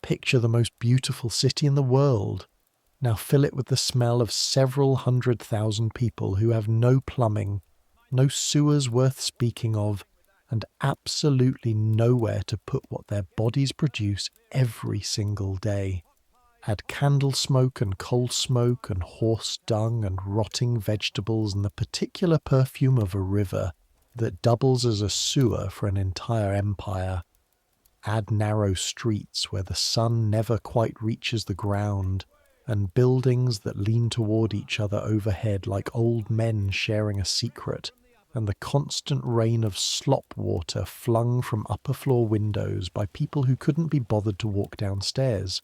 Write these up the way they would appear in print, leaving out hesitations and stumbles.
picture the most beautiful city in the world. Now fill it with the smell of several 100,000 people who have no plumbing, no sewers worth speaking of, and absolutely nowhere to put what their bodies produce every single day. Add candle smoke and coal smoke and horse dung and rotting vegetables and the particular perfume of a river that doubles as a sewer for an entire empire. Add narrow streets where the sun never quite reaches the ground, and buildings that lean toward each other overhead like old men sharing a secret, and the constant rain of slop water flung from upper floor windows by people who couldn't be bothered to walk downstairs.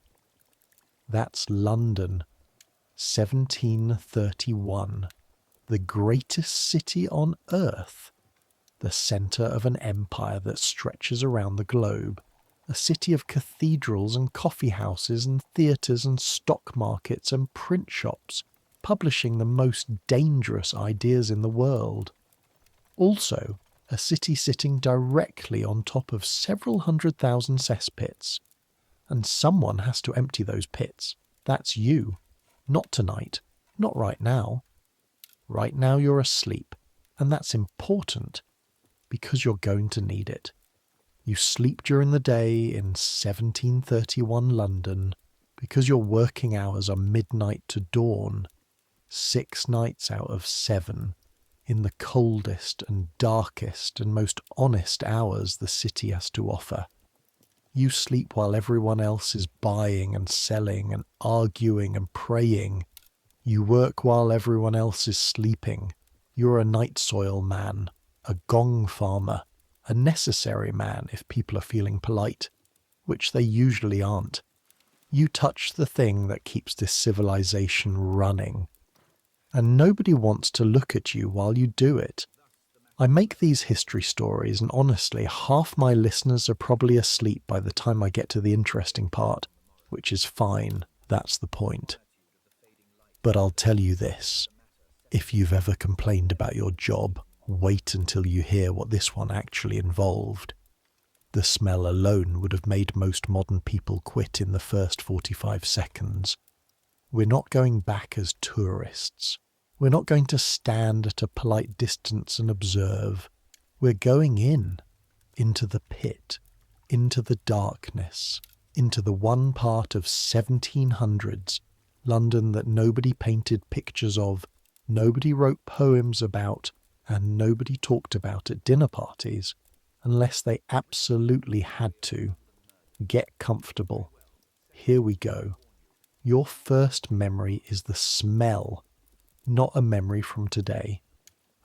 That's London, 1731, the greatest city on earth, the centre of an empire that stretches around the globe, a city of cathedrals and coffee houses and theatres and stock markets and print shops, publishing the most dangerous ideas in the world. Also, a city sitting directly on top of several 100,000 cesspits. And someone has to empty those pits. That's you. Not tonight. Not right now. Right now you're asleep. And that's important, because you're going to need it. You sleep during the day in 1731 London, because your working hours are midnight to dawn, 6 nights out of 7, in the coldest and darkest and most honest hours the city has to offer. You sleep while everyone else is buying and selling and arguing and praying. You work while everyone else is sleeping. You're a night soil man, a gong farmer, a necessary man if people are feeling polite, which they usually aren't. You touch the thing that keeps this civilization running. And nobody wants to look at you while you do it. I make these history stories, and honestly, half my listeners are probably asleep by the time I get to the interesting part, which is fine, that's the point. But I'll tell you this, if you've ever complained about your job, wait until you hear what this one actually involved. The smell alone would have made most modern people quit in the first 45 seconds. We're not going back as tourists. We're not going to stand at a polite distance and observe. We're going into the pit, into the darkness, into the one part of 1700s London that nobody painted pictures of, nobody wrote poems about, and nobody talked about at dinner parties, unless they absolutely had to. Get comfortable. Here we go. Your first memory is the smell. Not a memory from today.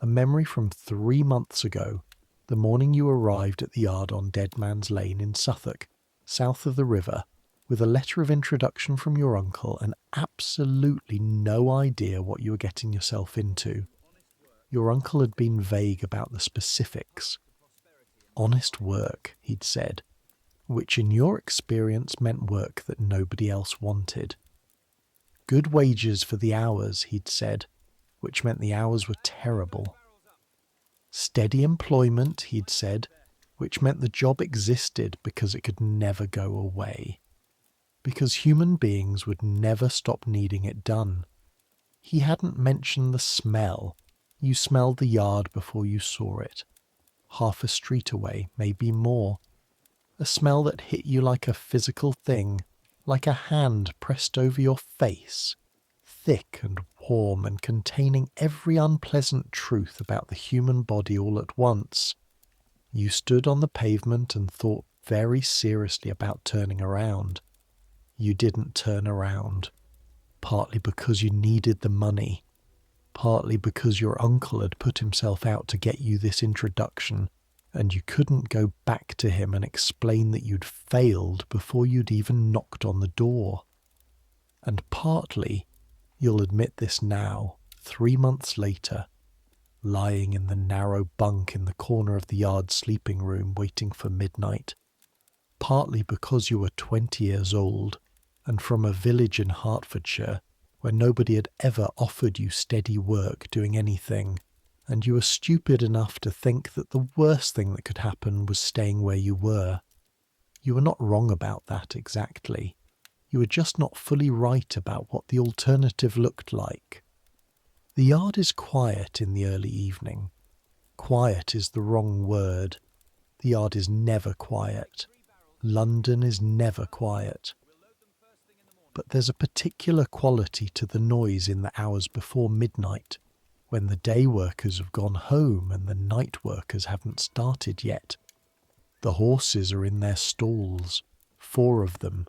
A memory from 3 months ago, the morning you arrived at the yard on Dead Man's Lane in Suffolk, south of the river, with a letter of introduction from your uncle and absolutely no idea what you were getting yourself into. Your uncle had been vague about the specifics. Honest work, he'd said, which in your experience meant work that nobody else wanted. Good wages for the hours, he'd said, which meant the hours were terrible. Steady employment, he'd said, which meant the job existed because it could never go away. Because human beings would never stop needing it done. He hadn't mentioned the smell. You smelled the yard before you saw it. Half a street away, maybe more. A smell that hit you like a physical thing, like a hand pressed over your face, thick and warm and containing every unpleasant truth about the human body all at once. You stood on the pavement and thought very seriously about turning around. You didn't turn around, partly because you needed the money, partly because your uncle had put himself out to get you this introduction, and you couldn't go back to him and explain that you'd failed before you'd even knocked on the door. And partly, you'll admit this now, 3 months later, lying in the narrow bunk in the corner of the yard sleeping room waiting for midnight, partly because you were 20 years old and from a village in Hertfordshire where nobody had ever offered you steady work doing anything, and you were stupid enough to think that the worst thing that could happen was staying where you were. You were not wrong about that exactly. You were just not fully right about what the alternative looked like. The yard is quiet in the early evening. Quiet is the wrong word. The yard is never quiet. London is never quiet. But there's a particular quality to the noise in the hours before midnight, when the day workers have gone home and the night workers haven't started yet. The horses are in their stalls, 4 of them,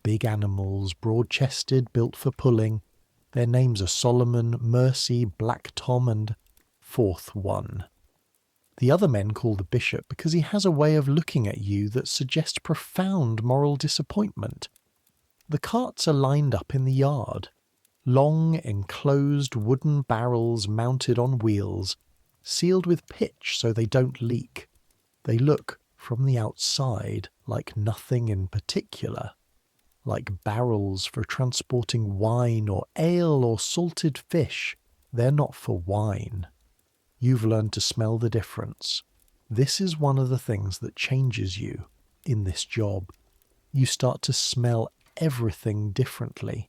big animals, broad-chested, built for pulling. Their names are Solomon, Mercy, Black Tom, and 4th one. The other men call the bishop because he has a way of looking at you that suggests profound moral disappointment. The carts are lined up in the yard. Long, enclosed wooden barrels mounted on wheels, sealed with pitch so they don't leak. They look, from the outside, like nothing in particular. Like barrels for transporting wine or ale or salted fish. They're not for wine. You've learned to smell the difference. This is one of the things that changes you in this job. You start to smell everything differently.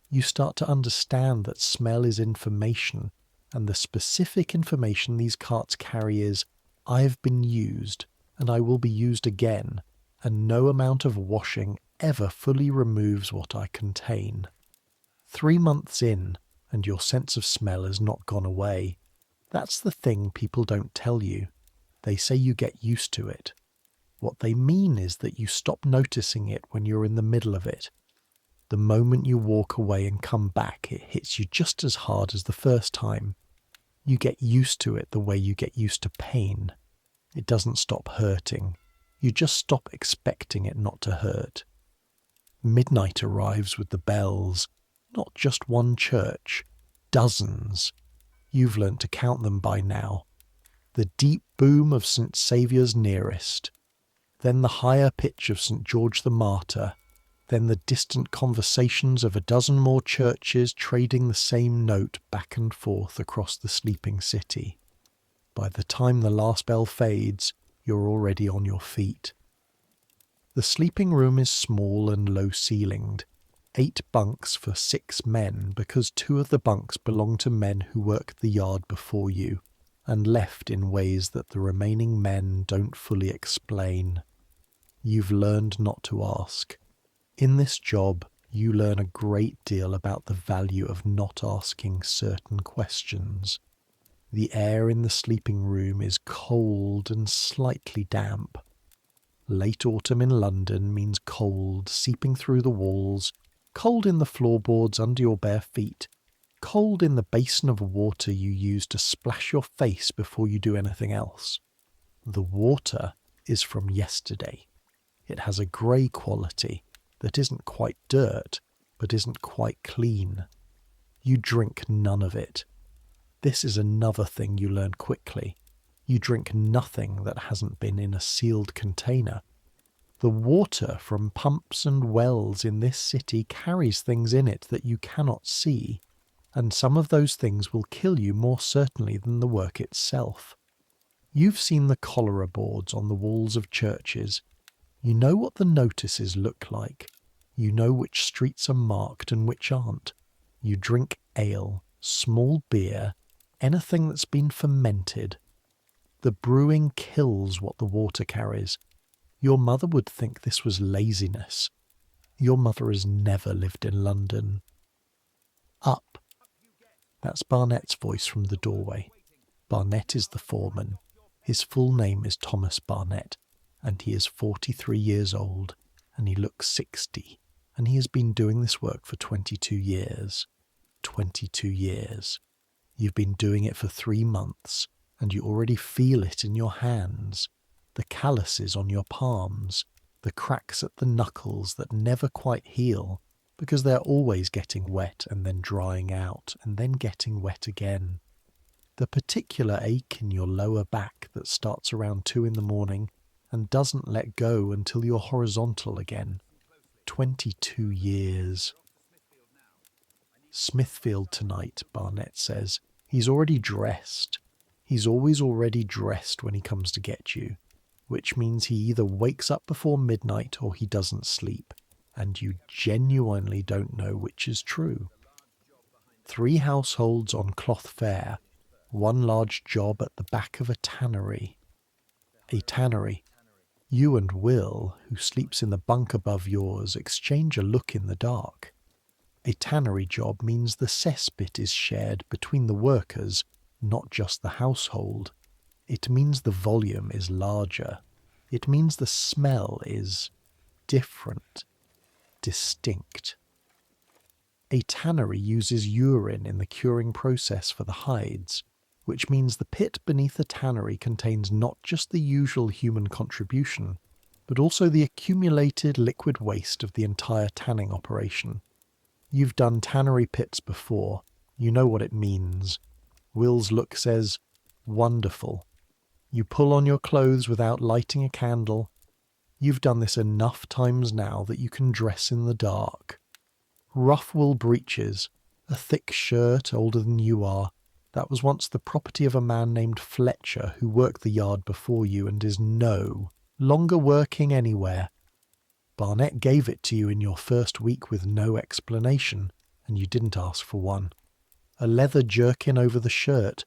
You start to understand that smell is information, and the specific information these carts carry is, I've been used, and I will be used again, and no amount of washing ever fully removes what I contain. 3 months in, and your sense of smell has not gone away. That's the thing people don't tell you. They say you get used to it. What they mean is that you stop noticing it when you're in the middle of it. The moment you walk away and come back, it hits you just as hard as the first time. You get used to it the way you get used to pain. It doesn't stop hurting. You just stop expecting it not to hurt. Midnight arrives with the bells. Not just one church. Dozens. You've learnt to count them by now. The deep boom of St. Saviour's nearest. Then the higher pitch of St. George the Martyr. Then the distant conversations of a dozen more churches trading the same note back and forth across the sleeping city. By the time the last bell fades, you're already on your feet. The sleeping room is small and low-ceilinged. 8 bunks for 6 men because 2 of the bunks belong to men who worked the yard before you, and left in ways that the remaining men don't fully explain. You've learned not to ask. In this job, you learn a great deal about the value of not asking certain questions. The air in the sleeping room is cold and slightly damp. Late autumn in London means cold seeping through the walls, cold in the floorboards under your bare feet, cold in the basin of water you use to splash your face before you do anything else. The water is from yesterday. It has a grey quality that isn't quite dirt, but isn't quite clean. You drink none of it. This is another thing you learn quickly. You drink nothing that hasn't been in a sealed container. The water from pumps and wells in this city carries things in it that you cannot see, and some of those things will kill you more certainly than the work itself. You've seen the cholera boards on the walls of churches. You know what the notices look like. You know which streets are marked and which aren't. You drink ale, small beer, anything that's been fermented. The brewing kills what the water carries. Your mother would think this was laziness. Your mother has never lived in London. Up. That's Barnett's voice from the doorway. Barnett is the foreman. His full name is Thomas Barnett, and he is 43 years old, and he looks 60, and he has been doing this work for 22 years. 22 years. You've been doing it for 3 months, and you already feel it in your hands. The calluses on your palms, the cracks at the knuckles that never quite heal, because they're always getting wet and then drying out and then getting wet again. The particular ache in your lower back that starts around 2 in the morning and doesn't let go until you're horizontal again. 22 years. Smithfield tonight, Barnett says. He's already dressed. He's always already dressed when he comes to get you. which means he either wakes up before midnight or he doesn't sleep, and you genuinely don't know which is true. 3 households on Cloth Fair, 1 large job at the back of a tannery. A tannery. You and Will, who sleeps in the bunk above yours, exchange a look in the dark. A tannery job means the cesspit is shared between the workers, not just the household. It means the volume is larger. It means the smell is different, distinct. A tannery uses urine in the curing process for the hides, which means the pit beneath the tannery contains not just the usual human contribution, but also the accumulated liquid waste of the entire tanning operation. You've done tannery pits before. You know what it means. Will's look says, wonderful. You pull on your clothes without lighting a candle. You've done this enough times now that you can dress in the dark. Rough wool breeches, a thick shirt older than you are, that was once the property of a man named Fletcher who worked the yard before you and is no longer working anywhere. Barnett gave it to you in your first week with no explanation, and you didn't ask for one. A leather jerkin over the shirt.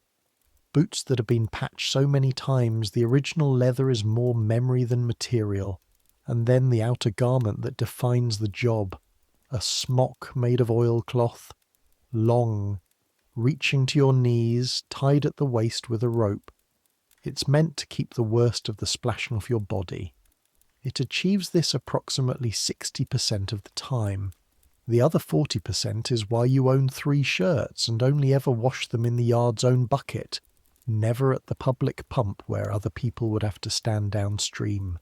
Boots that have been patched so many times the original leather is more memory than material. And then the outer garment that defines the job. A smock made of oilcloth. Long, reaching to your knees, tied at the waist with a rope. It's meant to keep the worst of the splashing off your body. It achieves this approximately 60% of the time. The other 40% is why you own 3 shirts and only ever wash them in the yard's own bucket, never at the public pump where other people would have to stand downstream.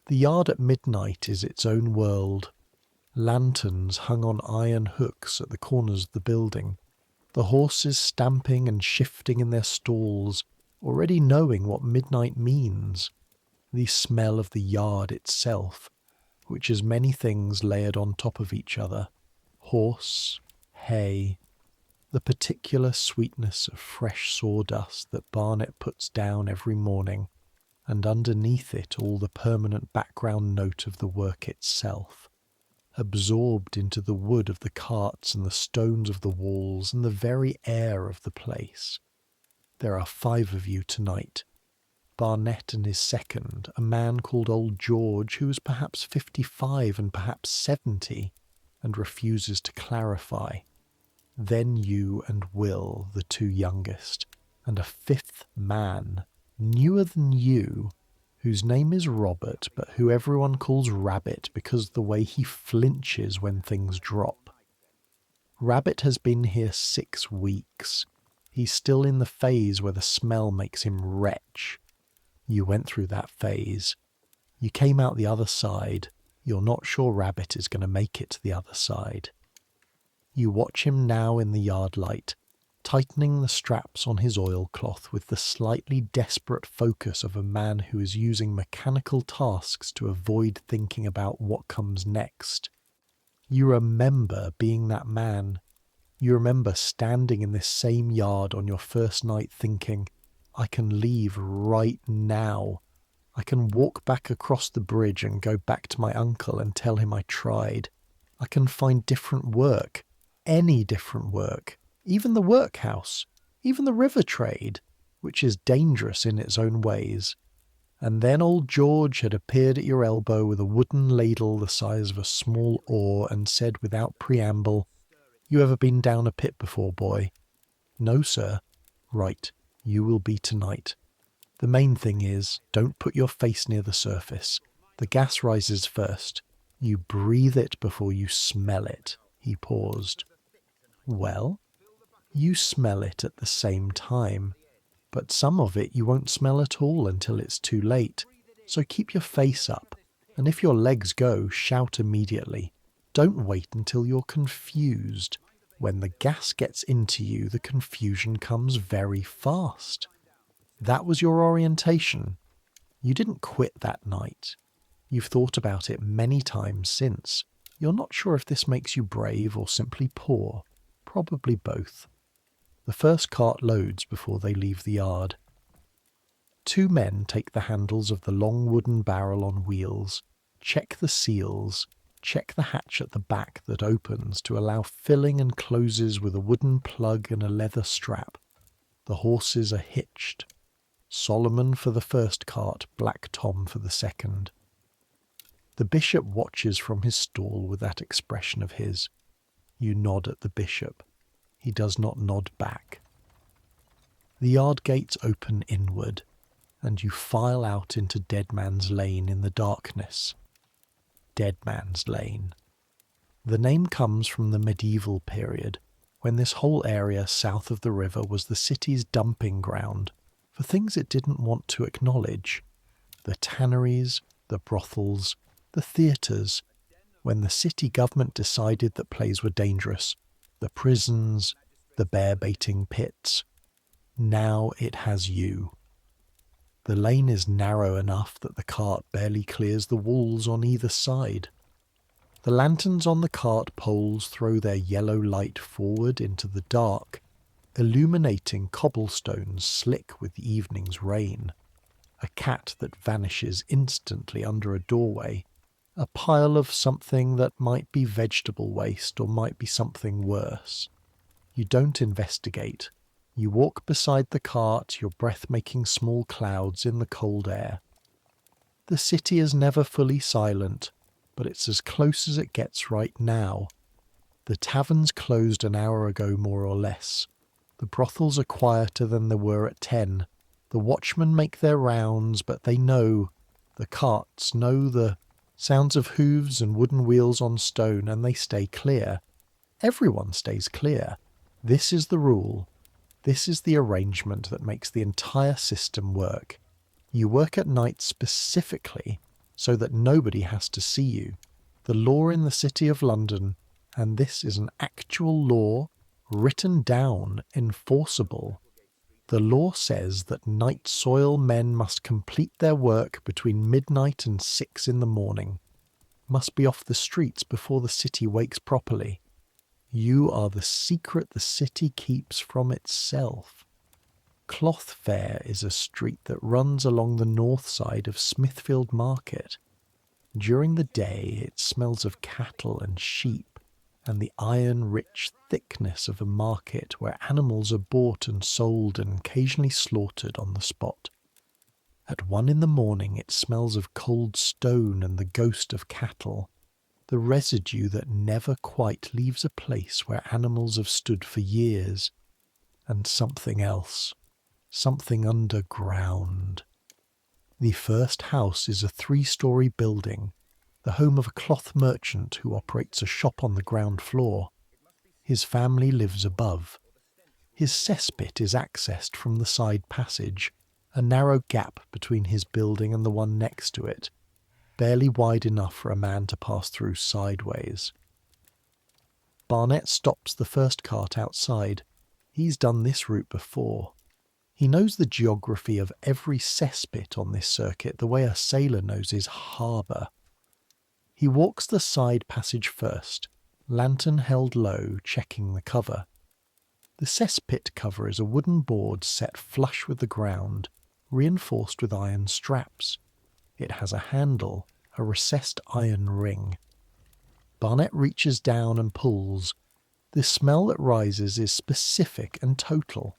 The yard at midnight is its own world. Lanterns hung on iron hooks at the corners of the building. The horses stamping and shifting in their stalls, already knowing what midnight means. The smell of the yard itself, which is many things layered on top of each other. Horse, hay, the particular sweetness of fresh sawdust that Barnett puts down every morning, and underneath it all the permanent background note of the work itself, absorbed into the wood of the carts and the stones of the walls and the very air of the place. There are 5 of you tonight. Barnett and his second, a man called Old George, who is perhaps 55 and perhaps 70, and refuses to clarify. Then you and Will, the 2 youngest, and a 5th man, newer than you, whose name is Robert, but who everyone calls Rabbit because of the way he flinches when things drop. Rabbit has been here 6 weeks. He's still in the phase where the smell makes him retch. You went through that phase. You came out the other side. You're not sure Rabbit is going to make it to the other side. You watch him now in the yard light, tightening the straps on his oilcloth with the slightly desperate focus of a man who is using mechanical tasks to avoid thinking about what comes next. You remember being that man. You remember standing in this same yard on your first night thinking, I can leave right now. I can walk back across the bridge and go back to my uncle and tell him I tried. I can find different work, any different work, even the workhouse, even the river trade, which is dangerous in its own ways. And then old George had appeared at your elbow with a wooden ladle the size of a small oar and said without preamble, You ever been down a pit before, boy? No, sir. Right. You will be tonight. The main thing is, don't put your face near the surface. The gas rises first. You breathe it before you smell it. He paused. Well, you smell it at the same time, but some of it you won't smell at all until it's too late. So keep your face up, and if your legs go, shout immediately. Don't wait until you're confused. When the gas gets into you, the confusion comes very fast. That was your orientation. You didn't quit that night. You've thought about it many times since. You're not sure if this makes you brave or simply poor. Probably both. The first cart loads before they leave the yard. Two men take the handles of the long wooden barrel on wheels, check the seals, check the hatch at the back that opens to allow filling and closes with a wooden plug and a leather strap. The horses are hitched. Solomon for the first cart, Black Tom for the second. The bishop watches from his stall with that expression of his. You nod at the bishop. He does not nod back. The yard gates open inward, and you file out into Dead Man's Lane in the darkness. Dead Man's Lane. The name comes from the medieval period, when this whole area south of the river was the city's dumping ground for things it didn't want to acknowledge. The tanneries, the brothels, the theatres, when the city government decided that plays were dangerous, the prisons, the bear-baiting pits. Now it has you. The lane is narrow enough that the cart barely clears the walls on either side. The lanterns on the cart poles throw their yellow light forward into the dark, illuminating cobblestones slick with evening's rain. A cat that vanishes instantly under a doorway. A pile of something that might be vegetable waste or might be something worse. You don't investigate. You walk beside the cart, your breath making small clouds in the cold air. The city is never fully silent, but it's as close as it gets right now. The taverns closed an hour ago more or less. The brothels are quieter than they were at 10. The watchmen make their rounds, but they know. The carts know the sounds of hooves and wooden wheels on stone, and they stay clear. Everyone stays clear. This is the rule. This is the arrangement that makes the entire system work. You work at night specifically so that nobody has to see you. The law in the City of London, and this is an actual law, written down, enforceable. The law says that night soil men must complete their work between midnight and 6 in the morning, must be off the streets before the city wakes properly. You are the secret the city keeps from itself. Cloth Fair is a street that runs along the north side of Smithfield Market. During the day it smells of cattle and sheep and the iron-rich thickness of a market where animals are bought and sold and occasionally slaughtered on the spot. At 1 in the morning it smells of cold stone and the ghost of cattle, the residue that never quite leaves a place where animals have stood for years, and something else, something underground. The first house is a 3-story building, the home of a cloth merchant who operates a shop on the ground floor. His family lives above. His cesspit is accessed from the side passage, a narrow gap between his building and the one next to it, barely wide enough for a man to pass through sideways. Barnett stops the first cart outside. He's done this route before. He knows the geography of every cesspit on this circuit the way a sailor knows his harbour. He walks the side passage first, lantern held low, checking the cover. The cesspit cover is a wooden board set flush with the ground, reinforced with iron straps. It has a handle, a recessed iron ring. Barnett reaches down and pulls. The smell that rises is specific and total.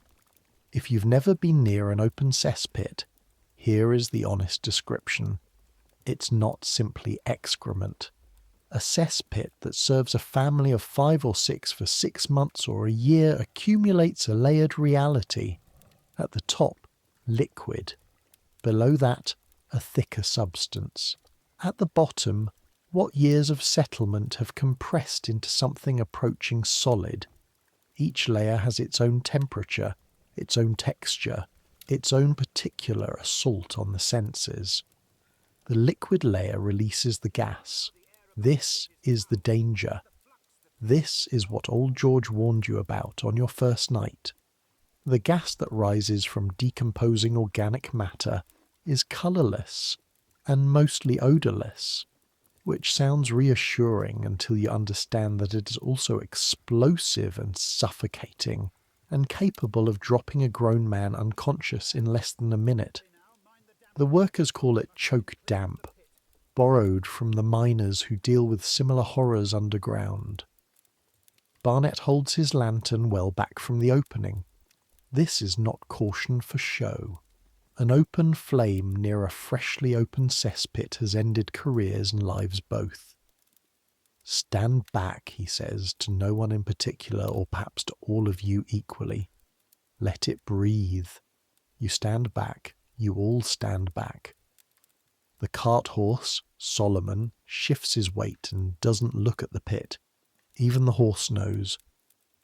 If you've never been near an open cesspit, here is the honest description. It's not simply excrement. A cesspit that serves a family of 5 or 6 for 6 months or a year accumulates a layered reality. At the top, liquid. Below that, a thicker substance. At the bottom, what years of settlement have compressed into something approaching solid. Each layer has its own temperature, its own texture, its own particular assault on the senses. The liquid layer releases the gas. This is the danger. This is what old George warned you about on your first night. The gas that rises from decomposing organic matter is colourless and mostly odourless, which sounds reassuring until you understand that it is also explosive and suffocating and capable of dropping a grown man unconscious in less than a minute. The workers call it choke damp, borrowed from the miners who deal with similar horrors underground. Barnett holds his lantern well back from the opening. This is not caution for show. An open flame near a freshly opened cesspit has ended careers and lives both. Stand back, he says, to no one in particular, or perhaps to all of you equally. Let it breathe. You stand back, you all stand back. The cart horse, Solomon, shifts his weight and doesn't look at the pit. Even the horse knows.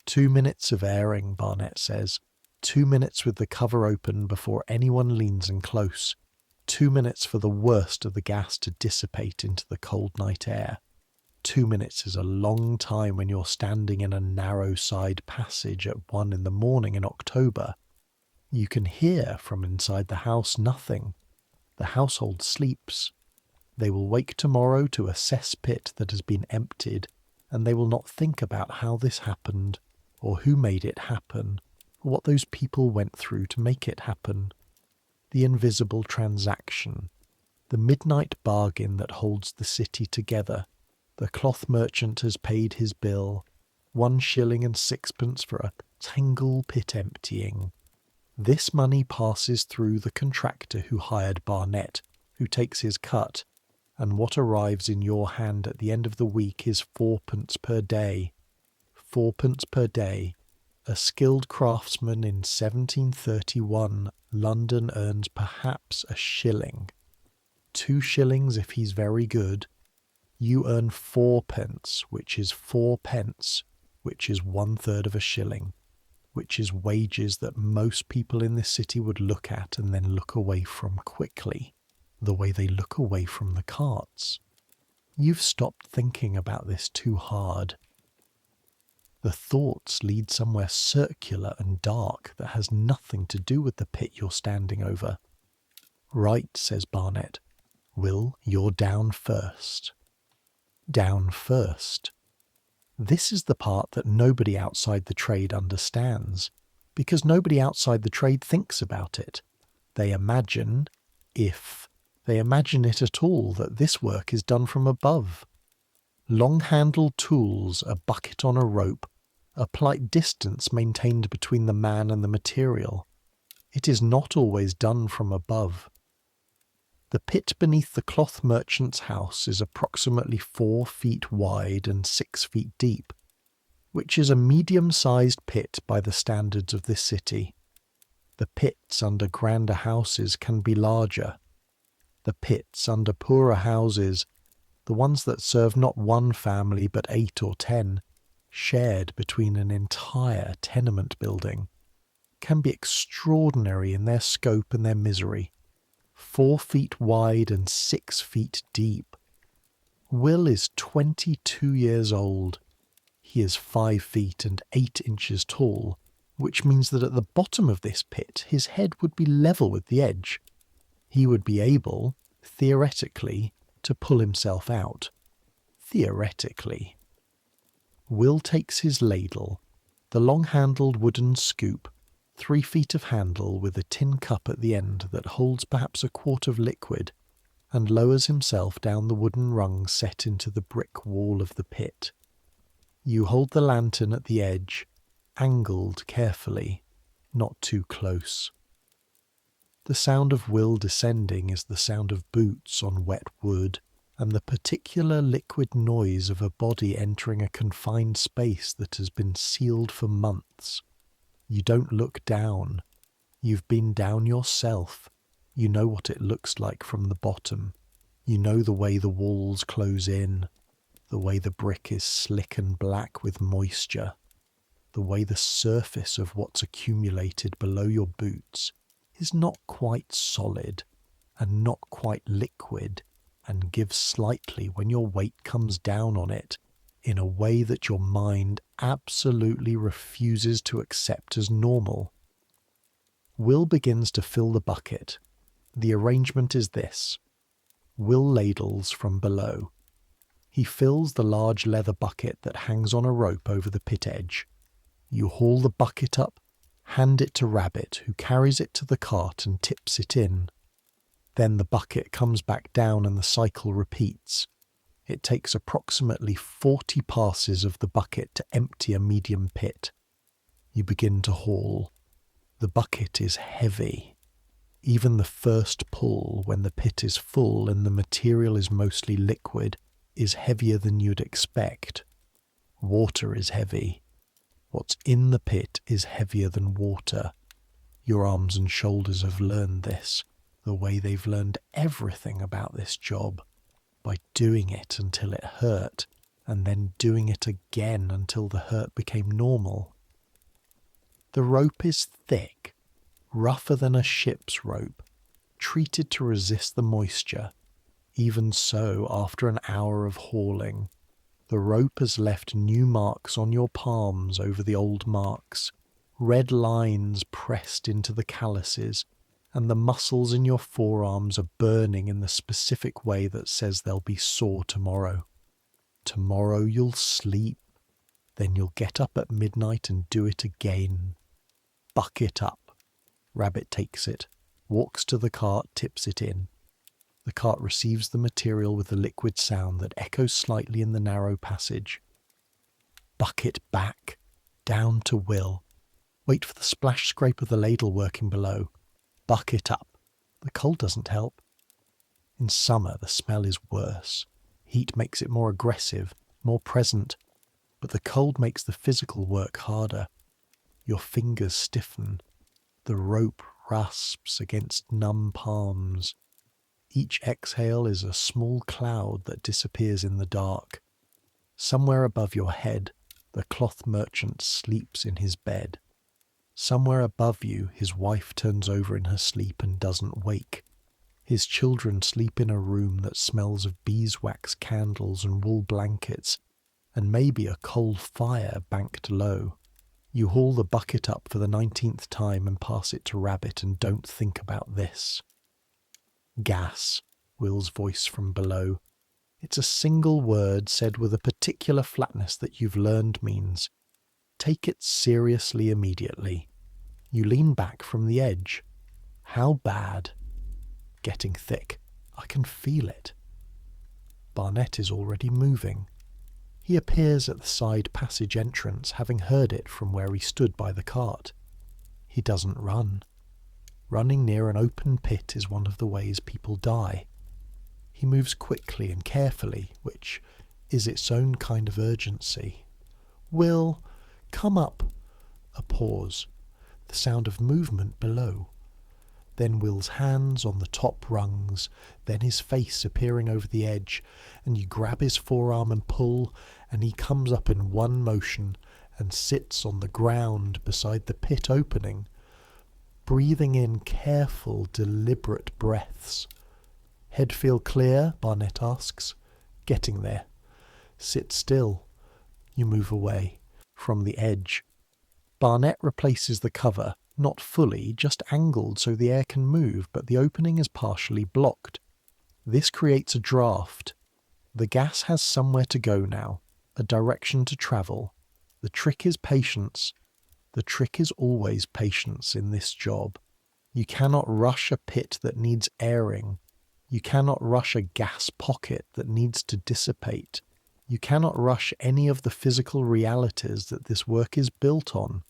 2 minutes of airing, Barnett says. 2 minutes with the cover open before anyone leans in close. 2 minutes for the worst of the gas to dissipate into the cold night air. 2 minutes is a long time when you're standing in a narrow side passage at 1 in the morning in October. You can hear from inside the house nothing. The household sleeps. They will wake tomorrow to a cesspit that has been emptied, and they will not think about how this happened, or who made it happen, or what those people went through to make it happen. The invisible transaction, the midnight bargain that holds the city together. The cloth merchant has paid his bill, 1 shilling and 6pence for a tangle pit emptying. This money passes through the contractor who hired Barnett, who takes his cut, and what arrives in your hand at the end of the week is 4pence per day. 4pence per day. A skilled craftsman in 1731 London earns perhaps a shilling. 2 shillings if he's very good. You earn 4pence, which is 4pence, which is 1/3 of a shilling, which is wages that most people in this city would look at and then look away from quickly, the way they look away from the carts. You've stopped thinking about this too hard. The thoughts lead somewhere circular and dark that has nothing to do with the pit you're standing over. Right, says Barnett. Will, you're down first. Down first. This is the part that nobody outside the trade understands, because nobody outside the trade thinks about it. They imagine, if they imagine it at all, that this work is done from above. Long-handled tools, a bucket on a rope, a polite distance maintained between the man and the material. It is not always done from above. The pit beneath the cloth merchant's house is approximately 4 feet wide and 6 feet deep, which is a medium-sized pit by the standards of this city. The pits under grander houses can be larger. The pits under poorer houses, the ones that serve not 1 family but 8 or 10, shared between an entire tenement building, can be extraordinary in their scope and their misery. 4 feet wide and 6 feet deep. Will is 22 years old. He is 5 feet and 8 inches tall, which means that at the bottom of this pit his head would be level with the edge. He would be able, theoretically, to pull himself out. Theoretically. Will takes his ladle, the long-handled wooden scoop, 3 feet of handle with a tin cup at the end that holds perhaps a quart of liquid, and lowers himself down the wooden rung set into the brick wall of the pit. You hold the lantern at the edge, angled carefully, not too close. The sound of Will descending is the sound of boots on wet wood, and the particular liquid noise of a body entering a confined space that has been sealed for months. You don't look down. You've been down yourself. You know what it looks like from the bottom. You know the way the walls close in, the way the brick is slick and black with moisture, the way the surface of what's accumulated below your boots is not quite solid and not quite liquid and gives slightly when your weight comes down on it in a way that your mind absolutely refuses to accept as normal. Will begins to fill the bucket. The arrangement is this. Will ladles from below. He fills the large leather bucket that hangs on a rope over the pit edge. You haul the bucket up, hand it to Rabbit, who carries it to the cart and tips it in. Then the bucket comes back down and the cycle repeats. It takes approximately 40 passes of the bucket to empty a medium pit. You begin to haul. The bucket is heavy. Even the first pull, when the pit is full and the material is mostly liquid, is heavier than you'd expect. Water is heavy. What's in the pit is heavier than water. Your arms and shoulders have learned this, the way they've learned everything about this job, by doing it until it hurt, and then doing it again until the hurt became normal. The rope is thick, rougher than a ship's rope, treated to resist the moisture. Even so, after an hour of hauling, the rope has left new marks on your palms over the old marks, red lines pressed into the calluses, and the muscles in your forearms are burning in the specific way that says they'll be sore tomorrow. Tomorrow you'll sleep, then you'll get up at midnight and do it again. Bucket up. Rabbit takes it, walks to the cart, tips it in. The cart receives the material with a liquid sound that echoes slightly in the narrow passage. Bucket back, down to Will. Wait for the splash scrape of the ladle working below. Bucket up. The cold doesn't help. In summer, the smell is worse. Heat makes it more aggressive, more present, but the cold makes the physical work harder. Your fingers stiffen. The rope rasps against numb palms. Each exhale is a small cloud that disappears in the dark. Somewhere above your head, the cloth merchant sleeps in his bed. Somewhere above you, his wife turns over in her sleep and doesn't wake. His children sleep in a room that smells of beeswax candles and wool blankets, and maybe a coal fire banked low. You haul the bucket up for the 19th time and pass it to Rabbit and don't think about this. Gas, Will's voice from below. It's a single word said with a particular flatness that you've learned means, take it seriously immediately. You lean back from the edge. How bad? Getting thick. I can feel it. Barnett is already moving. He appears at the side passage entrance, having heard it from where he stood by the cart. He doesn't run. Running near an open pit is one of the ways people die. He moves quickly and carefully, which is its own kind of urgency. Will, come up. A pause. The sound of movement below. Then Will's hands on the top rungs, then his face appearing over the edge, and you grab his forearm and pull, and he comes up in one motion and sits on the ground beside the pit opening, breathing in careful, deliberate breaths. Head feel clear? Barnett asks. Getting there. Sit still. You move away. From the edge. Barnett replaces the cover, not fully, just angled so the air can move, but the opening is partially blocked. This creates a draft. The gas has somewhere to go now, a direction to travel. The trick is patience. The trick is always patience in this job. You cannot rush a pit that needs airing. You cannot rush a gas pocket that needs to dissipate. You cannot rush any of the physical realities that this work is built on.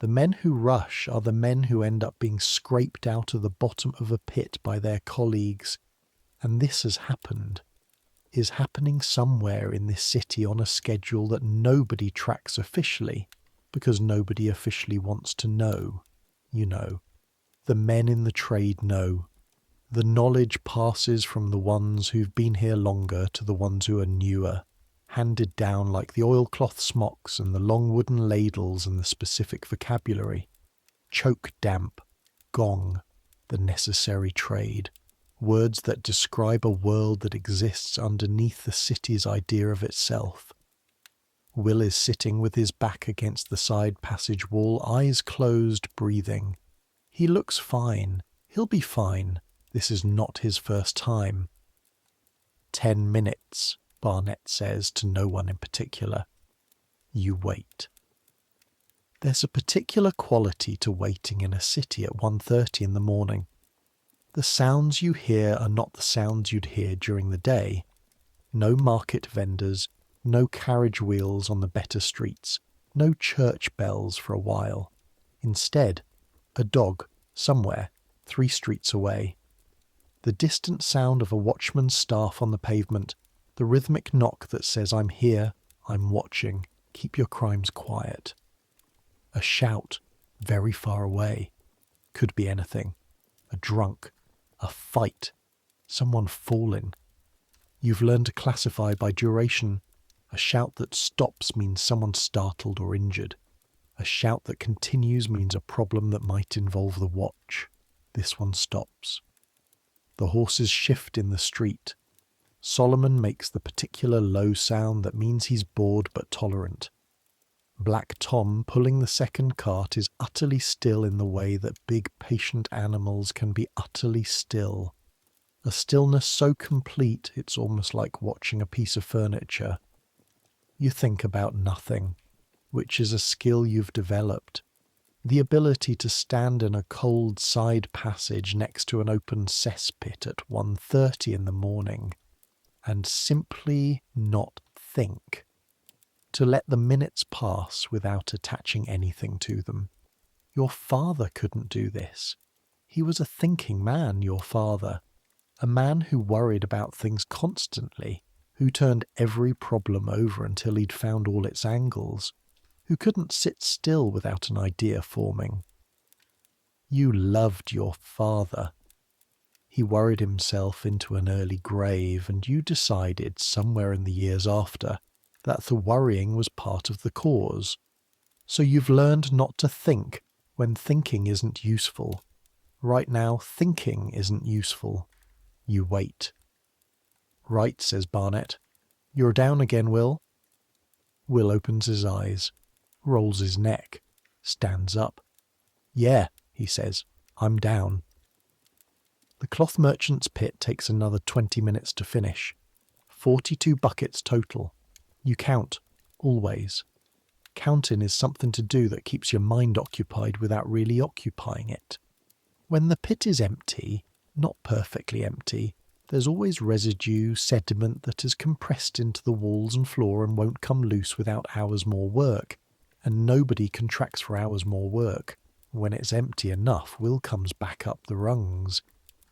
The men who rush are the men who end up being scraped out of the bottom of a pit by their colleagues. And this has happened, is happening somewhere in this city on a schedule that nobody tracks officially, because nobody officially wants to know. You know, the men in the trade know. The knowledge passes from the ones who've been here longer to the ones who are newer, handed down like the oilcloth smocks and the long wooden ladles and the specific vocabulary. Choke damp, gong, the necessary trade. Words that describe a world that exists underneath the city's idea of itself. Will is sitting with his back against the side passage wall, eyes closed, breathing. He looks fine. He'll be fine. This is not his first time. 10 minutes, Barnett says to no one in particular. You wait. There's a particular quality to waiting in a city at 1:30 in the morning. The sounds you hear are not the sounds you'd hear during the day. No market vendors, no carriage wheels on the better streets, no church bells for a while. Instead, a dog, somewhere, 3 streets away. The distant sound of a watchman's staff on the pavement, the rhythmic knock that says, "I'm here, I'm watching, keep your crimes quiet." A shout, very far away. Could be anything. A drunk, a fight, someone falling. You've learned to classify by duration. A shout that stops means someone startled or injured. A shout that continues means a problem that might involve the watch. This one stops. The horses shift in the street. Solomon makes the particular low sound that means he's bored but tolerant. Black Tom pulling the second cart is utterly still in the way that big patient animals can be utterly still. A stillness so complete it's almost like watching a piece of furniture. You think about nothing, which is a skill you've developed. The ability to stand in a cold side passage next to an open cesspit at 1:30 in the morning and simply not think. To let the minutes pass without attaching anything to them. Your father couldn't do this. He was a thinking man, your father. A man who worried about things constantly, who turned every problem over until he'd found all its angles, who couldn't sit still without an idea forming. You loved your father. He worried himself into an early grave, and you decided somewhere in the years after that the worrying was part of the cause. So you've learned not to think when thinking isn't useful. Right now, thinking isn't useful. You wait. "Right," says Barnett. "You're down again, Will?" Will opens his eyes, rolls his neck, stands up. "Yeah," he says, "I'm down." The cloth merchant's pit takes another 20 minutes to finish. 42 buckets total. You count, always. Counting is something to do that keeps your mind occupied without really occupying it. When the pit is empty, not perfectly empty, there's always residue, sediment that is compressed into the walls and floor and won't come loose without hours more work, and nobody contracts for hours more work. When it's empty enough, Will comes back up the rungs.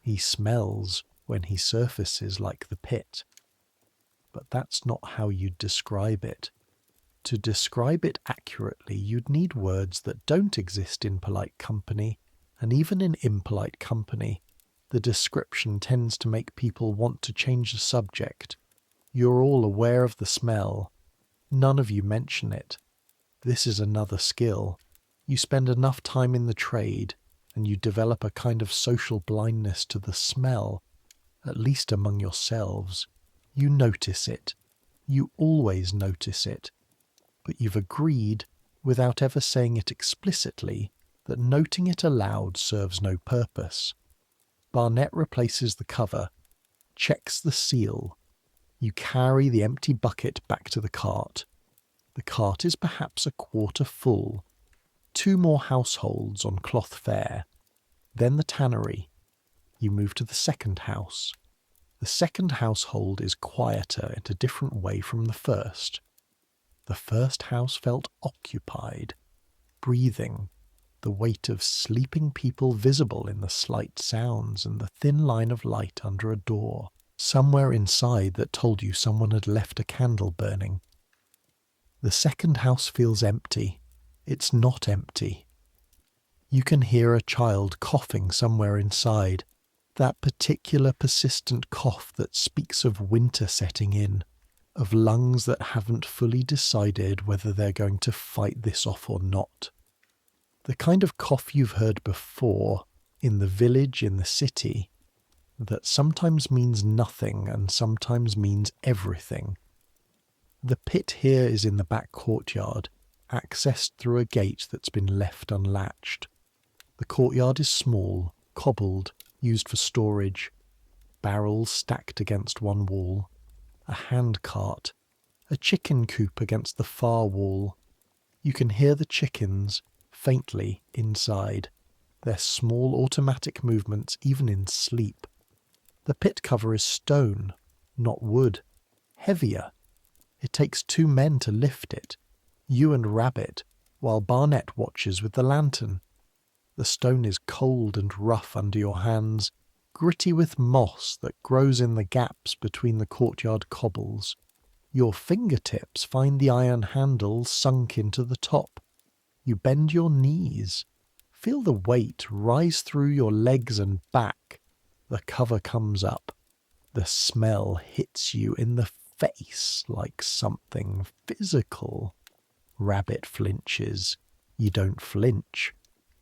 He smells when he surfaces like the pit. But that's not how you'd describe it. To describe it accurately, you'd need words that don't exist in polite company, and even in impolite company, the description tends to make people want to change the subject. You're all aware of the smell. None of you mention it. This is another skill. You spend enough time in the trade, and you develop a kind of social blindness to the smell, at least among yourselves. You notice it. You always notice it. But you've agreed, without ever saying it explicitly, that noting it aloud serves no purpose. Barnett replaces the cover, checks the seal. You carry the empty bucket back to the cart. The cart is perhaps a quarter full. 2 more households on cloth fare. Then the tannery. You move to the second house. The second household is quieter in a different way from the first. The first house felt occupied, breathing, the weight of sleeping people visible in the slight sounds and the thin line of light under a door, somewhere inside that told you someone had left a candle burning. The second house feels empty. It's not empty. You can hear a child coughing somewhere inside, that particular persistent cough that speaks of winter setting in, of lungs that haven't fully decided whether they're going to fight this off or not. The kind of cough you've heard before, in the village, in the city, that sometimes means nothing and sometimes means everything. The pit here is in the back courtyard, accessed through a gate that's been left unlatched. The courtyard is small, cobbled, used for storage. Barrels stacked against one wall. A hand cart. A chicken coop against the far wall. You can hear the chickens, faintly, inside. their small automatic movements even in sleep. The pit cover is stone, not wood. Heavier. It takes 2 men to lift it, you and Rabbit, while Barnett watches with the lantern. The stone is cold and rough under your hands, gritty with moss that grows in the gaps between the courtyard cobbles. Your fingertips find the iron handles sunk into the top. You bend your knees. Feel the weight rise through your legs and back. The cover comes up. The smell hits you in the face like something physical. Rabbit flinches. You don't flinch.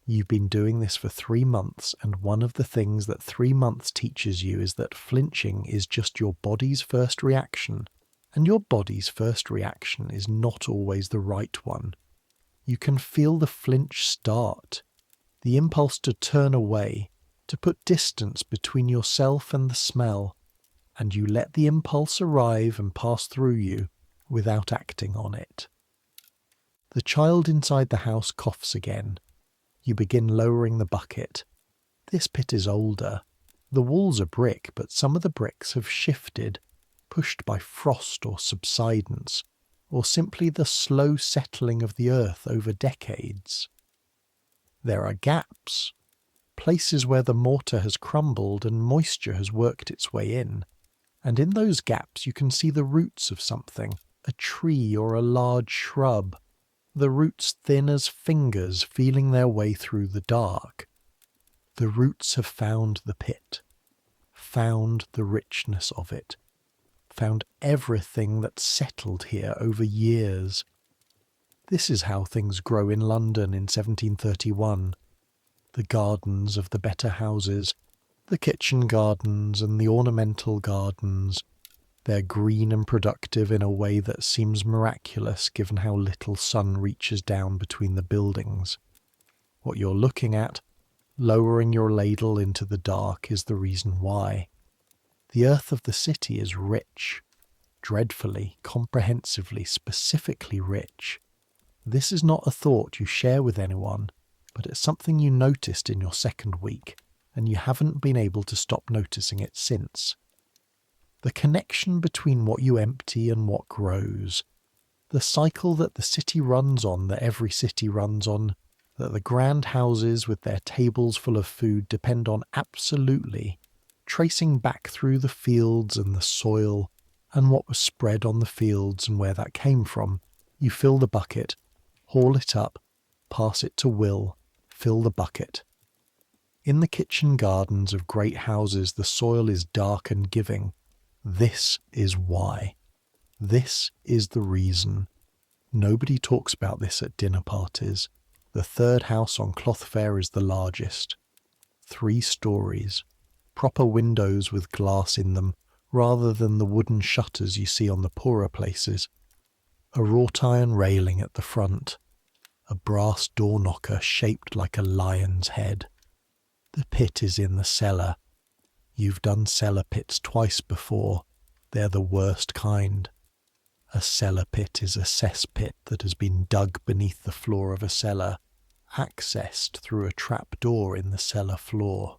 You've been doing this for 3 months, and one of the things that 3 months teaches you is that flinching is just your body's first reaction, and your body's first reaction is not always the right one. You can feel the flinch start, the impulse to turn away, to put distance between yourself and the smell, and you let the impulse arrive and pass through you without acting on it. The child inside the house coughs again. You begin lowering the bucket. This pit is older. The walls are brick, but some of the bricks have shifted, pushed by frost or subsidence, or simply the slow settling of the earth over decades. There are gaps, places where the mortar has crumbled and moisture has worked its way in, and in those gaps you can see the roots of something, a tree or a large shrub, the roots thin as fingers feeling their way through the dark. The roots have found the pit, found the richness of it, found everything that's settled here over years. This is how things grow in London in 1731. The gardens of the better houses, the kitchen gardens and the ornamental gardens, they're green and productive in a way that seems miraculous given how little sun reaches down between the buildings. What you're looking at, lowering your ladle into the dark, is the reason why. The earth of the city is rich, dreadfully, comprehensively, specifically rich. This is not a thought you share with anyone, but it's something you noticed in your second week, and you haven't been able to stop noticing it since. The connection between what you empty and what grows, the cycle that the city runs on, that every city runs on, that the grand houses with their tables full of food depend on absolutely, tracing back through the fields and the soil and what was spread on the fields and where that came from. You fill the bucket, haul it up, pass it to Will, fill the bucket. In the kitchen gardens of great houses the soil is dark and giving. This is why. This is the reason. Nobody talks about this at dinner parties. The third house on Cloth Fair is the largest. 3 stories. Proper windows with glass in them, rather than the wooden shutters you see on the poorer places. A wrought iron railing at the front. A brass door knocker shaped like a lion's head. The pit is in the cellar. You've done cellar pits twice before. They're the worst kind. A cellar pit is a cesspit that has been dug beneath the floor of a cellar, accessed through a trap door in the cellar floor.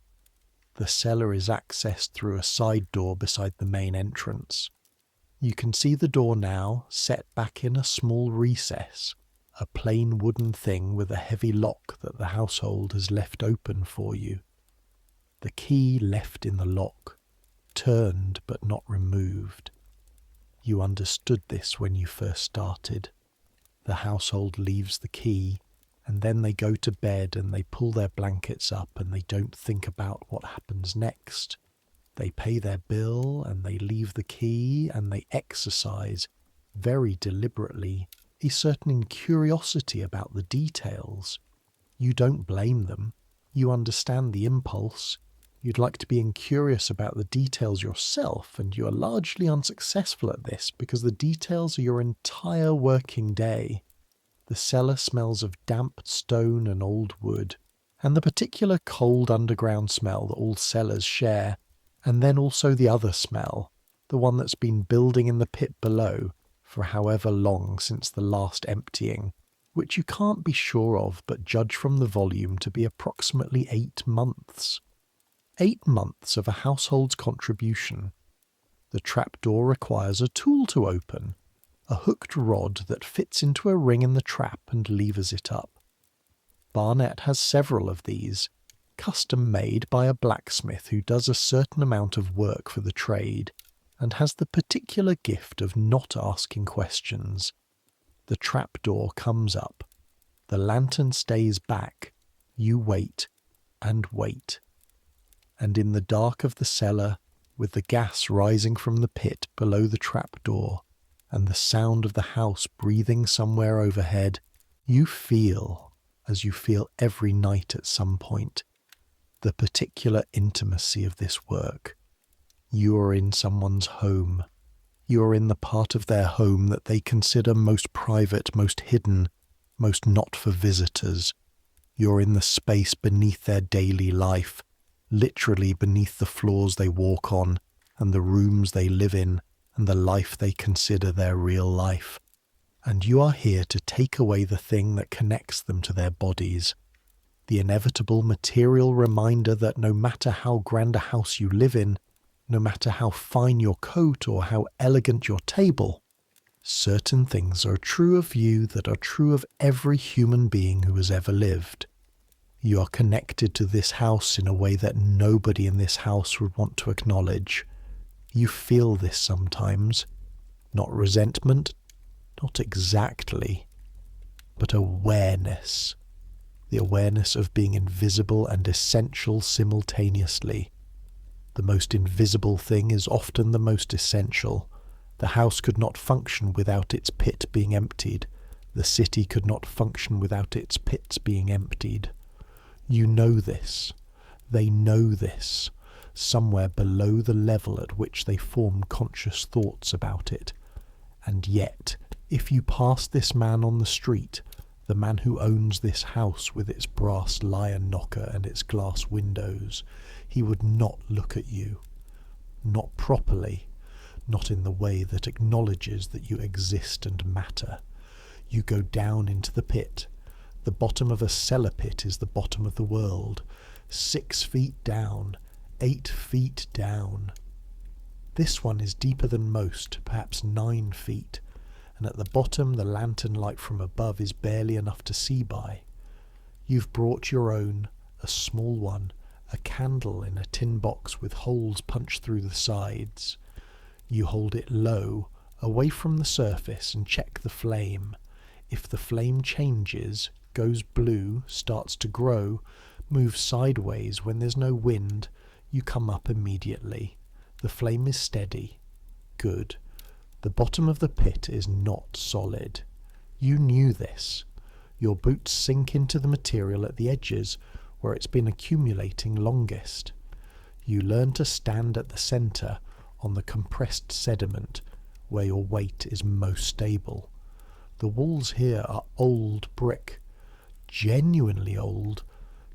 The cellar is accessed through a side door beside the main entrance. You can see the door now, set back in a small recess, a plain wooden thing with a heavy lock that the household has left open for you. The key left in the lock, turned but not removed. You understood this when you first started. The household leaves the key, and then they go to bed and they pull their blankets up and they don't think about what happens next. They pay their bill and they leave the key and they exercise, very deliberately, a certain curiosity about the details. You don't blame them. You understand the impulse. You'd like to be curious about the details yourself, and you are largely unsuccessful at this because the details are your entire working day. The cellar smells of damp stone and old wood, and the particular cold underground smell that all cellars share, and then also the other smell, the one that's been building in the pit below for however long since the last emptying, which you can't be sure of but judge from the volume to be approximately 8 months. 8 months of a household's contribution. The trapdoor requires a tool to open, a hooked rod that fits into a ring in the trap and levers it up. Barnet has several of these, custom made by a blacksmith who does a certain amount of work for the trade, and has the particular gift of not asking questions. The trapdoor comes up, the lantern stays back, you wait and wait. And in the dark of the cellar, with the gas rising from the pit below the trapdoor, and the sound of the house breathing somewhere overhead, you feel, as you feel every night at some point, the particular intimacy of this work. You are in someone's home. You are in the part of their home that they consider most private, most hidden, most not for visitors. You're in the space beneath their daily life, literally beneath the floors they walk on, and the rooms they live in, and the life they consider their real life. And you are here to take away the thing that connects them to their bodies, the inevitable material reminder that no matter how grand a house you live in, no matter how fine your coat or how elegant your table, certain things are true of you that are true of every human being who has ever lived. You are connected to this house in a way that nobody in this house would want to acknowledge. You feel this sometimes. Not resentment, not exactly, but awareness. The awareness of being invisible and essential simultaneously. The most invisible thing is often the most essential. The house could not function without its pit being emptied. The city could not function without its pits being emptied. You know this. They know this. Somewhere below the level at which they form conscious thoughts about it. And yet, if you pass this man on the street, the man who owns this house with its brass lion knocker and its glass windows, he would not look at you. Not properly. Not in the way that acknowledges that you exist and matter. You go down into the pit. The bottom of a cellar pit is the bottom of the world. 6 feet down, 8 feet down. This one is deeper than most, perhaps 9 feet, and at the bottom the lantern light from above is barely enough to see by. You've brought your own, a small one, a candle in a tin box with holes punched through the sides. You hold it low, away from the surface, and check the flame. If the flame changes, goes blue, starts to grow, moves sideways when there's no wind, you come up immediately. The flame is steady. Good. The bottom of the pit is not solid. You knew this. Your boots sink into the material at the edges, where it's been accumulating longest. You learn to stand at the centre, on the compressed sediment, where your weight is most stable. The walls here are old brick, genuinely old,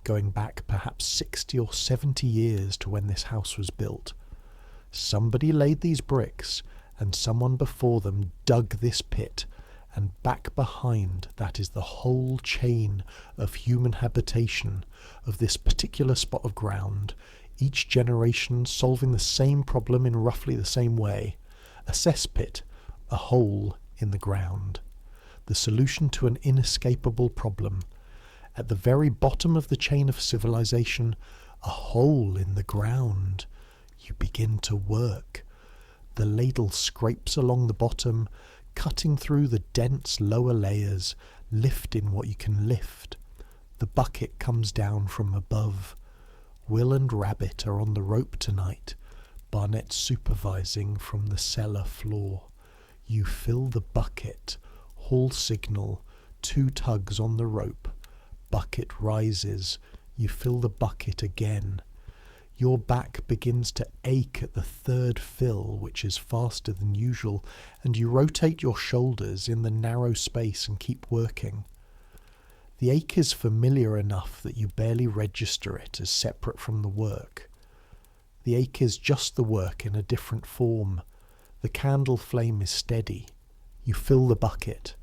going back perhaps 60 or 70 years to when this house was built. Somebody laid these bricks, and someone before them dug this pit, and back behind that is the whole chain of human habitation of this particular spot of ground, each generation solving the same problem in roughly the same way. A cesspit, a hole in the ground. The solution to an inescapable problem. At the very bottom of the chain of civilization, a hole in the ground. You begin to work. The ladle scrapes along the bottom, cutting through the dense lower layers, lifting what you can lift. The bucket comes down from above. Will and Rabbit are on the rope tonight, Barnet supervising from the cellar floor. You fill the bucket, hall signal, 2 tugs on the rope. Bucket rises. You fill the bucket again. Your back begins to ache at the 3rd fill, which is faster than usual, and you rotate your shoulders in the narrow space and keep working. The ache is familiar enough that you barely register it as separate from the work. The ache is just the work in a different form. The candle flame is steady. You fill the bucket.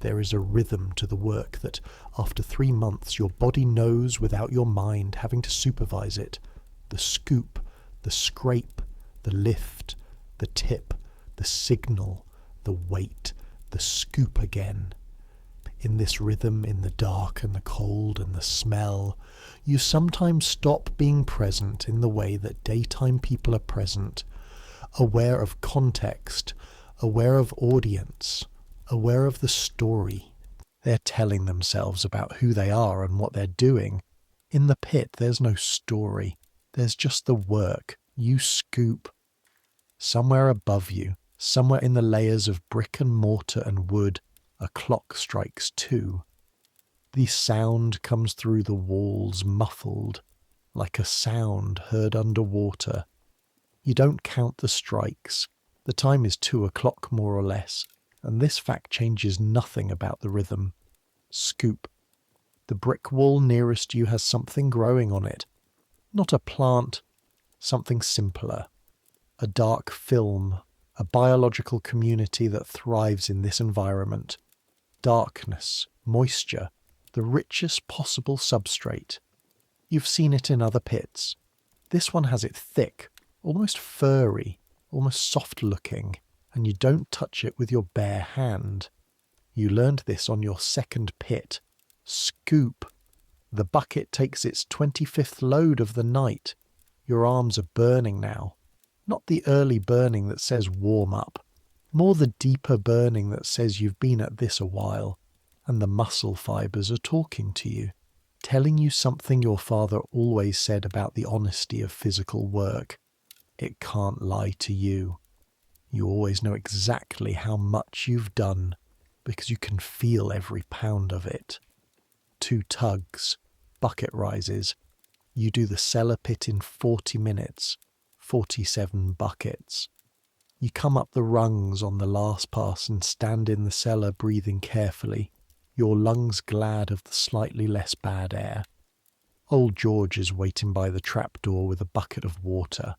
There is a rhythm to the work that, after 3 months, your body knows without your mind having to supervise it. The scoop, the scrape, the lift, the tip, the signal, the weight, the scoop again. In this rhythm, in the dark and the cold and the smell, you sometimes stop being present in the way that daytime people are present, aware of context, aware of audience, aware of the story. They're telling themselves about who they are and what they're doing. In the pit, there's no story. There's just the work. You scoop. Somewhere above you, somewhere in the layers of brick and mortar and wood, a clock strikes 2. The sound comes through the walls muffled, like a sound heard underwater. You don't count the strikes. The time is 2 o'clock more or less, and this fact changes nothing about the rhythm. Scoop. The brick wall nearest you has something growing on it. Not a plant, something simpler. A dark film, a biological community that thrives in this environment. Darkness, moisture, the richest possible substrate. You've seen it in other pits. This one has it thick, almost furry, almost soft-looking, and you don't touch it with your bare hand. You learned this on your second pit. Scoop. The bucket takes its 25th load of the night. Your arms are burning now. Not the early burning that says warm up, more the deeper burning that says you've been at this a while, and the muscle fibres are talking to you, telling you something your father always said about the honesty of physical work. It can't lie to you. You always know exactly how much you've done, because you can feel every pound of it. 2 tugs, bucket rises. You do the cellar pit in 40 minutes, 47 buckets. You come up the rungs on the last pass and stand in the cellar breathing carefully, your lungs glad of the slightly less bad air. Old George is waiting by the trapdoor with a bucket of water.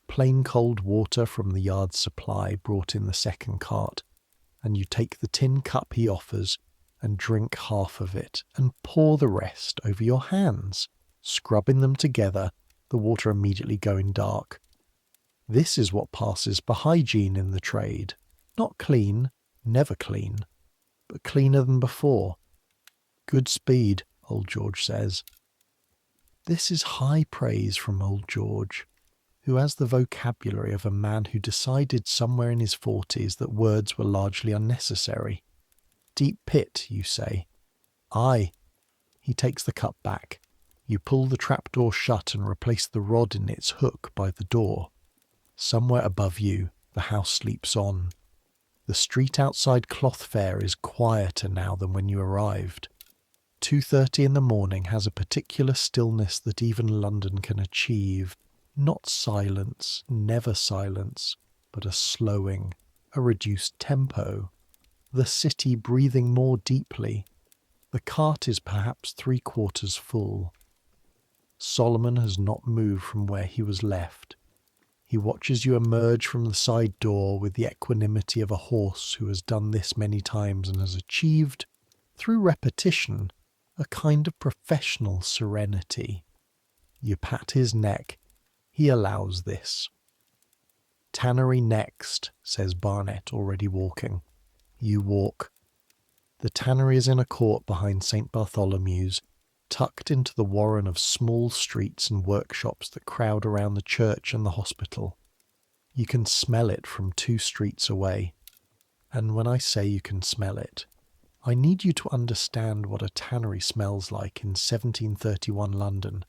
Plain cold water from the yard's supply brought in the second cart, and you take the tin cup he offers and drink half of it and pour the rest over your hands, scrubbing them together, the water immediately going dark. This is what passes for hygiene in the trade. Not clean, never clean, but cleaner than before. Good speed, old George says. This is high praise from old George, who has the vocabulary of a man who decided somewhere in his 40s that words were largely unnecessary. Deep pit, you say. Aye. He takes the cup back. You pull the trapdoor shut and replace the rod in its hook by the door. Somewhere above you, the house sleeps on. The street outside Cloth Fair is quieter now than when you arrived. 2:30 in the morning has a particular stillness that even London can achieve. Not silence, never silence, but a slowing, a reduced tempo. The city breathing more deeply. The cart is perhaps 3/4 full. Solomon has not moved from where he was left. He watches you emerge from the side door with the equanimity of a horse who has done this many times and has achieved, through repetition, a kind of professional serenity. You pat his neck. He allows this. Tannery next, says Barnett, already walking. You walk. The tannery is in a court behind St. Bartholomew's, tucked into the warren of small streets and workshops that crowd around the church and the hospital. You can smell it from 2 streets away. And when I say you can smell it, I need you to understand what a tannery smells like in 1731 London,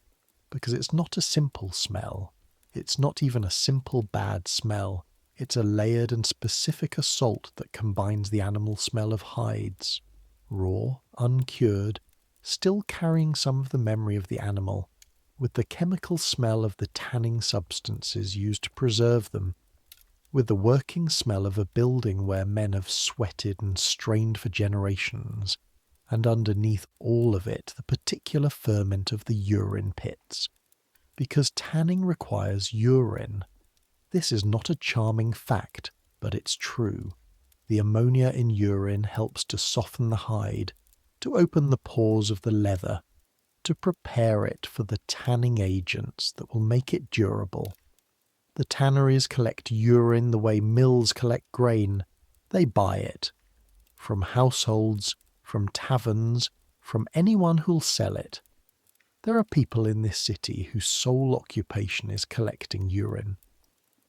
because it's not a simple smell. It's not even a simple bad smell. It's a layered and specific assault that combines the animal smell of hides, raw, uncured, still carrying some of the memory of the animal, with the chemical smell of the tanning substances used to preserve them, with the working smell of a building where men have sweated and strained for generations, and underneath all of it the particular ferment of the urine pits. Because tanning requires urine. This is not a charming fact, but it's true. The ammonia in urine helps to soften the hide, to open the pores of the leather, to prepare it for the tanning agents that will make it durable. The tanneries collect urine the way mills collect grain. They buy it. From households, from taverns, from anyone who'll sell it. There are people in this city whose sole occupation is collecting urine.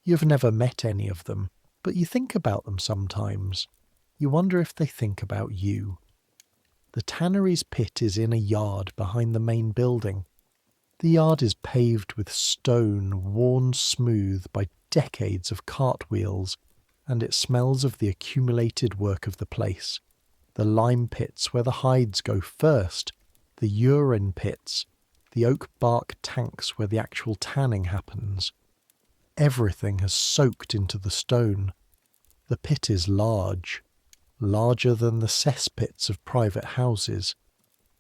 You've never met any of them, but you think about them sometimes. You wonder if they think about you. The tannery's pit is in a yard behind the main building. The yard is paved with stone worn smooth by decades of cartwheels, and it smells of the accumulated work of the place. The lime pits where the hides go first, the urine pits, the oak bark tanks where the actual tanning happens. Everything has soaked into the stone. The pit is large, larger than the cesspits of private houses.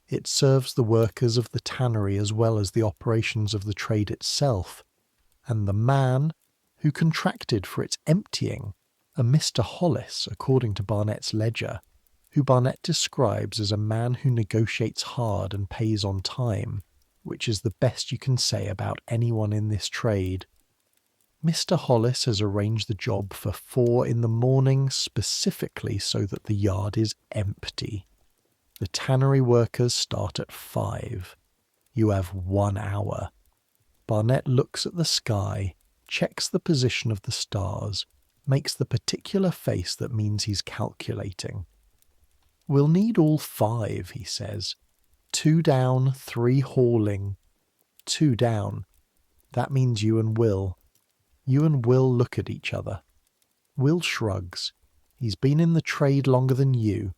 It serves the workers of the tannery as well as the operations of the trade itself, and the man who contracted for its emptying, a Mr. Hollis, according to Barnett's ledger, who Barnett describes as a man who negotiates hard and pays on time, which is the best you can say about anyone in this trade. Mr. Hollis has arranged the job for 4 in the morning specifically so that the yard is empty. The tannery workers start at 5. You have 1 hour. Barnett looks at the sky, checks the position of the stars, makes the particular face that means he's calculating. We'll need all 5, he says. 2 down, 3 hauling. 2 down. That means you and Will. You and Will look at each other. Will shrugs. He's been in the trade longer than you.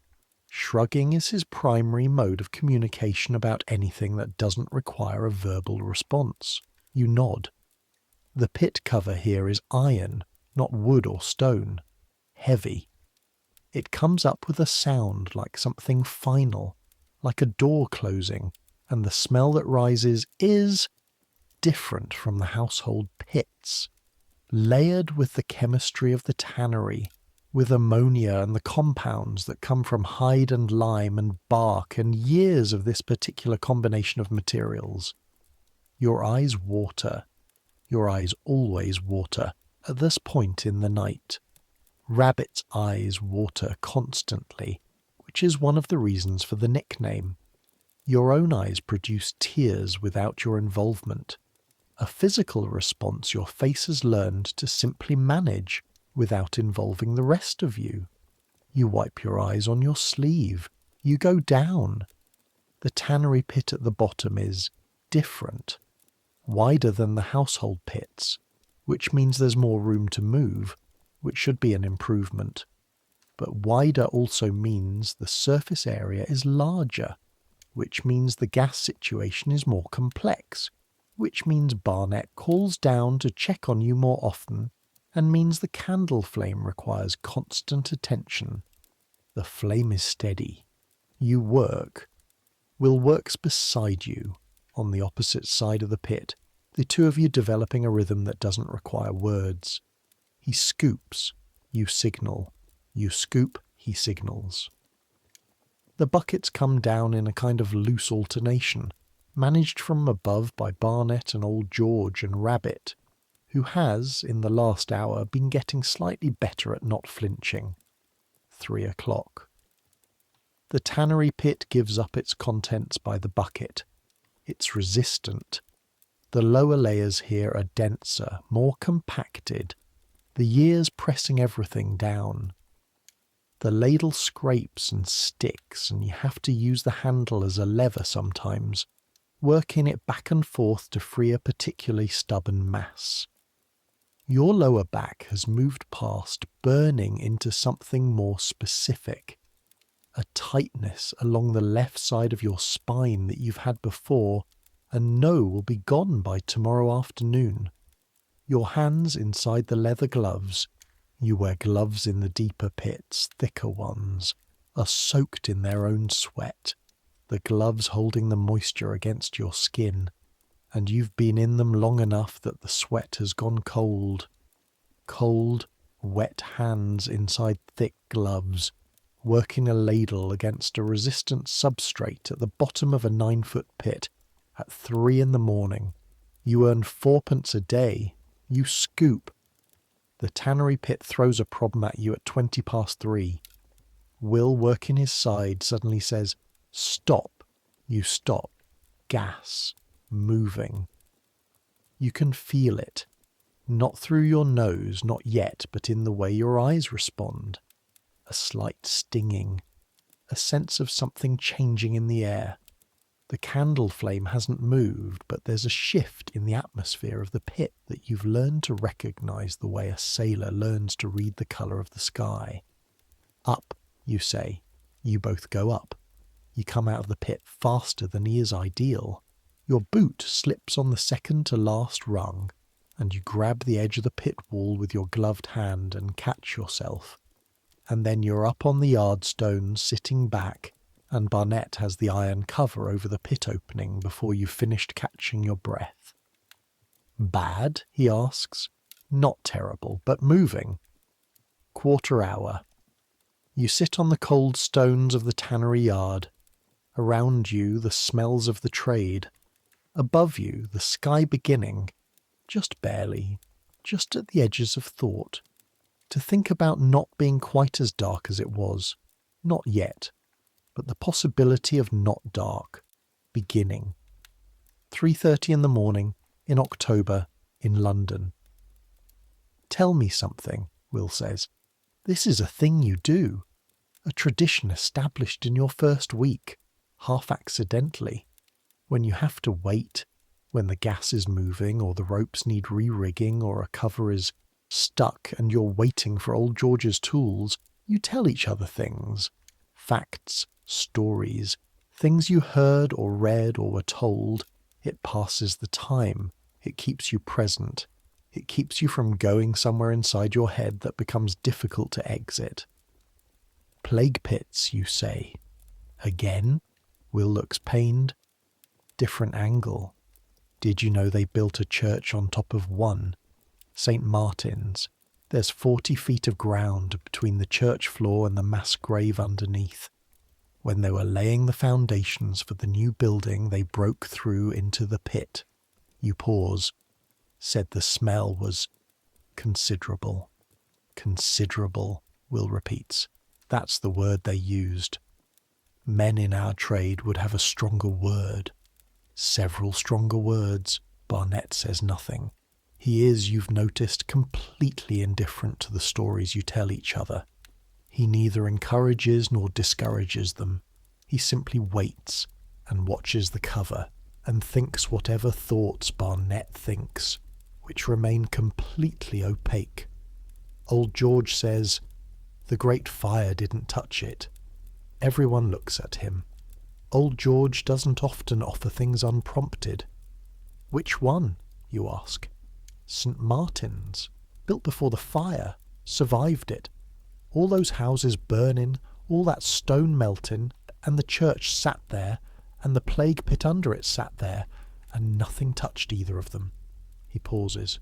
Shrugging is his primary mode of communication about anything that doesn't require a verbal response. You nod. The pit cover here is iron, not wood or stone. Heavy. It comes up with a sound like something final, like a door closing, and the smell that rises is different from the household pits. Layered with the chemistry of the tannery, with ammonia and the compounds that come from hide and lime and bark and years of this particular combination of materials. Your eyes water. Your eyes always water at this point in the night. Rabbit's eyes water constantly, which is one of the reasons for the nickname. Your own eyes produce tears without your involvement. A physical response your face has learned to simply manage without involving the rest of you. You wipe your eyes on your sleeve. You go down. The tannery pit at the bottom is different, wider than the household pits, which means there's more room to move, which should be an improvement. But wider also means the surface area is larger, which means the gas situation is more complex, which means Barnett calls down to check on you more often, and means the candle flame requires constant attention. The flame is steady. You work. Will works beside you, on the opposite side of the pit, the two of you developing a rhythm that doesn't require words. He scoops. You signal. You scoop. He signals. The buckets come down in a kind of loose alternation, managed from above by Barnett and old George and Rabbit, who has, in the last hour, been getting slightly better at not flinching. 3 o'clock. The tannery pit gives up its contents by the bucket. It's resistant. The lower layers here are denser, more compacted, the years pressing everything down. The ladle scrapes and sticks, and you have to use the handle as a lever sometimes, working it back and forth to free a particularly stubborn mass. Your lower back has moved past burning into something more specific, a tightness along the left side of your spine that you've had before and know will be gone by tomorrow afternoon. Your hands inside the leather gloves, you wear gloves in the deeper pits, thicker ones, are soaked in their own sweat, the gloves holding the moisture against your skin, and you've been in them long enough that the sweat has gone cold. Cold, wet hands inside thick gloves, working a ladle against a resistant substrate at the bottom of a 9-foot pit at 3 a.m. You earn 4p a day. You scoop. The tannery pit throws a problem at you at 3:20. Will, working his side, suddenly says, "Stop." You stop. Gas. Moving. You can feel it. Not through your nose, not yet, but in the way your eyes respond. A slight stinging. A sense of something changing in the air. The candle flame hasn't moved, but there's a shift in the atmosphere of the pit that you've learned to recognise the way a sailor learns to read the colour of the sky. Up, you say. You both go up. You come out of the pit faster than is ideal. Your boot slips on the second to last rung, and you grab the edge of the pit wall with your gloved hand and catch yourself. And then you're up on the yard stones, sitting back, and Barnett has the iron cover over the pit opening before you've finished catching your breath. Bad? He asks. Not terrible, but moving. 1/4 hour. You sit on the cold stones of the tannery yard. Around you, the smells of the trade. Above you, the sky beginning, just barely, just at the edges of thought. To think about not being quite as dark as it was. Not yet. But the possibility of not dark. Beginning. 3:30 a.m. in October in London. Tell me something, Will says. This is a thing you do. A tradition established in your first week, half accidentally. When you have to wait, when the gas is moving or the ropes need re-rigging or a cover is stuck and you're waiting for old George's tools, you tell each other things. Facts, stories, things you heard or read or were told. It passes the time. It keeps you present. It keeps you from going somewhere inside your head that becomes difficult to exit. Plague pits, you say. Again? Will looks pained. Different angle. Did you know they built a church on top of one? St. Martin's. There's 40 feet of ground between the church floor and the mass grave underneath. When they were laying the foundations for the new building, they broke through into the pit. You pause. Said the smell was considerable. Considerable, Will repeats. That's the word they used. Men in our trade would have a stronger word. Several stronger words. Barnett says nothing. He is, you've noticed, completely indifferent to the stories you tell each other. He neither encourages nor discourages them. He simply waits and watches the cover and thinks whatever thoughts Barnett thinks, which remain completely opaque. Old George says, "The Great Fire didn't touch it." Everyone looks at him. Old George doesn't often offer things unprompted. Which one, you ask? St. Martin's, built before the fire, survived it. All those houses burning, all that stone melting, and the church sat there, and the plague pit under it sat there, and nothing touched either of them. He pauses.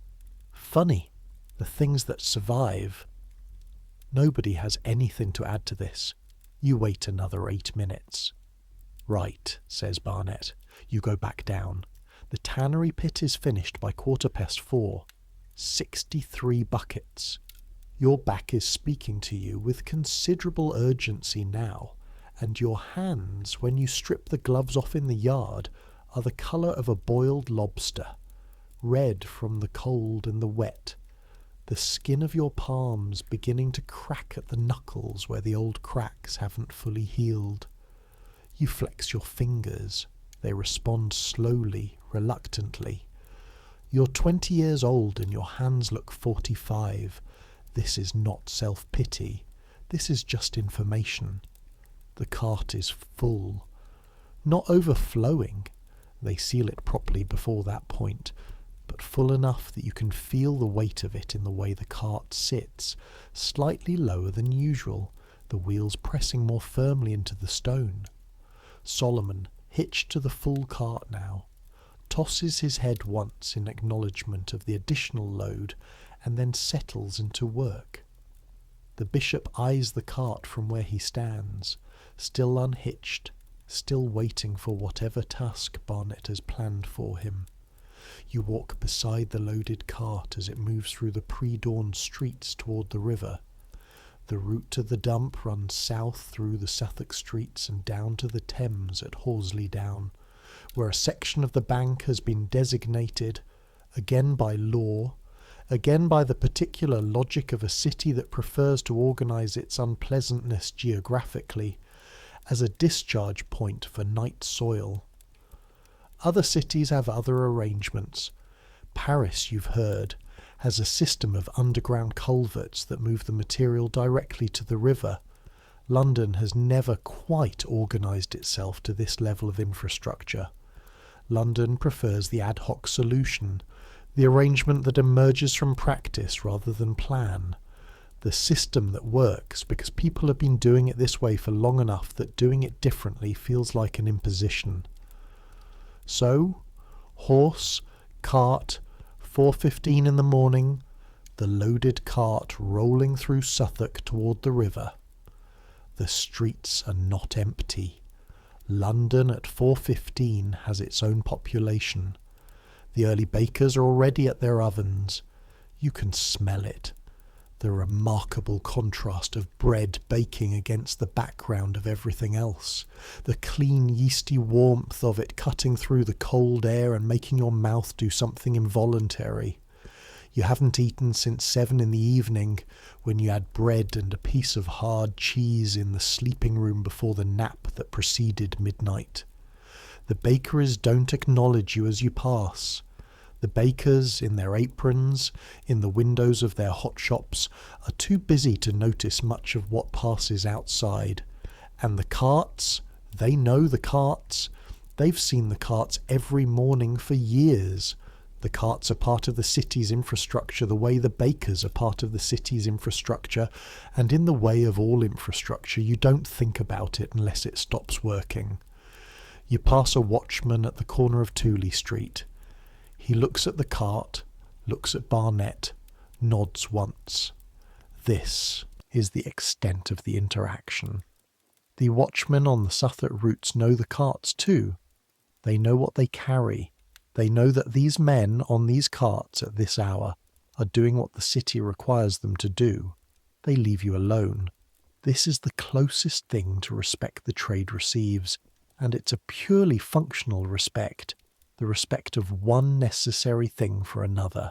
Funny, the things that survive. Nobody has anything to add to this. You wait another 8 minutes. Right, says Barnett. You go back down. The tannery pit is finished by 4:15. 63 buckets. Your back is speaking to you with considerable urgency now, and your hands, when you strip the gloves off in the yard, are the colour of a boiled lobster, red from the cold and the wet, the skin of your palms beginning to crack at the knuckles where the old cracks haven't fully healed. You flex your fingers. They respond slowly, reluctantly. You're 20 years old and your hands look 45. This is not self-pity. This is just information. The cart is full. Not overflowing. They seal it properly before that point, but full enough that you can feel the weight of it in the way the cart sits, slightly lower than usual, the wheels pressing more firmly into the stone. Solomon, hitched to the full cart now, tosses his head once in acknowledgement of the additional load and then settles into work. The bishop eyes the cart from where he stands, still unhitched, still waiting for whatever task Barnet has planned for him. You walk beside the loaded cart as it moves through the pre-dawn streets toward the river. The route to the dump runs south through the Suffolk streets and down to the Thames at Horsley Down, where a section of the bank has been designated, again by law, again by the particular logic of a city that prefers to organise its unpleasantness geographically, as a discharge point for night soil. Other cities have other arrangements. Paris, you've heard, has a system of underground culverts that move the material directly to the river. London has never quite organised itself to this level of infrastructure. London prefers the ad hoc solution, the arrangement that emerges from practice rather than plan, the system that works because people have been doing it this way for long enough that doing it differently feels like an imposition. So, horse, cart, 4:15 in the morning, the loaded cart rolling through Suffolk toward the river. The streets are not empty. London at 4:15 has its own population. The early bakers are already at their ovens. You can smell it. The remarkable contrast of bread baking against the background of everything else. The clean, yeasty warmth of it cutting through the cold air and making your mouth do something involuntary. You haven't eaten since 7 in the evening, when you had bread and a piece of hard cheese in the sleeping room before the nap that preceded midnight. The bakeries don't acknowledge you as you pass. The bakers, in their aprons, in the windows of their hot shops, are too busy to notice much of what passes outside. And the carts, they know the carts. They've seen the carts every morning for years. The carts are part of the city's infrastructure the way the bakers are part of the city's infrastructure, and in the way of all infrastructure, you don't think about it unless it stops working. You pass a watchman at the corner of Tooley Street. He looks at the cart, looks at Barnet, nods once. This is the extent of the interaction. The watchmen on the Suffolk routes know the carts too. They know what they carry. They know that these men on these carts at this hour are doing what the city requires them to do. They leave you alone. This is the closest thing to respect the trade receives, and it's a purely functional respect, the respect of one necessary thing for another.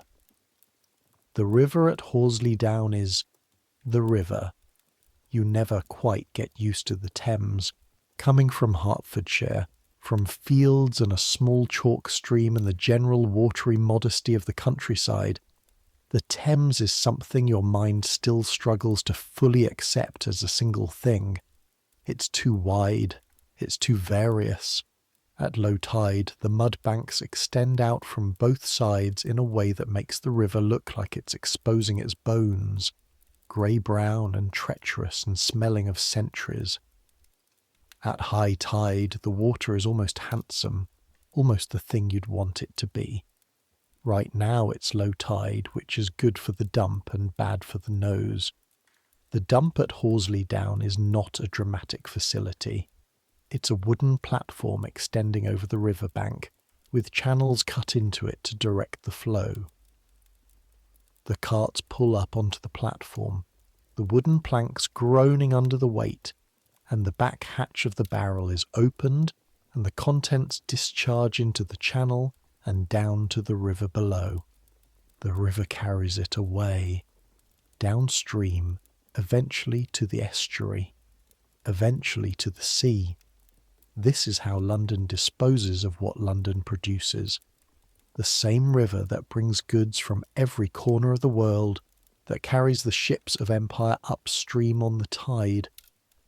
The river at Horsley Down is the river. You never quite get used to the Thames, coming from Hertfordshire, from fields and a small chalk stream and the general watery modesty of the countryside. The Thames is something your mind still struggles to fully accept as a single thing. It's too wide, it's too various. At low tide, the mud banks extend out from both sides in a way that makes the river look like it's exposing its bones, grey-brown and treacherous and smelling of centuries. At high tide, the water is almost handsome, almost the thing you'd want it to be. Right now it's low tide, which is good for the dump and bad for the nose. The dump at Horsley Down is not a dramatic facility. It's a wooden platform extending over the riverbank, with channels cut into it to direct the flow. The carts pull up onto the platform, the wooden planks groaning under the weight, and the back hatch of the barrel is opened, and the contents discharge into the channel and down to the river below. The river carries it away, downstream, eventually to the estuary, eventually to the sea. This is how London disposes of what London produces. The same river that brings goods from every corner of the world, that carries the ships of empire upstream on the tide,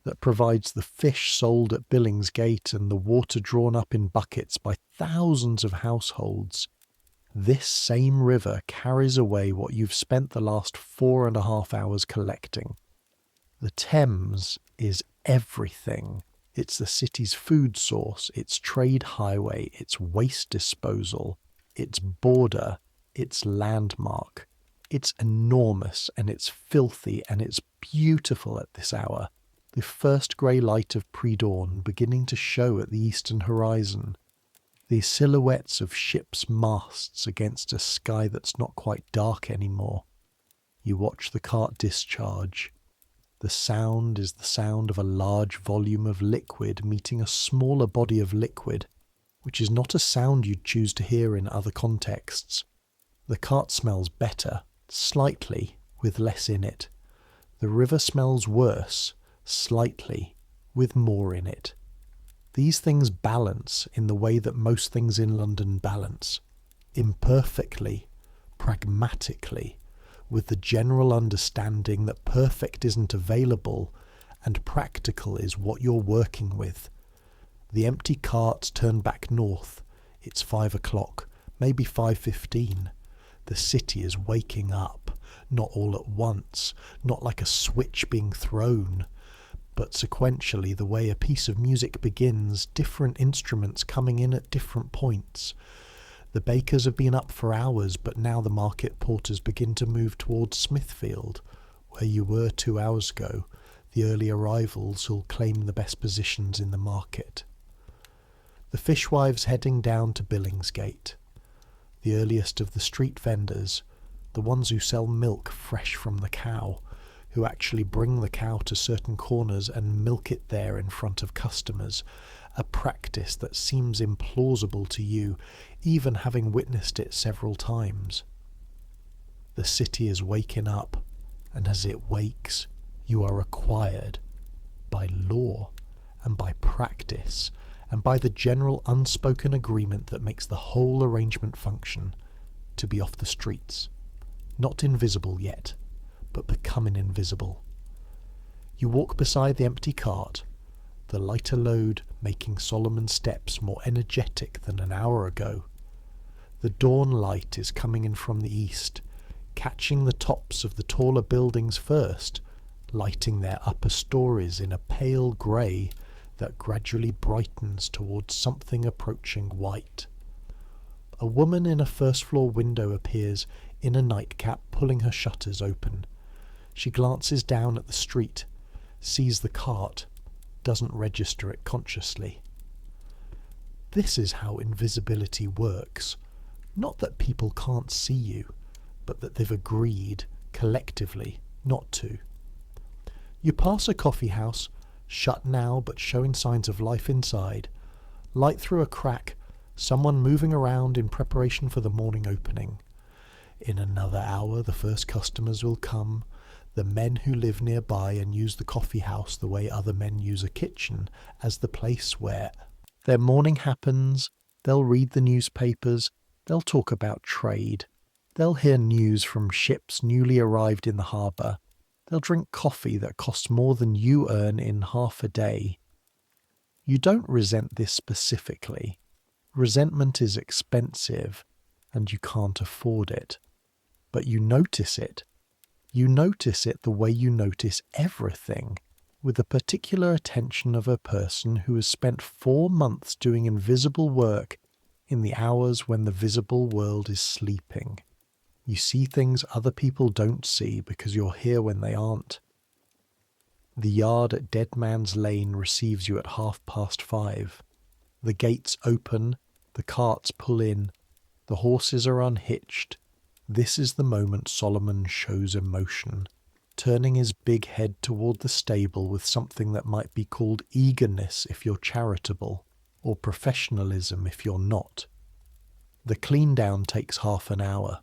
that provides the fish sold at Billingsgate and the water drawn up in buckets by thousands of households. This same river carries away what you've spent the last 4.5 hours collecting. The Thames is everything. It's the city's food source, its trade highway, its waste disposal, its border, its landmark. It's enormous and it's filthy and it's beautiful at this hour, the first grey light of pre-dawn beginning to show at the eastern horizon, the silhouettes of ships' masts against a sky that's not quite dark anymore. You watch the cart discharge. The sound is the sound of a large volume of liquid meeting a smaller body of liquid, which is not a sound you'd choose to hear in other contexts. The cart smells better, slightly, with less in it. The river smells worse, slightly, with more in it. These things balance in the way that most things in London balance, imperfectly, pragmatically, with the general understanding that perfect isn't available and practical is what you're working with. The empty carts turn back north. It's 5 o'clock, maybe 5:15. The city is waking up, not all at once, not like a switch being thrown, but sequentially the way a piece of music begins, different instruments coming in at different points. The bakers have been up for hours, but now the market porters begin to move towards Smithfield, where you were 2 hours ago, the early arrivals who'll claim the best positions in the market. The fishwives heading down to Billingsgate, the earliest of the street vendors, the ones who sell milk fresh from the cow, who actually bring the cow to certain corners and milk it there in front of customers, a practice that seems implausible to you, even having witnessed it several times. The city is waking up, and as it wakes, you are required, by law, and by practice, and by the general unspoken agreement that makes the whole arrangement function, to be off the streets. Not invisible yet, but becoming invisible. You walk beside the empty cart, the lighter load making Solomon's steps more energetic than an hour ago. The dawn light is coming in from the east, catching the tops of the taller buildings first, lighting their upper stories in a pale grey that gradually brightens towards something approaching white. A woman in a first-floor window appears in a nightcap, pulling her shutters open. She glances down at the street, sees the cart, doesn't register it consciously. This is how invisibility works. Not that people can't see you, but that they've agreed, collectively, not to. You pass a coffee house, shut now but showing signs of life inside. Light through a crack, someone moving around in preparation for the morning opening. In another hour the first customers will come, the men who live nearby and use the coffee house the way other men use a kitchen, as the place where their morning happens. They'll read the newspapers, they'll talk about trade, they'll hear news from ships newly arrived in the harbour, they'll drink coffee that costs more than you earn in half a day. You don't resent this specifically. Resentment is expensive, and you can't afford it. But you notice it. You notice it the way you notice everything, with the particular attention of a person who has spent 4 months doing invisible work in the hours when the visible world is sleeping. You see things other people don't see because you're here when they aren't. The yard at Dead Man's Lane receives you at 5:30. The gates open, the carts pull in, the horses are unhitched. This is the moment Solomon shows emotion, turning his big head toward the stable with something that might be called eagerness if you're charitable, or professionalism if you're not. The clean down takes half an hour.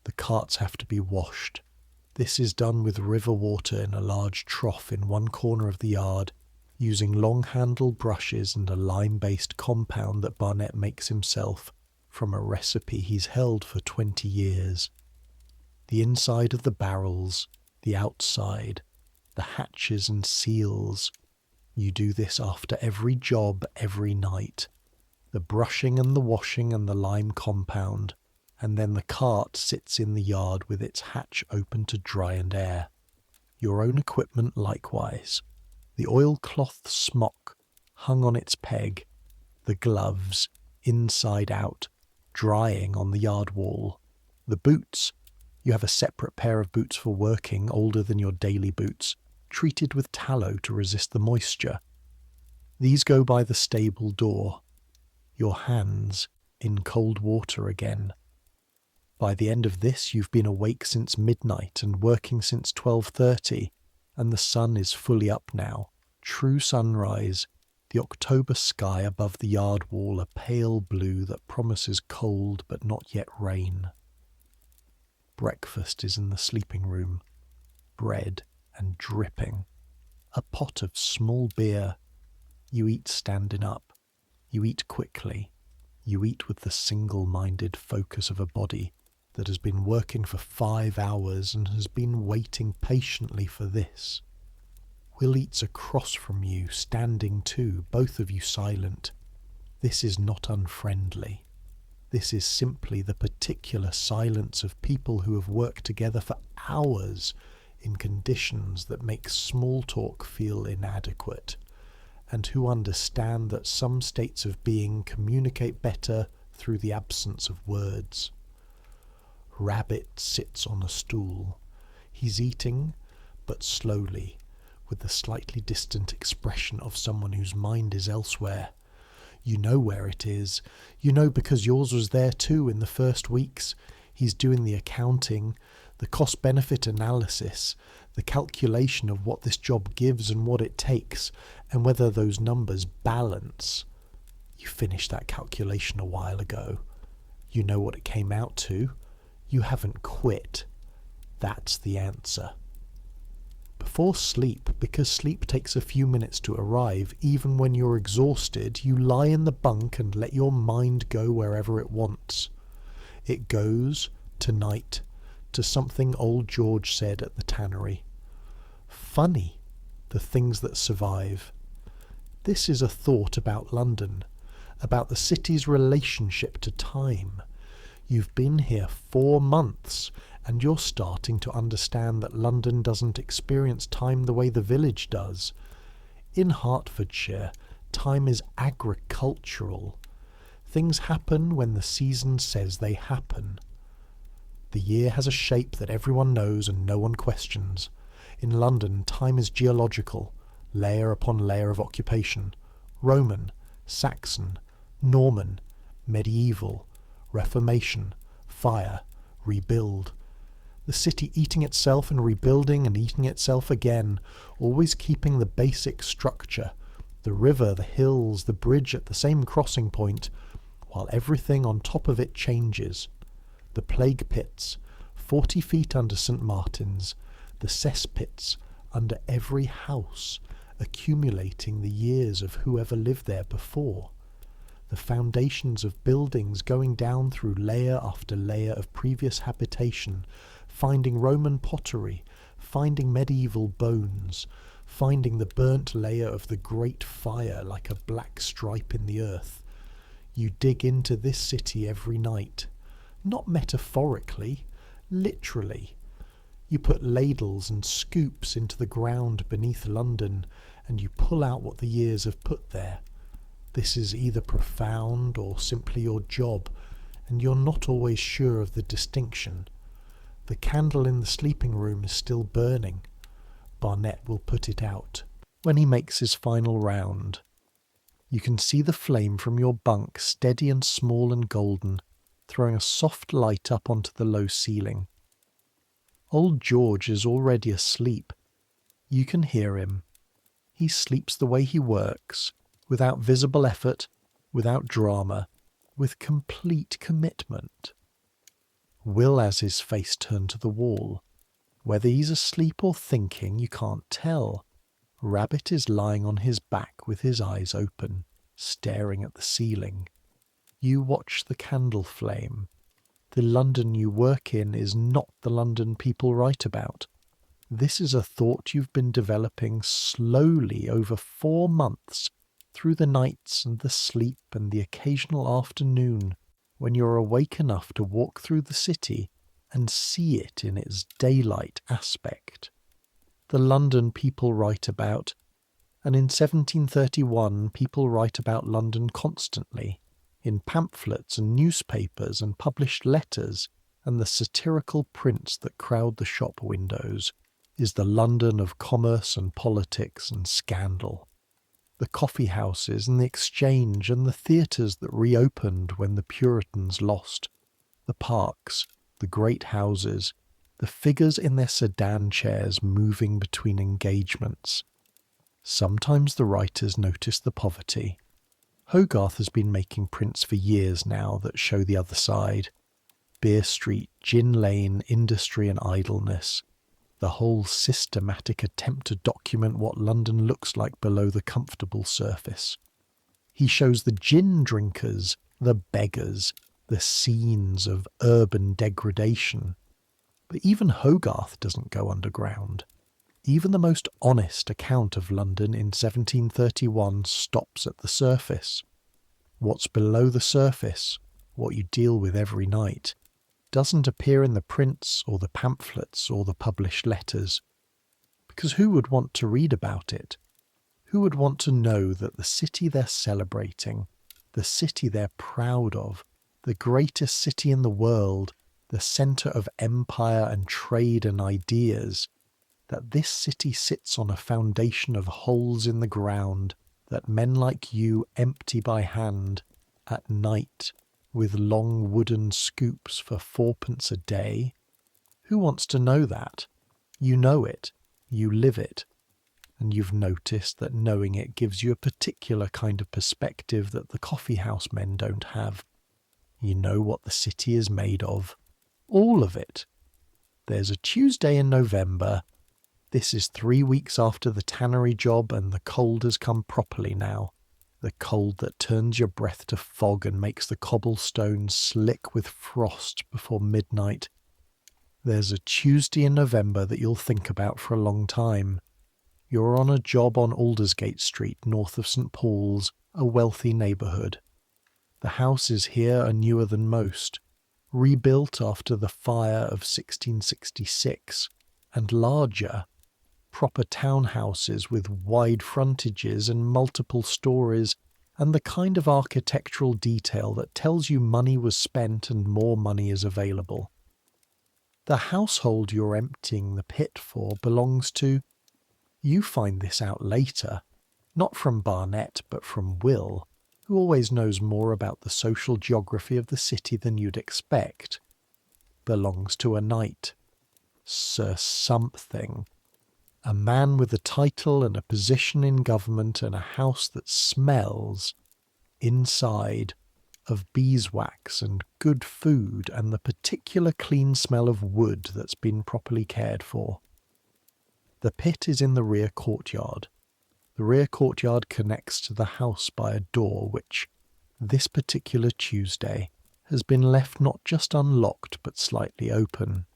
The carts have to be washed. This is done with river water in a large trough in one corner of the yard, using long-handled brushes and a lime-based compound that Barnett makes himself from a recipe he's held for 20 years. The inside of the barrels, the outside, the hatches and seals. You do this after every job, every night. The brushing and the washing and the lime compound, and then the cart sits in the yard with its hatch open to dry and air. Your own equipment likewise. The oilcloth smock hung on its peg, the gloves, inside out, drying on the yard wall, the boots, You have a separate pair of boots for working, older than your daily boots, treated with tallow to resist the moisture. These go by the stable door, your hands in cold water again. By the end of this, you've been awake since midnight and working since 12:30, and the sun is fully up now. True sunrise, the October sky above the yard wall a pale blue that promises cold but not yet rain. Breakfast is in the sleeping room, bread and dripping. A pot of small beer. You eat standing up. You eat quickly. You eat with the single-minded focus of a body that has been working for 5 hours and has been waiting patiently for this. Will eats across from you, standing too, both of you silent. This is not unfriendly. This is simply the particular silence of people who have worked together for hours in conditions that make small talk feel inadequate, and who understand that some states of being communicate better through the absence of words. Rabbit sits on a stool. He's eating, but slowly, with the slightly distant expression of someone whose mind is elsewhere. You know where it is. You know because yours was there too in the first weeks. He's doing the accounting, the cost-benefit analysis, the calculation of what this job gives and what it takes, and whether those numbers balance. You finished that calculation a while ago. You know what it came out to. You haven't quit. That's the answer. Before sleep, because sleep takes a few minutes to arrive, even when you're exhausted, you lie in the bunk and let your mind go wherever it wants. It goes, tonight, to something old George said at the tannery. Funny, the things that survive. This is a thought about London, about the city's relationship to time. You've been here 4 months, and you're starting to understand that London doesn't experience time the way the village does. In Hertfordshire, time is agricultural. Things happen when the season says they happen. The year has a shape that everyone knows and no one questions. In London, time is geological, layer upon layer of occupation. Roman, Saxon, Norman, medieval, Reformation, fire, rebuild. The city eating itself and rebuilding and eating itself again, always keeping the basic structure, the river, the hills, the bridge at the same crossing point, while everything on top of it changes. The plague pits, 40 feet under St. Martin's, the cesspits under every house, accumulating the years of whoever lived there before. The foundations of buildings going down through layer after layer of previous habitation, finding Roman pottery, finding medieval bones, finding the burnt layer of the great fire like a black stripe in the earth. You dig into this city every night, not metaphorically, literally. You put ladles and scoops into the ground beneath London, and you pull out what the years have put there. This is either profound or simply your job, and you're not always sure of the distinction. The candle in the sleeping room is still burning. Barnett will put it out when he makes his final round. You can see the flame from your bunk, steady and small and golden, throwing a soft light up onto the low ceiling. Old George is already asleep. You can hear him. He sleeps the way he works, without visible effort, without drama, with complete commitment. Will has his face turned to the wall. Whether he's asleep or thinking, you can't tell. Rabbit is lying on his back with his eyes open, staring at the ceiling. You watch the candle flame. The London you work in is not the London people write about. This is a thought you've been developing slowly over 4 months, through the nights and the sleep and the occasional afternoon, when you're awake enough to walk through the city and see it in its daylight aspect. The London people write about, and in 1731 people write about London constantly, in pamphlets and newspapers and published letters, and the satirical prints that crowd the shop windows is the London of commerce and politics and scandal. The coffee houses and the exchange and the theatres that reopened when the Puritans lost, the parks, the great houses, the figures in their sedan chairs moving between engagements. Sometimes the writers notice the poverty. Hogarth has been making prints for years now that show the other side. Beer Street, Gin Lane, industry and idleness. The whole systematic attempt to document what London looks like below the comfortable surface. He shows the gin drinkers, the beggars, the scenes of urban degradation. But even Hogarth doesn't go underground. Even the most honest account of London in 1731 stops at the surface. What's below the surface, what you deal with every night, doesn't appear in the prints or the pamphlets or the published letters. Because who would want to read about it? Who would want to know that the city they're celebrating, the city they're proud of, the greatest city in the world, the centre of empire and trade and ideas, that this city sits on a foundation of holes in the ground that men like you empty by hand at night with long wooden scoops for 4p a day? Who wants to know that? You know it, you live it, and you've noticed that knowing it gives you a particular kind of perspective that the coffee house men don't have. You know what the city is made of. All of it. There's a Tuesday in November. This is 3 weeks after the tannery job, and the cold has come properly now. The cold that turns your breath to fog and makes the cobblestones slick with frost before midnight. There's a Tuesday in November that you'll think about for a long time. You're on a job on Aldersgate Street, north of St. Paul's, a wealthy neighbourhood. The houses here are newer than most, rebuilt after the fire of 1666, and larger, proper townhouses with wide frontages and multiple stories, and the kind of architectural detail that tells you money was spent and more money is available. The household you're emptying the pit for belongs to... You find this out later, not from Barnett but from Will, who always knows more about the social geography of the city than you'd expect. Belongs to a knight. Sir Something. A man with a title and a position in government and a house that smells, inside, of beeswax and good food and the particular clean smell of wood that's been properly cared for. The pit is in the rear courtyard. The rear courtyard connects to the house by a door which, this particular Tuesday, has been left not just unlocked but slightly open.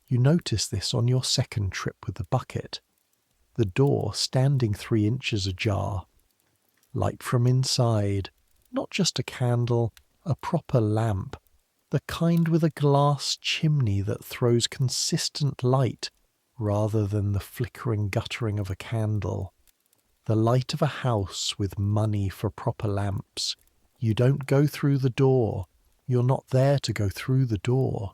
You notice this on your second trip with the bucket. The door standing 3 inches ajar. Light from inside, not just a candle, a proper lamp, the kind with a glass chimney that throws consistent light rather than the flickering guttering of a candle. The light of a house with money for proper lamps. You don't go through the door. You're not there to go through the door.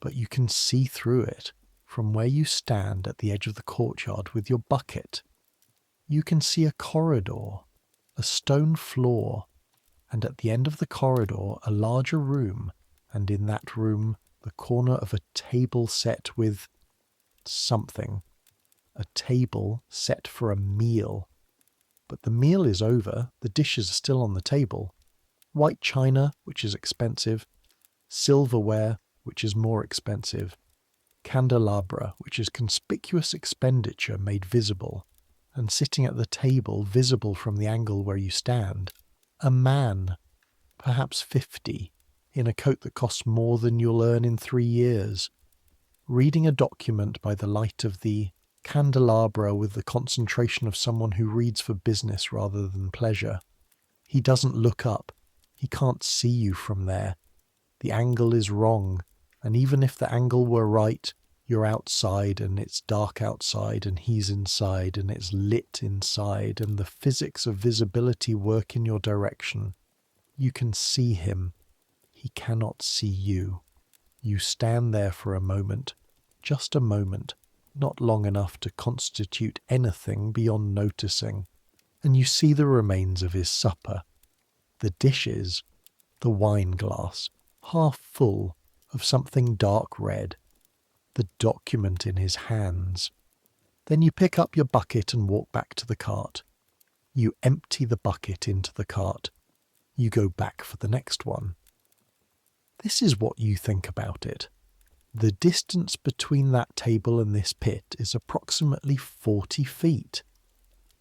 But you can see through it from where you stand at the edge of the courtyard with your bucket. You can see a corridor, a stone floor, and at the end of the corridor a larger room, and in that room the corner of a table set with something. A table set for a meal. But the meal is over, the dishes are still on the table. White china, which is expensive. Silverware, which is more expensive. Candelabra, which is conspicuous expenditure made visible. And sitting at the table, visible from the angle where you stand, a man, perhaps 50, in a coat that costs more than you'll earn in 3 years, reading a document by the light of the candelabra with the concentration of someone who reads for business rather than pleasure. He doesn't look up. He can't see you from there. The angle is wrong, and even if the angle were right, you're outside and it's dark outside and he's inside and it's lit inside and the physics of visibility work in your direction. You can see him. He cannot see you. You stand there for a moment, just a moment, not long enough to constitute anything beyond noticing, and you see the remains of his supper, the dishes, the wine glass, half full of something dark red, the document in his hands. Then you pick up your bucket and walk back to the cart. You empty the bucket into the cart. You go back for the next one. This is what you think about it. The distance between that table and this pit is approximately 40 feet.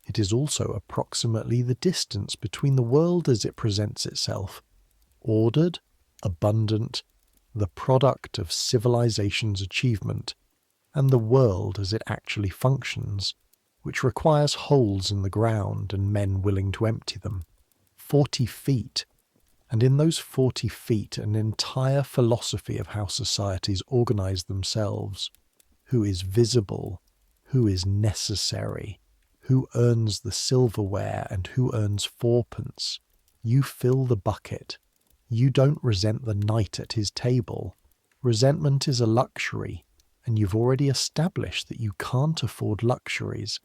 It is also approximately the distance between the world as it presents itself, ordered, abundant, the product of civilization's achievement, and the world as it actually functions, which requires holes in the ground and men willing to empty them. 40 feet. And in those 40 feet, an entire philosophy of how societies organize themselves. Who is visible? Who is necessary? Who earns the silverware and who earns fourpence? You fill the bucket. You don't resent the knight at his table. Resentment is a luxury, and you've already established that you can't afford luxuries.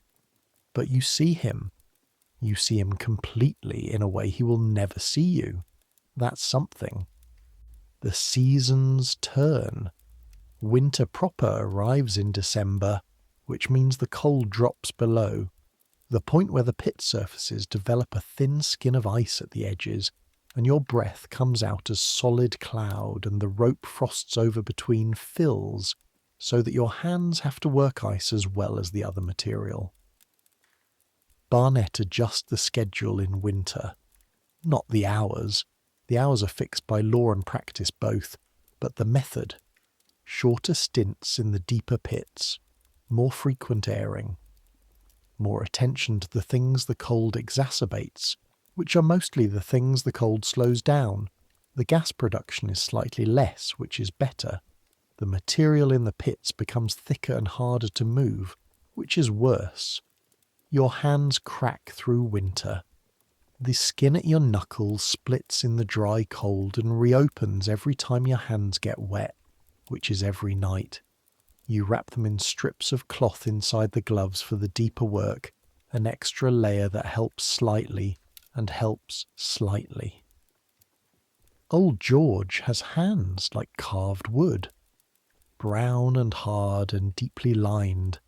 But you see him. You see him completely in a way he will never see you. That's something. The seasons turn. Winter proper arrives in December, which means the cold drops below, the point where the pit surfaces develop a thin skin of ice at the edges, and your breath comes out as solid cloud and the rope frosts over between fills, so that your hands have to work ice as well as the other material. Barnett adjusts the schedule in winter. Not the hours. The hours are fixed by law and practice both, but the method. Shorter stints in the deeper pits, more frequent airing, more attention to the things the cold exacerbates, which are mostly the things the cold slows down. The gas production is slightly less, which is better. The material in the pits becomes thicker and harder to move, which is worse. Your hands crack through winter. The skin at your knuckles splits in the dry cold and reopens every time your hands get wet, which is every night. You wrap them in strips of cloth inside the gloves for the deeper work, an extra layer that helps slightly and helps slightly. Old George has hands like carved wood, brown and hard and deeply lined.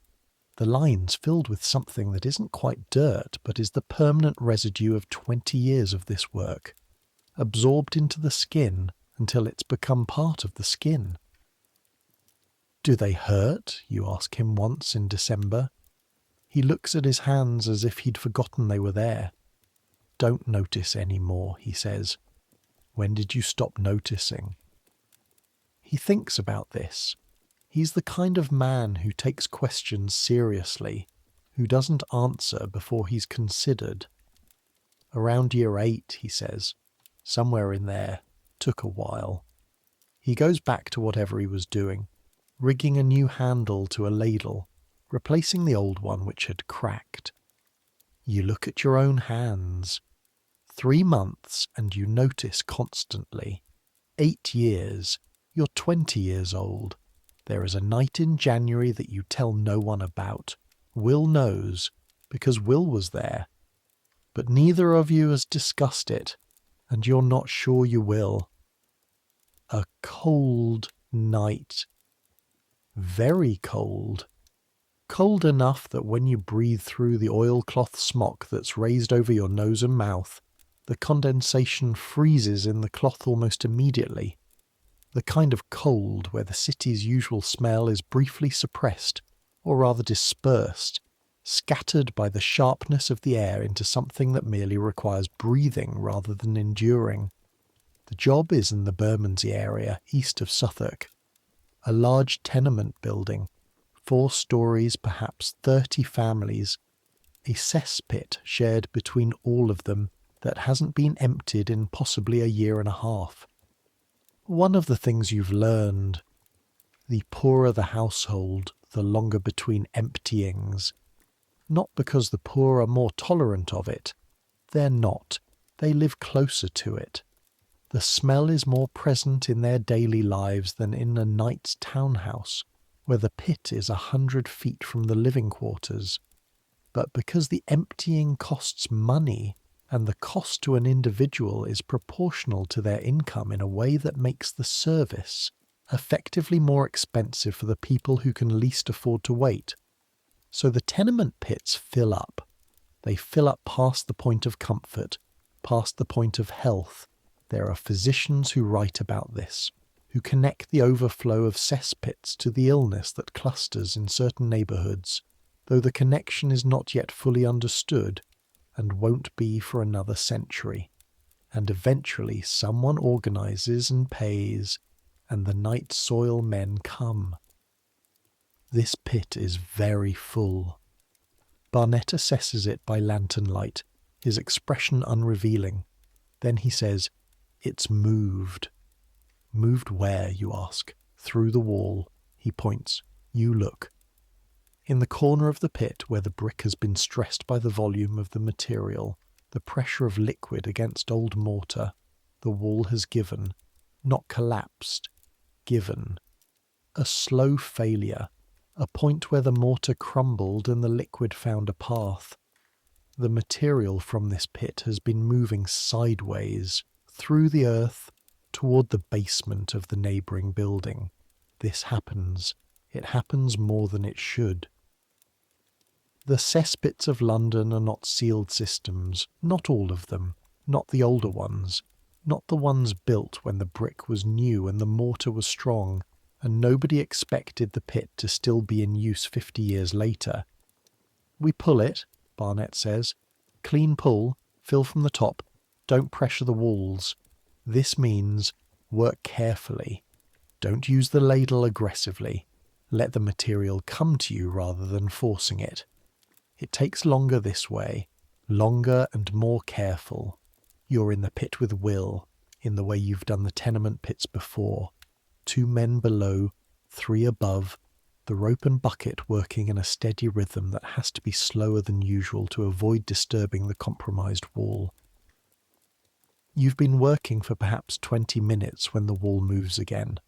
The lines filled with something that isn't quite dirt, but is the permanent residue of 20 years of this work, absorbed into the skin until it's become part of the skin. Do they hurt? You ask him once in December. He looks at his hands as if he'd forgotten they were there. Don't notice any more, he says. When did you stop noticing? He thinks about this. He's the kind of man who takes questions seriously, who doesn't answer before he's considered. Around year 8, he says, somewhere in there, took a while. He goes back to whatever he was doing, rigging a new handle to a ladle, replacing the old one which had cracked. You look at your own hands. 3 months and you notice constantly. 8 years, you're 20 years old. There is a night in January that you tell no one about. Will knows, because Will was there. But neither of you has discussed it, and you're not sure you will. A cold night. Very cold. Cold enough that when you breathe through the oilcloth smock that's raised over your nose and mouth, the condensation freezes in the cloth almost immediately. The kind of cold where the city's usual smell is briefly suppressed, or rather dispersed, scattered by the sharpness of the air into something that merely requires breathing rather than enduring. The job is in the Bermondsey area, east of Southwark. A large tenement building, 4 stories, perhaps 30 families, a cesspit shared between all of them that hasn't been emptied in possibly a year and a half. One of the things you've learned, the poorer the household, the longer between emptyings. Not because the poor are more tolerant of it. They're not. They live closer to it. The smell is more present in their daily lives than in a knight's townhouse, where the pit is 100 feet from the living quarters. But because the emptying costs money, and the cost to an individual is proportional to their income in a way that makes the service effectively more expensive for the people who can least afford to wait. So the tenement pits fill up. They fill up past the point of comfort, past the point of health. There are physicians who write about this, who connect the overflow of cesspits to the illness that clusters in certain neighbourhoods, though the connection is not yet fully understood and won't be for another century. And eventually someone organises and pays, and the night soil men come. This pit is very full. Barnett assesses it by lantern light, his expression unrevealing. Then he says, "It's moved." "Moved where?" you ask. "Through the wall." He points. You look. In the corner of the pit where the brick has been stressed by the volume of the material, the pressure of liquid against old mortar, the wall has given, not collapsed, given. A slow failure, a point where the mortar crumbled and the liquid found a path. The material from this pit has been moving sideways, through the earth, toward the basement of the neighbouring building. This happens. It happens more than it should. The cesspits of London are not sealed systems, not all of them, not the older ones, not the ones built when the brick was new and the mortar was strong, and nobody expected the pit to still be in use 50 years later. "We pull it," Barnett says. "Clean pull, fill from the top, don't pressure the walls. This means work carefully. Don't use the ladle aggressively. Let the material come to you rather than forcing it. It takes longer this way, longer and more careful. You're in the pit with Will, in the way you've done the tenement pits before. 2 men below, 3 above, the rope and bucket working in a steady rhythm that has to be slower than usual to avoid disturbing the compromised wall. You've been working for perhaps 20 minutes when the wall moves again.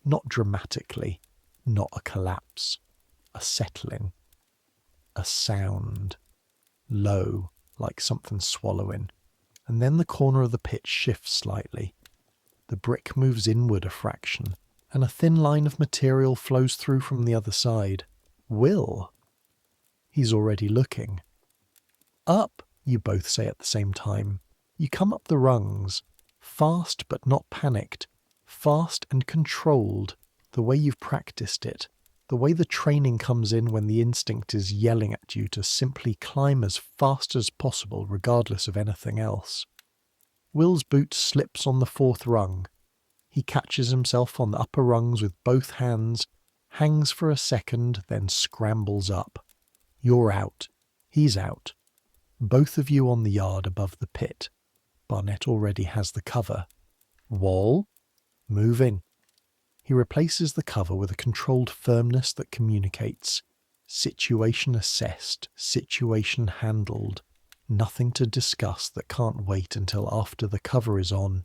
Not dramatically, not a collapse, a settling, a sound, low, like something swallowing, and then the corner of the pit shifts slightly. The brick moves inward a fraction, and a thin line of material flows through from the other side. Will? He's already looking. "Up," you both say at the same time. You come up the rungs, fast but not panicked, fast and controlled, the way you've practiced it, the way the training comes in when the instinct is yelling at you to simply climb as fast as possible regardless of anything else. Will's boot slips on the 4th rung. He catches himself on the upper rungs with both hands, hangs for a second, then scrambles up. You're out. He's out. Both of you on the yard above the pit. Barnett already has the cover. Wall? Moving. He replaces the cover with a controlled firmness that communicates. Situation assessed, situation handled. Nothing to discuss that can't wait until after the cover is on.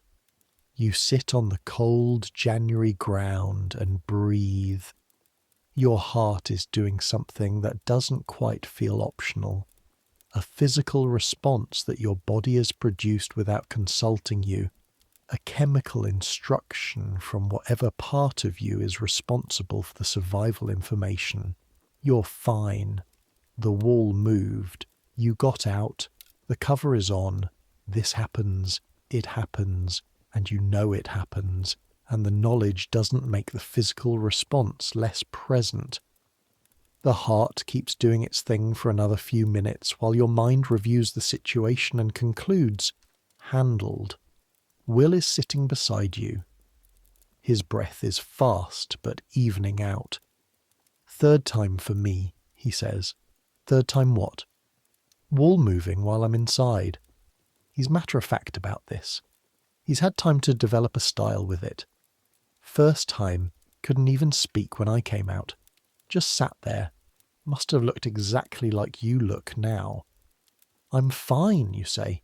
You sit on the cold January ground and breathe. Your heart is doing something that doesn't quite feel optional. A physical response that your body has produced without consulting you. A chemical instruction from whatever part of you is responsible for the survival information. You're fine. The wall moved. You got out. The cover is on. This happens. It happens. And you know it happens. And the knowledge doesn't make the physical response less present. The heart keeps doing its thing for another few minutes while your mind reviews the situation and concludes, handled. Will is sitting beside you. His breath is fast but evening out. "Third time for me," he says. "Third time what?" "Wall moving while I'm inside." He's matter-of-fact about this. He's had time to develop a style with it. "First time, couldn't even speak when I came out. Just sat there. Must have looked exactly like you look now." "I'm fine," you say.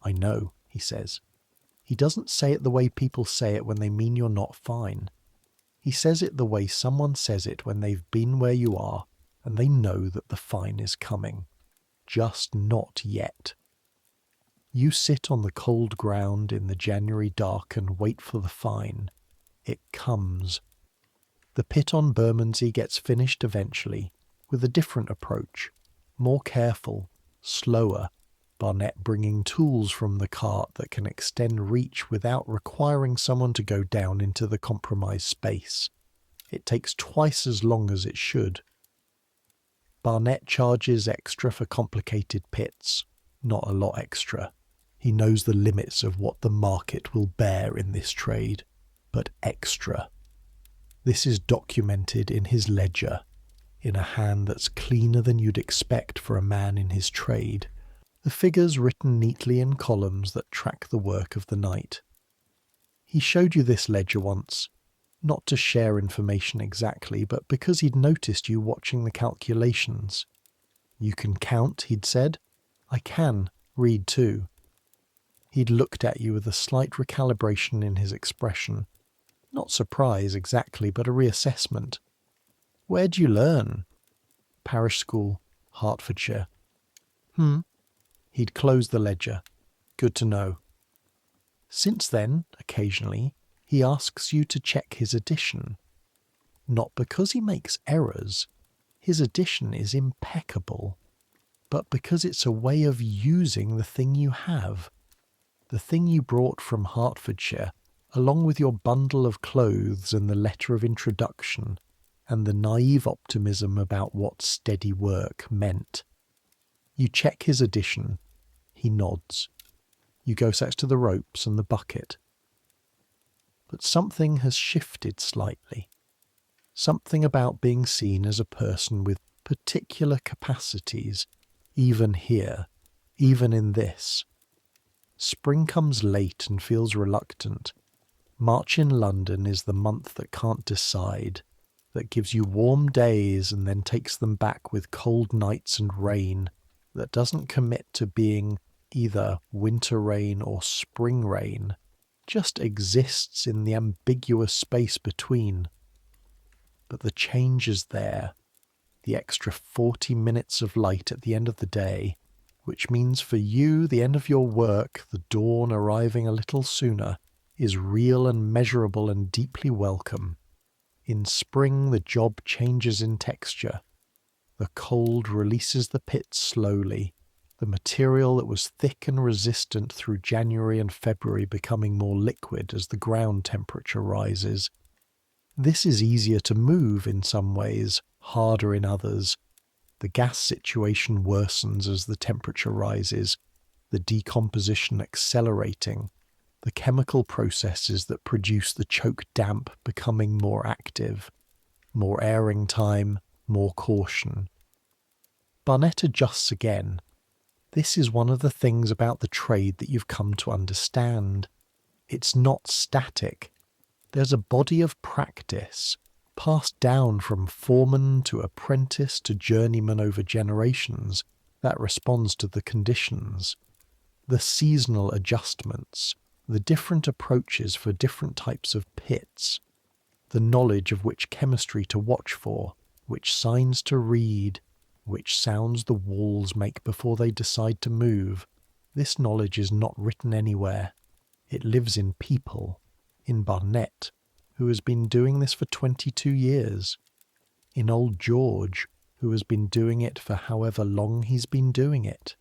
"I know," he says. He doesn't say it the way people say it when they mean you're not fine. He says it the way someone says it when they've been where you are and they know that the fine is coming. Just not yet. You sit on the cold ground in the January dark and wait for the fine. It comes. The pit on Bermondsey gets finished eventually, with a different approach, more careful, slower, Barnett bringing tools from the cart that can extend reach without requiring someone to go down into the compromised space. It takes twice as long as it should. Barnett charges extra for complicated pits, not a lot extra. He knows the limits of what the market will bear in this trade, but extra. This is documented in his ledger, in a hand that's cleaner than you'd expect for a man in his trade, the figures written neatly in columns that track the work of the night. He showed you this ledger once, not to share information exactly, but because he'd noticed you watching the calculations. You can count, he'd said. I can read too. He'd looked at you with a slight recalibration in his expression. Not surprise exactly, but a reassessment. Where'd you learn? Parish school, Hertfordshire. He'd closed the ledger. Good to know. Since then, occasionally, he asks you to check his addition. Not because he makes errors. His addition is impeccable. But because it's a way of using the thing you have. The thing you brought from Hertfordshire, along with your bundle of clothes and the letter of introduction, and the naive optimism about what steady work meant. You check his addition. He nods. You go search to the ropes and the bucket. But something has shifted slightly. Something about being seen as a person with particular capacities, even here, even in this. Spring comes late and feels reluctant. March in London is the month that can't decide, that gives you warm days and then takes them back with cold nights and rain, that doesn't commit to being either winter rain or spring rain, just exists in the ambiguous space between. But the change is there, the extra 40 minutes of light at the end of the day, which means for you the end of your work, the dawn arriving a little sooner, is real and measurable and deeply welcome. In spring the job changes in texture. The cold releases the pit slowly, the material that was thick and resistant through January and February becoming more liquid as the ground temperature rises. This is easier to move in some ways, harder in others. The gas situation worsens as the temperature rises, the decomposition accelerating, the chemical processes that produce the choke damp becoming more active, more airing time, more caution. Barnett adjusts again. This is one of the things about the trade that you've come to understand. It's not static. There's a body of practice, passed down from foreman to apprentice to journeyman over generations, that responds to the conditions. The seasonal adjustments, the different approaches for different types of pits, the knowledge of which chemistry to watch for, which signs to read, which sounds the walls make before they decide to move. This knowledge is not written anywhere. It lives in people, in Barnett, who has been doing this for 22 years, in old George, who has been doing it for however long he's been doing it,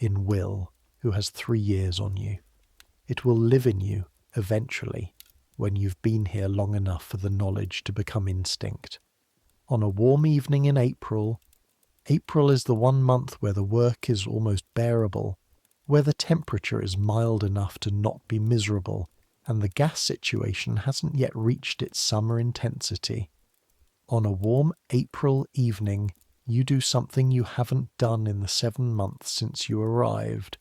in Will, who has 3 years on you. It will live in you, eventually, when you've been here long enough for the knowledge to become instinct. On a warm evening in April is the one month where the work is almost bearable, where the temperature is mild enough to not be miserable, and the gas situation hasn't yet reached its summer intensity. On a warm April evening, you do something you haven't done in the 7 months since you arrived.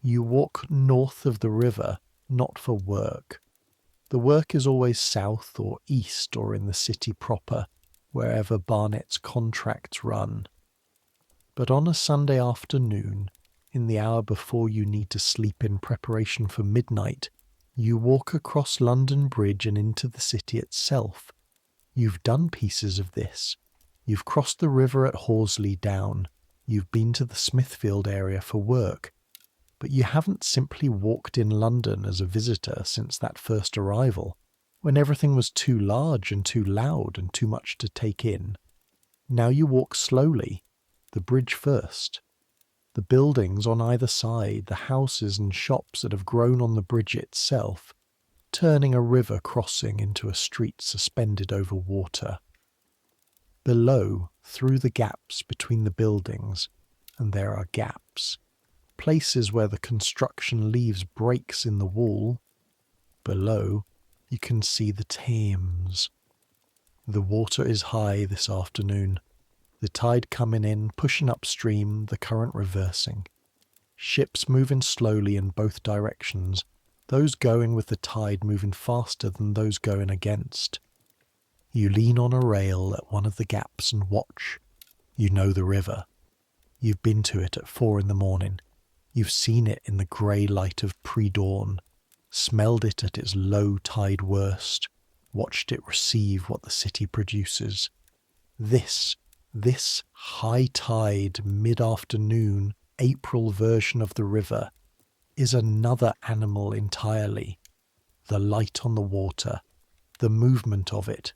You walk north of the river, not for work. The work is always south or east or in the city proper, wherever Barnett's contracts run. But on a Sunday afternoon, in the hour before you need to sleep in preparation for midnight, You walk across London Bridge and into the city itself. You've done pieces of this. You've crossed the river at Horsley Down. You've been to the Smithfield area for work. But you haven't simply walked in London as a visitor since that first arrival, when everything was too large and too loud and too much to take in. Now you walk slowly, the bridge first. The buildings on either side, the houses and shops that have grown on the bridge itself, turning a river crossing into a street suspended over water. Below, through the gaps between the buildings, and there are gaps, places where the construction leaves breaks in the wall, below you can see the Thames. The water is high this afternoon. The tide coming in, pushing upstream, the current reversing. Ships moving slowly in both directions, those going with the tide moving faster than those going against. You lean on a rail at one of the gaps and watch. You know the river. You've been to it at 4 a.m. You've seen it in the grey light of pre-dawn, smelled it at its low tide worst, watched it receive what the city produces. This high tide, mid-afternoon, April version of the river is another animal entirely. The light on the water, the movement of it,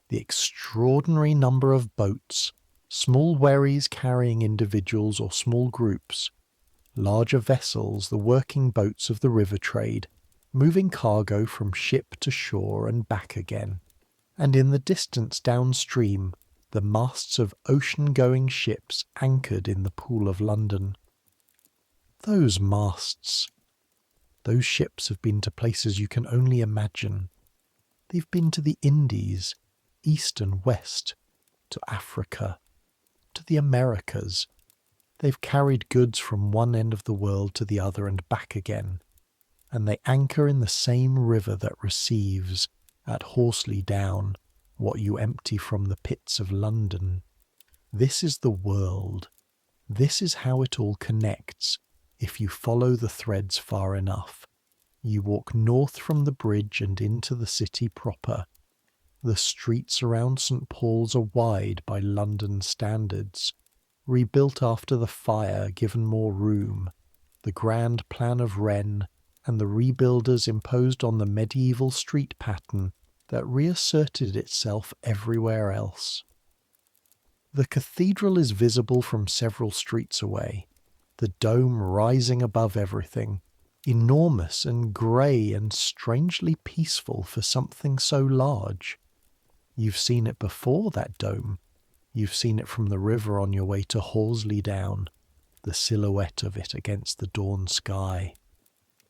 the extraordinary number of boats, small wherries carrying individuals or small groups, larger vessels, the working boats of the river trade, moving cargo from ship to shore and back again, and in the distance downstream, the masts of ocean-going ships anchored in the Pool of London. Those masts, those ships have been to places you can only imagine. They've been to the Indies, east and west, to Africa, to the Americas. They've carried goods from one end of the world to the other and back again, and they anchor in the same river that receives, at Horsley Down, what you empty from the pits of London. This is the world. This is how it all connects, if you follow the threads far enough. You walk north from the bridge and into the city proper. The streets around St. Paul's are wide by London standards, rebuilt after the fire, given more room. The grand plan of Wren and the rebuilders imposed on the medieval street pattern that reasserted itself everywhere else. The cathedral is visible from several streets away, the dome rising above everything, enormous and grey and strangely peaceful for something so large. You've seen it before, that dome. You've seen it from the river on your way to Horsley Down, the silhouette of it against the dawn sky.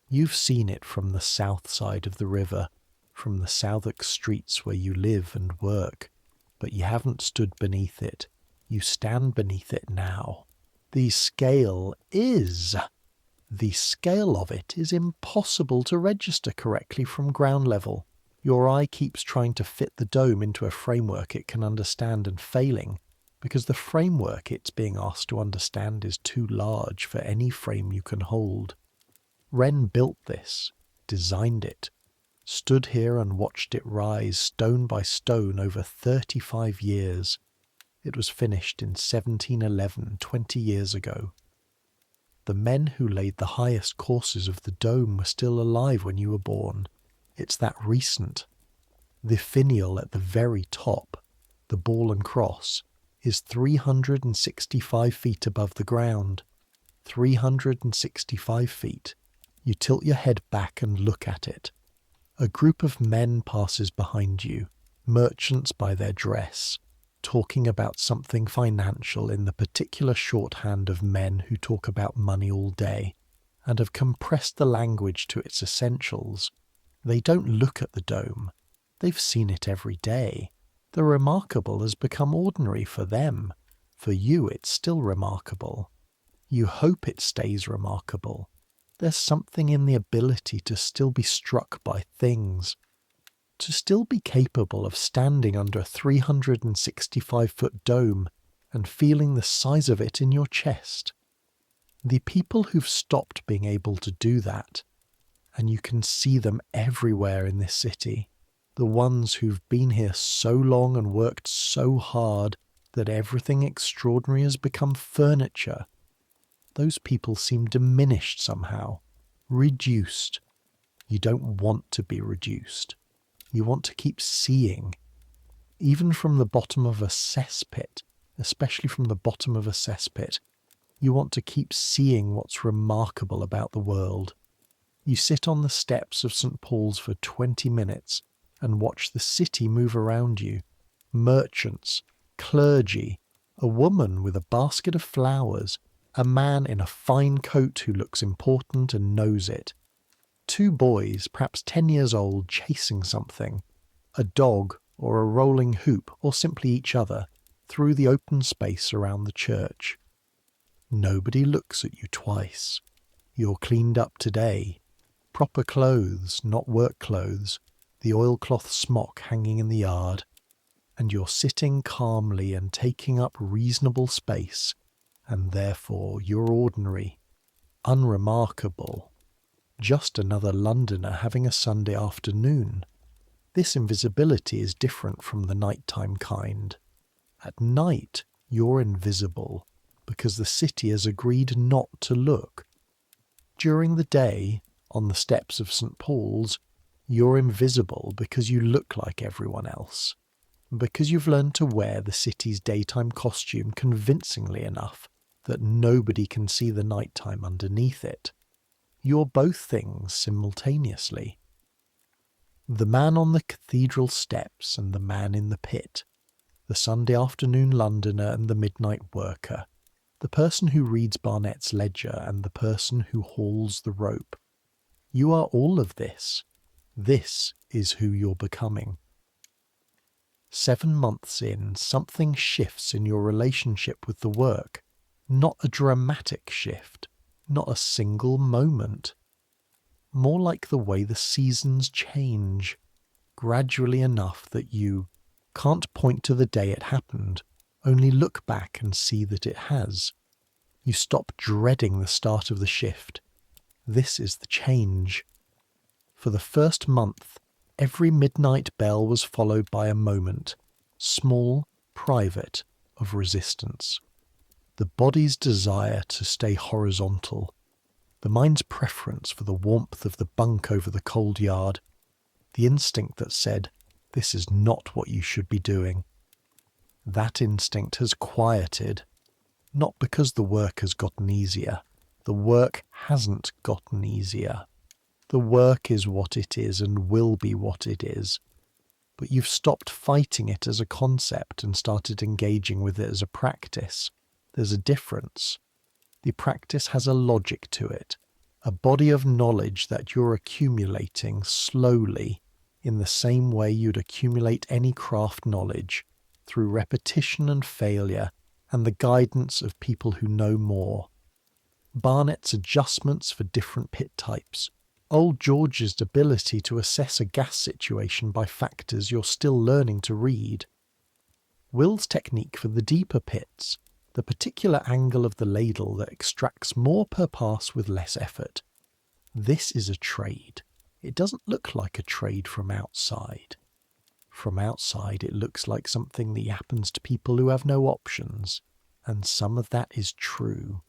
You've seen it from the south side of the river, from the Southwark streets where you live and work, but you haven't stood beneath it. You stand beneath it now. The scale of it is impossible to register correctly from ground level. Your eye keeps trying to fit the dome into a framework it can understand and failing, because the framework it's being asked to understand is too large for any frame you can hold. Wren built this, designed it, stood here and watched it rise stone by stone over 35 years. It was finished in 1711, 20 years ago. The men who laid the highest courses of the dome were still alive when you were born. It's that recent. The finial at the very top, the ball and cross, is 365 feet above the ground. 365 feet. You tilt your head back and look at it. A group of men passes behind you, merchants by their dress, talking about something financial in the particular shorthand of men who talk about money all day, and have compressed the language to its essentials. They don't look at the dome. They've seen it every day. The remarkable has become ordinary for them. For you, it's still remarkable. You hope it stays remarkable. There's something in the ability to still be struck by things, to still be capable of standing under a 365-foot dome and feeling the size of it in your chest. The people who've stopped being able to do that, and you can see them everywhere in this city. The ones who've been here so long and worked so hard that everything extraordinary has become furniture. Those people seem diminished somehow, reduced. You don't want to be reduced. You want to keep seeing. Even from the bottom of a cesspit, especially from the bottom of a cesspit, you want to keep seeing what's remarkable about the world. You sit on the steps of St. Paul's for 20 minutes and watch the city move around you. Merchants, clergy, a woman with a basket of flowers, a man in a fine coat who looks important and knows it. 2 boys, perhaps 10 years old, chasing something. A dog or a rolling hoop or simply each other through the open space around the church. Nobody looks at you twice. You're cleaned up today. Proper clothes, not work clothes, the oilcloth smock hanging in the yard, and you're sitting calmly and taking up reasonable space, and therefore you're ordinary, unremarkable, just another Londoner having a Sunday afternoon. This invisibility is different from the nighttime kind. At night, you're invisible, because the city has agreed not to look. During the day, on the steps of St. Paul's, you're invisible because you look like everyone else, because you've learned to wear the city's daytime costume convincingly enough that nobody can see the nighttime underneath it. You're both things simultaneously. The man on the cathedral steps and the man in the pit, the Sunday afternoon Londoner and the midnight worker, the person who reads Barnett's ledger and the person who hauls the rope. You are all of this. This is who you're becoming. 7 months in, something shifts in your relationship with the work. Not a dramatic shift, not a single moment. More like the way the seasons change, gradually enough that you can't point to the day it happened, only look back and see that it has. You stop dreading the start of the shift. This is the change. For the first month, every midnight bell was followed by a moment, small, private, of resistance. The body's desire to stay horizontal, the mind's preference for the warmth of the bunk over the cold yard, the instinct that said, this is not what you should be doing. That instinct has quieted, not because the work has gotten easier. The work hasn't gotten easier. The work is what it is and will be what it is. But you've stopped fighting it as a concept and started engaging with it as a practice. There's a difference. The practice has a logic to it, a body of knowledge that you're accumulating slowly in the same way you'd accumulate any craft knowledge, through repetition and failure and the guidance of people who know more. Barnett's adjustments for different pit types, old George's ability to assess a gas situation by factors you're still learning to read, Will's technique for the deeper pits, the particular angle of the ladle that extracts more per pass with less effort. This is a trade. It doesn't look like a trade from outside. From outside it looks like something that happens to people who have no options, and some of that is true.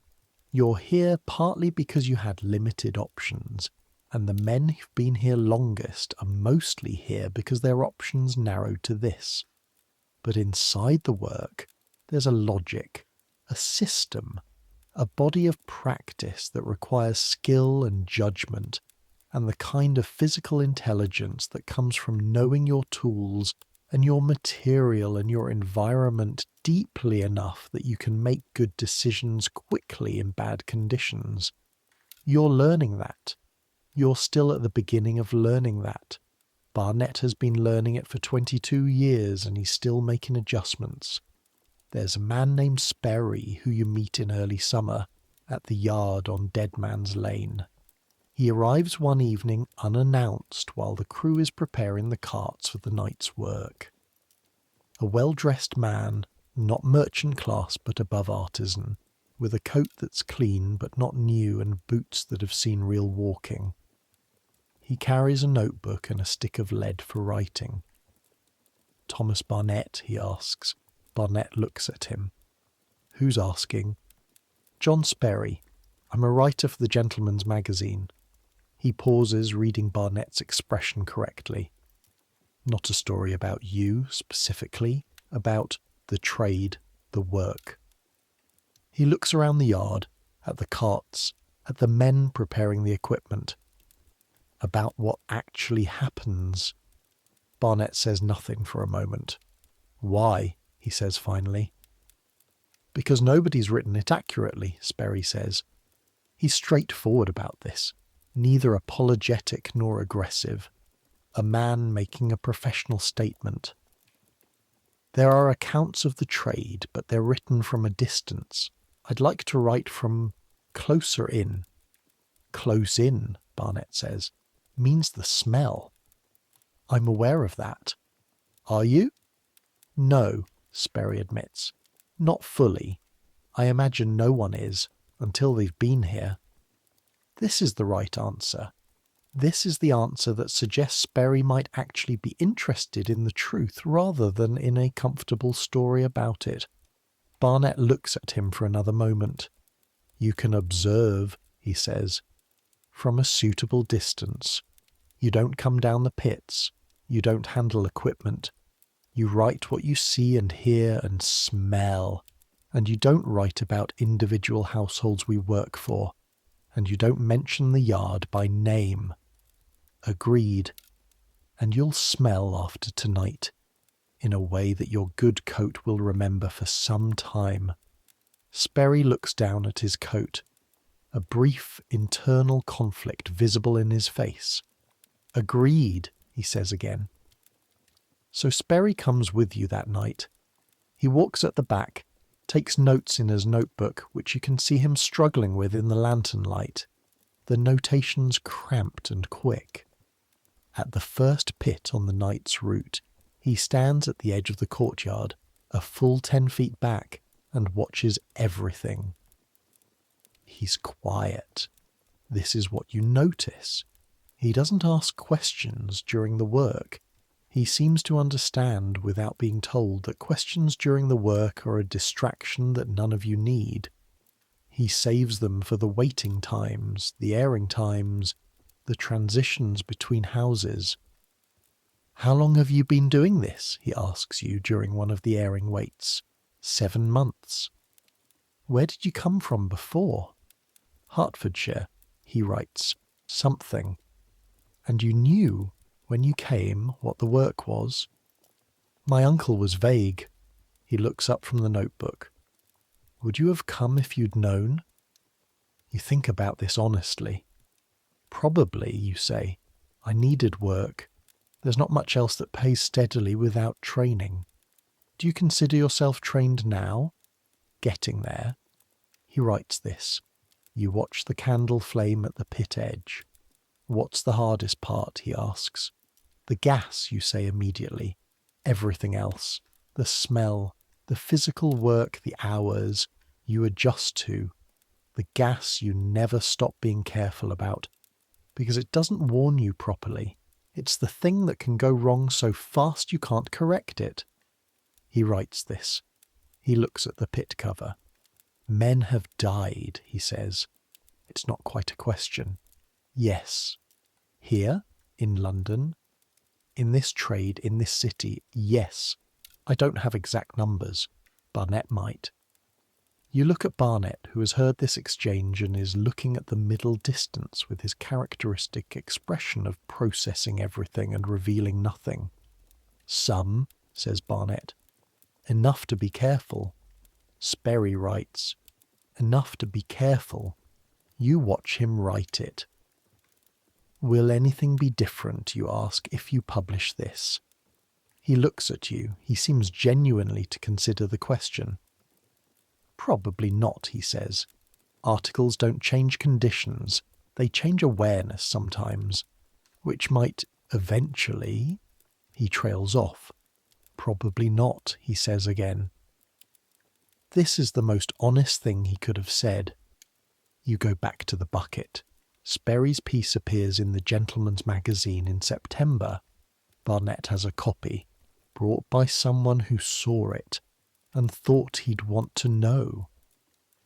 You're here partly because you had limited options, and the men who've been here longest are mostly here because their options narrowed to this. But inside the work, there's a logic, a system, a body of practice that requires skill and judgment, and the kind of physical intelligence that comes from knowing your tools and your material and your environment deeply enough that you can make good decisions quickly in bad conditions. You're learning that. You're still at the beginning of learning that. Barnett has been learning it for 22 years and he's still making adjustments. There's a man named Sperry who you meet in early summer at the yard on Dead Man's Lane. He arrives one evening unannounced while the crew is preparing the carts for the night's work. A well-dressed man, not merchant class but above artisan, with a coat that's clean but not new and boots that have seen real walking. He carries a notebook and a stick of lead for writing. "Thomas Barnett?" he asks. Barnett looks at him. "Who's asking?" "John Sperry. I'm a writer for the Gentleman's Magazine." He pauses, reading Barnett's expression correctly. "Not a story about you, specifically. About the trade, the work." He looks around the yard, at the carts, at the men preparing the equipment. About what actually happens. Barnett says nothing for a moment. "Why?" he says finally. "Because nobody's written it accurately," Sperry says. He's straightforward about this, neither apologetic nor aggressive. A man making a professional statement. "There are accounts of the trade, but they're written from a distance. I'd like to write from closer in." "Close in," Barnett says, "means the smell." "I'm aware of that." "Are you?" "No," Sperry admits. "Not fully. I imagine no one is, until they've been here." This is the right answer. This is the answer that suggests Sperry might actually be interested in the truth rather than in a comfortable story about it. Barnett looks at him for another moment. "You can observe," he says, "from a suitable distance. You don't come down the pits. You don't handle equipment. You write what you see and hear and smell. And you don't write about individual households we work for. And you don't mention the yard by name." "Agreed. And you'll smell after tonight, in a way that your good coat will remember for some time." Sperry looks down at his coat, a brief internal conflict visible in his face. "Agreed," he says again. So Sperry comes with you that night. He walks at the back, takes notes in his notebook, which you can see him struggling with in the lantern light. The notations cramped and quick. At the first pit on the night's route, he stands at the edge of the courtyard, a full 10 feet back, and watches everything. He's quiet. This is what you notice. He doesn't ask questions during the work. He seems to understand without being told that questions during the work are a distraction that none of you need. He saves them for the waiting times, the airing times, the transitions between houses. "How long have you been doing this?" he asks you during one of the airing waits. 7 months. "Where did you come from before?" "Hertfordshire," he writes. "Something." "And you knew, when you came, what the work was?" "My uncle was vague." He looks up from the notebook. "Would you have come if you'd known?" You think about this honestly. "Probably," you say. "I needed work. There's not much else that pays steadily without training." "Do you consider yourself trained now?" "Getting there." He writes this. You watch the candle flame at the pit edge. "What's the hardest part?" he asks. "The gas," you say immediately. "Everything else. The smell, the physical work, the hours you adjust to. The gas you never stop being careful about, because it doesn't warn you properly. It's the thing that can go wrong so fast you can't correct it." He writes this. He looks at the pit cover. "Men have died," he says. It's not quite a question. "Yes." "Here? In London? In this trade, in this city? Yes. I don't have exact numbers. Barnett might." You look at Barnett, who has heard this exchange and is looking at the middle distance with his characteristic expression of processing everything and revealing nothing. "Some," says Barnett. "Enough to be careful." Sperry writes, "Enough to be careful." You watch him write it. "Will anything be different," you ask, "if you publish this?" He looks at you. He seems genuinely to consider the question. "Probably not," he says. "Articles don't change conditions. They change awareness sometimes, which might eventually..." He trails off. "Probably not," he says again. This is the most honest thing he could have said. You go back to the bucket. Sperry's piece appears in the Gentleman's Magazine in September. Barnett has a copy, brought by someone who saw it and thought he'd want to know.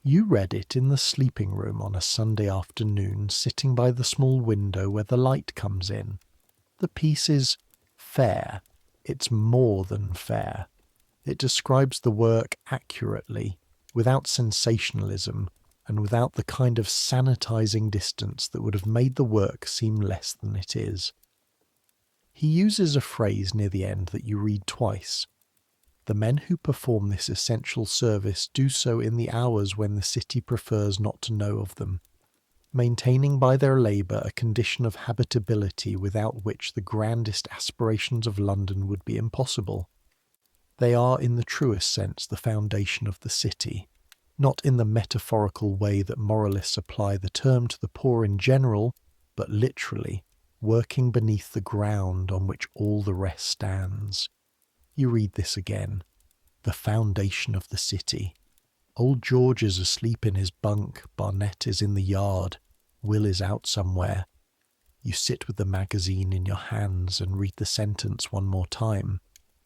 You read it in the sleeping room on a Sunday afternoon, sitting by the small window where the light comes in. The piece is fair. It's more than fair. It describes the work accurately, without sensationalism, and without the kind of sanitizing distance that would have made the work seem less than it is. He uses a phrase near the end that you read twice. The men who perform this essential service do so in the hours when the city prefers not to know of them, maintaining by their labour a condition of habitability without which the grandest aspirations of London would be impossible. They are in the truest sense the foundation of the city, not in the metaphorical way that moralists apply the term to the poor in general, but literally, working beneath the ground on which all the rest stands. You read this again. The foundation of the city. Old George is asleep in his bunk, Barnett is in the yard, Will is out somewhere. You sit with the magazine in your hands and read the sentence one more time.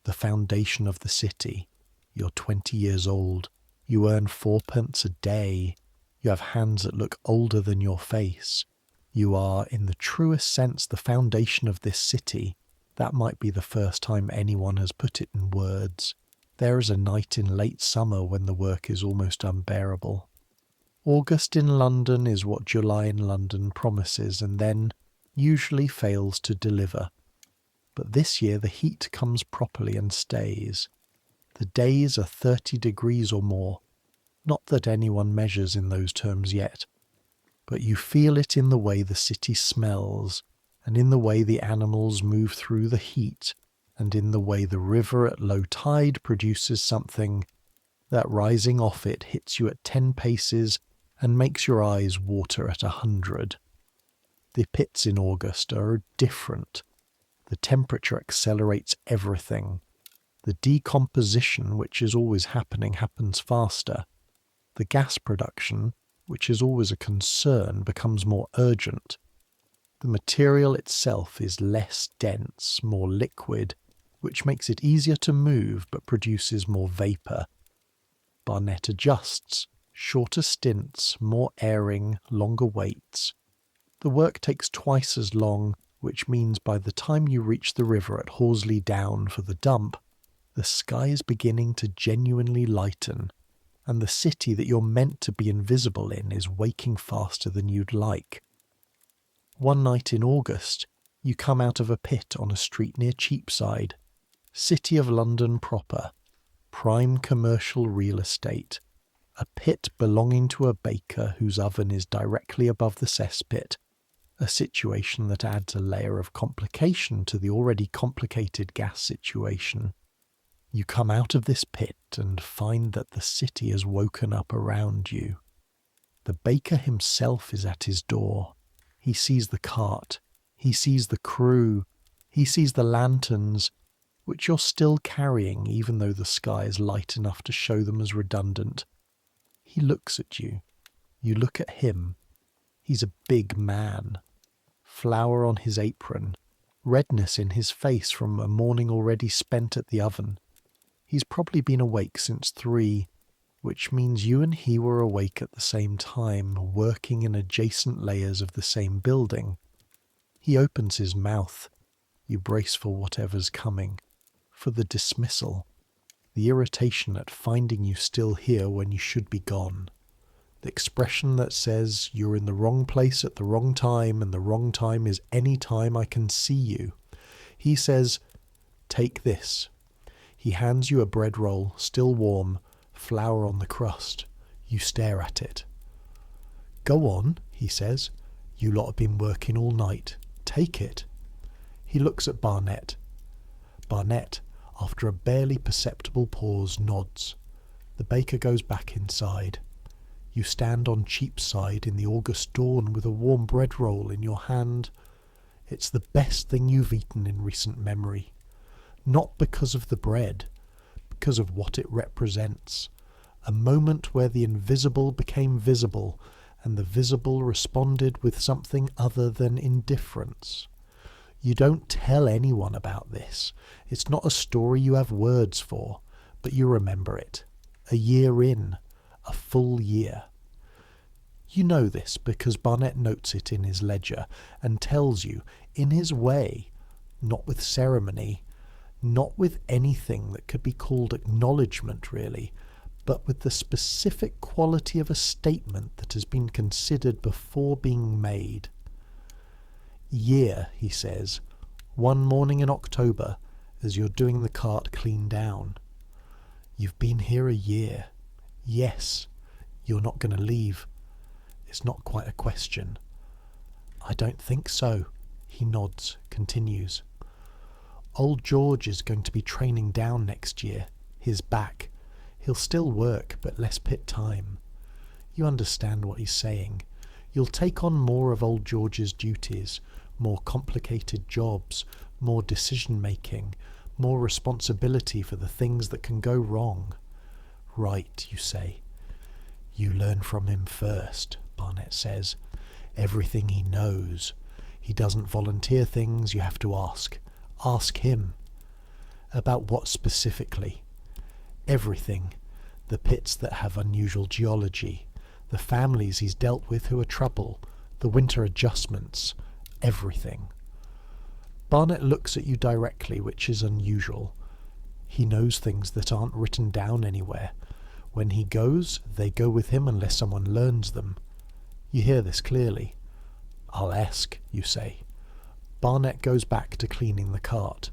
The foundation of the city. You're 20 years old. You earn 4p a day. You have hands that look older than your face. You are, in the truest sense, the foundation of this city. That might be the first time anyone has put it in words. There is a night in late summer when the work is almost unbearable. August in London is what July in London promises and then usually fails to deliver. But this year the heat comes properly and stays. The days are 30 degrees or more. Not that anyone measures in those terms yet. But you feel it in the way the city smells, and in the way the animals move through the heat, and in the way the river at low tide produces something that rising off it hits you at 10 paces and makes your eyes water at 100. The pits in August are different. The temperature accelerates everything. The decomposition, which is always happening, happens faster. The gas production, which is always a concern, becomes more urgent. The material itself is less dense, more liquid, which makes it easier to move but produces more vapour. Barnett adjusts, shorter stints, more airing, longer waits. The work takes twice as long, which means by the time you reach the river at Horsley Down for the dump, the sky is beginning to genuinely lighten, and the city that you're meant to be invisible in is waking faster than you'd like. One night in August, you come out of a pit on a street near Cheapside, City of London proper, prime commercial real estate, a pit belonging to a baker whose oven is directly above the cesspit, a situation that adds a layer of complication to the already complicated gas situation. You come out of this pit and find that the city has woken up around you. The baker himself is at his door. He sees the cart, he sees the crew, he sees the lanterns, which you're still carrying even though the sky is light enough to show them as redundant. He looks at you. You look at him. He's a big man. Flour on his apron, redness in his face from a morning already spent at the oven. He's probably been awake since 3, which means you and he were awake at the same time, working in adjacent layers of the same building. He opens his mouth. You brace for whatever's coming, for the dismissal, the irritation at finding you still here when you should be gone, the expression that says you're in the wrong place at the wrong time and the wrong time is any time I can see you. He says, "Take this." He hands you a bread roll, still warm, flour on the crust. You stare at it. "Go on," he says. "You lot have been working all night. Take it." He looks at Barnett. Barnett, after a barely perceptible pause, nods. The baker goes back inside. You stand on Cheapside in the August dawn with a warm bread roll in your hand. It's the best thing you've eaten in recent memory. Not because of the bread, because of what it represents. A moment where the invisible became visible, and the visible responded with something other than indifference. You don't tell anyone about this. It's not a story you have words for, but you remember it. A year in, a full year. You know this because Barnett notes it in his ledger and tells you, in his way, not with ceremony, not with anything that could be called acknowledgement really, but with the specific quality of a statement that has been considered before being made. Year, he says, one morning in October, as you're doing the cart clean down. You've been here a year. Yes, you're not going to leave. It's not quite a question. I don't think so. He nods, continues. Old George is going to be training down next year. His back. He'll still work, but less pit time. You understand what he's saying. You'll take on more of old George's duties, more complicated jobs, more decision-making, more responsibility for the things that can go wrong. Right, you say. You learn from him first, Barnett says. Everything he knows. He doesn't volunteer things, you have to ask. Ask him. About what specifically? Everything. The pits that have unusual geology, the families he's dealt with who are trouble, the winter adjustments, everything. Barnett looks at you directly, which is unusual. He knows things that aren't written down anywhere. When he goes, they go with him unless someone learns them. You hear this clearly. I'll ask, you say. Barnett goes back to cleaning the cart.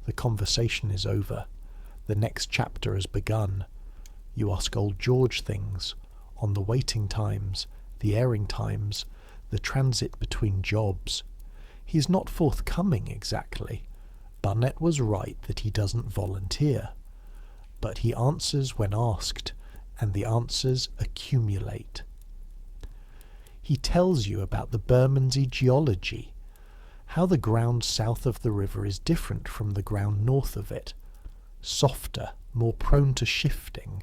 The conversation is over. The next chapter has begun. You ask old George things, on the waiting times, the airing times, the transit between jobs. He's not forthcoming exactly. Barnett was right that he doesn't volunteer. But he answers when asked, and the answers accumulate. He tells you about the Bermondsey geology, how the ground south of the river is different from the ground north of it, softer, more prone to shifting,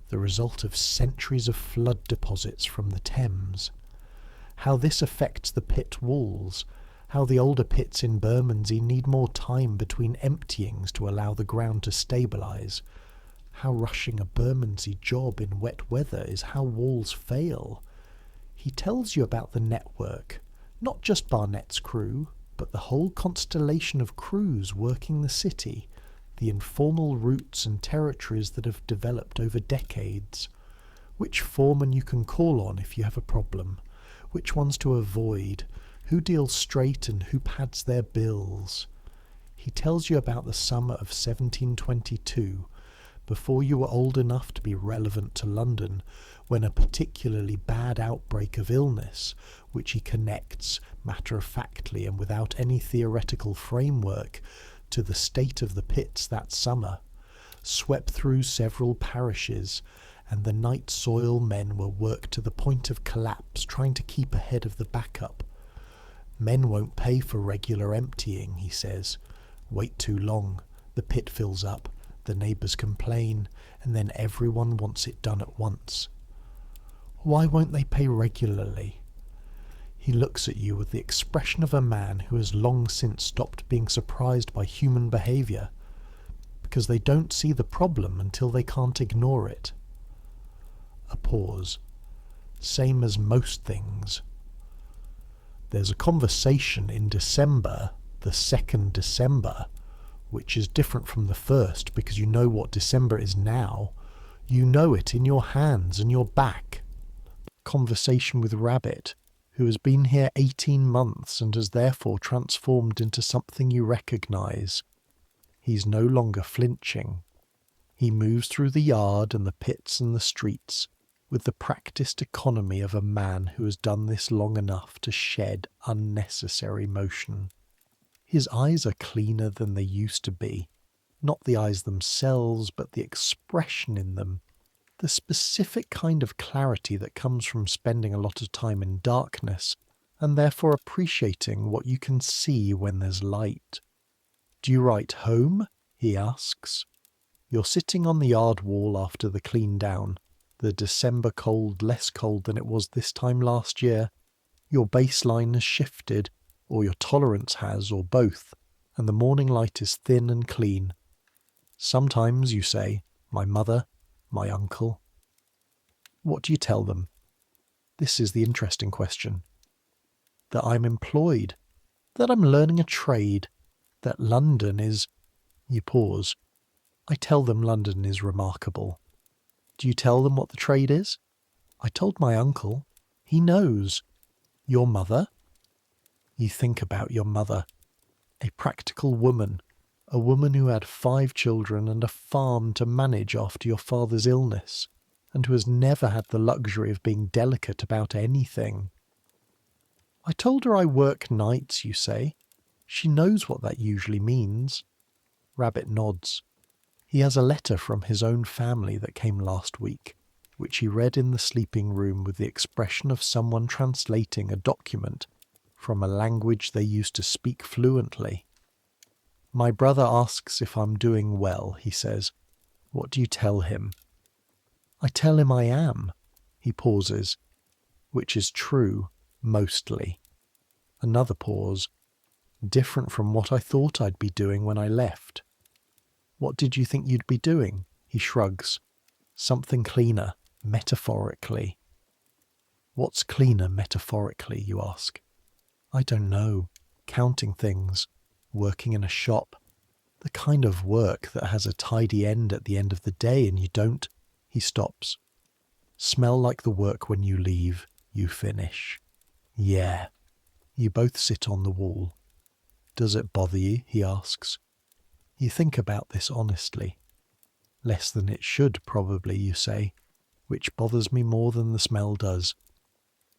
the result of centuries of flood deposits from the Thames, how this affects the pit walls, how the older pits in Bermondsey need more time between emptyings to allow the ground to stabilise, how rushing a Bermondsey job in wet weather is how walls fail. He tells you about the network, not just Barnett's crew, but the whole constellation of crews working the city, the informal routes and territories that have developed over decades, which foreman you can call on if you have a problem, which ones to avoid, who deals straight and who pads their bills. He tells you about the summer of 1722, before you were old enough to be relevant to London, when a particularly bad outbreak of illness, which he connects, matter-of-factly and without any theoretical framework, to the state of the pits that summer, swept through several parishes, and the night soil men were worked to the point of collapse trying to keep ahead of the backup. Men won't pay for regular emptying, he says. Wait too long, the pit fills up, the neighbours complain, and then everyone wants it done at once. Why won't they pay regularly? He looks at you with the expression of a man who has long since stopped being surprised by human behaviour, because they don't see the problem until they can't ignore it. A pause. Same as most things. There's a conversation in December, the 2nd December, which is different from the 1st because you know what December is now. You know it in your hands and your back. Conversation with Rabbit, who has been here 18 months and has therefore transformed into something you recognise. He's no longer flinching. He moves through the yard and the pits and the streets with the practised economy of a man who has done this long enough to shed unnecessary motion. His eyes are cleaner than they used to be, not the eyes themselves, but the expression in them, the specific kind of clarity that comes from spending a lot of time in darkness, and therefore appreciating what you can see when there's light. Do you write home? He asks. You're sitting on the yard wall after the clean down. The December cold less cold than it was this time last year. Your baseline has shifted, or your tolerance has, or both, and the morning light is thin and clean. Sometimes you say, my mother, my uncle. What do you tell them? This is the interesting question. That I'm employed, that I'm learning a trade, that London is... You pause. I tell them London is remarkable. Do you tell them what the trade is? I told my uncle. He knows. Your mother? You think about your mother. A practical woman. A woman who had 5 children and a farm to manage after your father's illness, and who has never had the luxury of being delicate about anything. I told her I work nights, you say. She knows what that usually means. Rabbit nods. He has a letter from his own family that came last week, which he read in the sleeping room with the expression of someone translating a document from a language they used to speak fluently. My brother asks if I'm doing well, he says. What do you tell him? I tell him I am. He pauses, which is true, mostly. Another pause. Different from what I thought I'd be doing when I left. What did you think you'd be doing? He shrugs. Something cleaner, metaphorically. What's cleaner metaphorically, you ask? I don't know. Counting things. Working in a shop. The kind of work that has a tidy end at the end of the day and you don't. He stops. Smell like the work when you leave, you finish. Yeah. You both sit on the wall. Does it bother you? He asks. You think about this honestly. Less than it should, probably, you say, which bothers me more than the smell does.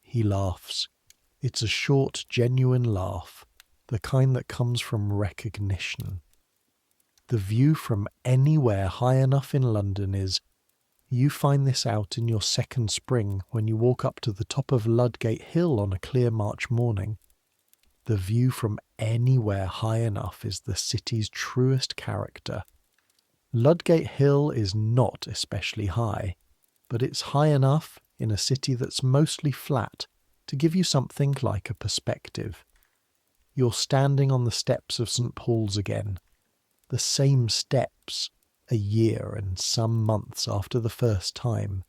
He laughs. It's a short, genuine laugh, the kind that comes from recognition. The view from anywhere high enough in London is, you find this out in your second spring when you walk up to the top of Ludgate Hill on a clear March morning. The view from anywhere high enough is the city's truest character. Ludgate Hill is not especially high, but it's high enough in a city that's mostly flat to give you something like a perspective. You're standing on the steps of St. Paul's again, the same steps, a year and some months after the first time.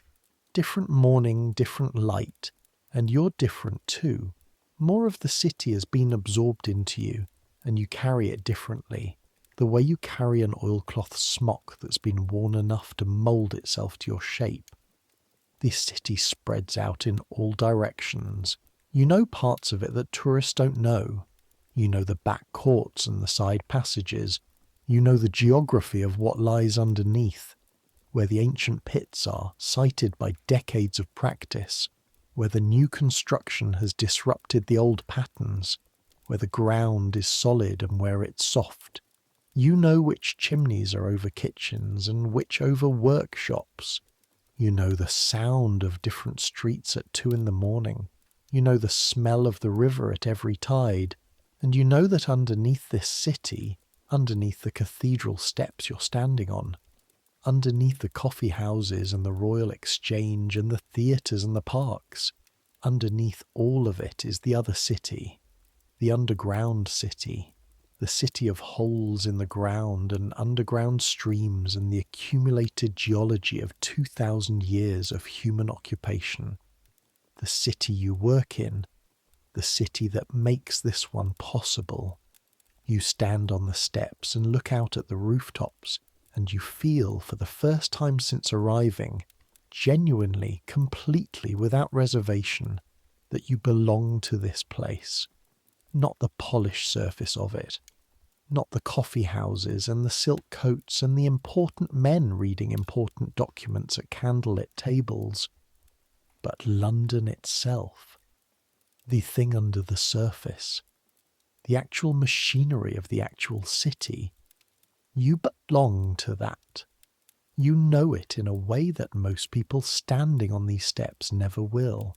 Different morning, different light, and you're different too. More of the city has been absorbed into you, and you carry it differently, the way you carry an oilcloth smock that's been worn enough to mould itself to your shape. The city spreads out in all directions. You know parts of it that tourists don't know. You know the back courts and the side passages. You know the geography of what lies underneath, where the ancient pits are, sited by decades of practice, where the new construction has disrupted the old patterns, where the ground is solid and where it's soft. You know which chimneys are over kitchens and which over workshops. You know the sound of different streets at 2 a.m. You know the smell of the river at every tide. And you know that underneath this city, underneath the cathedral steps you're standing on, underneath the coffee houses and the Royal Exchange and the theatres and the parks, underneath all of it is the other city, the underground city, the city of holes in the ground and underground streams and the accumulated geology of 2,000 years of human occupation, the city you work in, the city that makes this one possible. You stand on the steps and look out at the rooftops, and you feel, for the first time since arriving, genuinely, completely, without reservation, that you belong to this place. Not the polished surface of it, not the coffee houses and the silk coats and the important men reading important documents at candlelit tables, but London itself, the thing under the surface, the actual machinery of the actual city. You belong to that. You know it in a way that most people standing on these steps never will.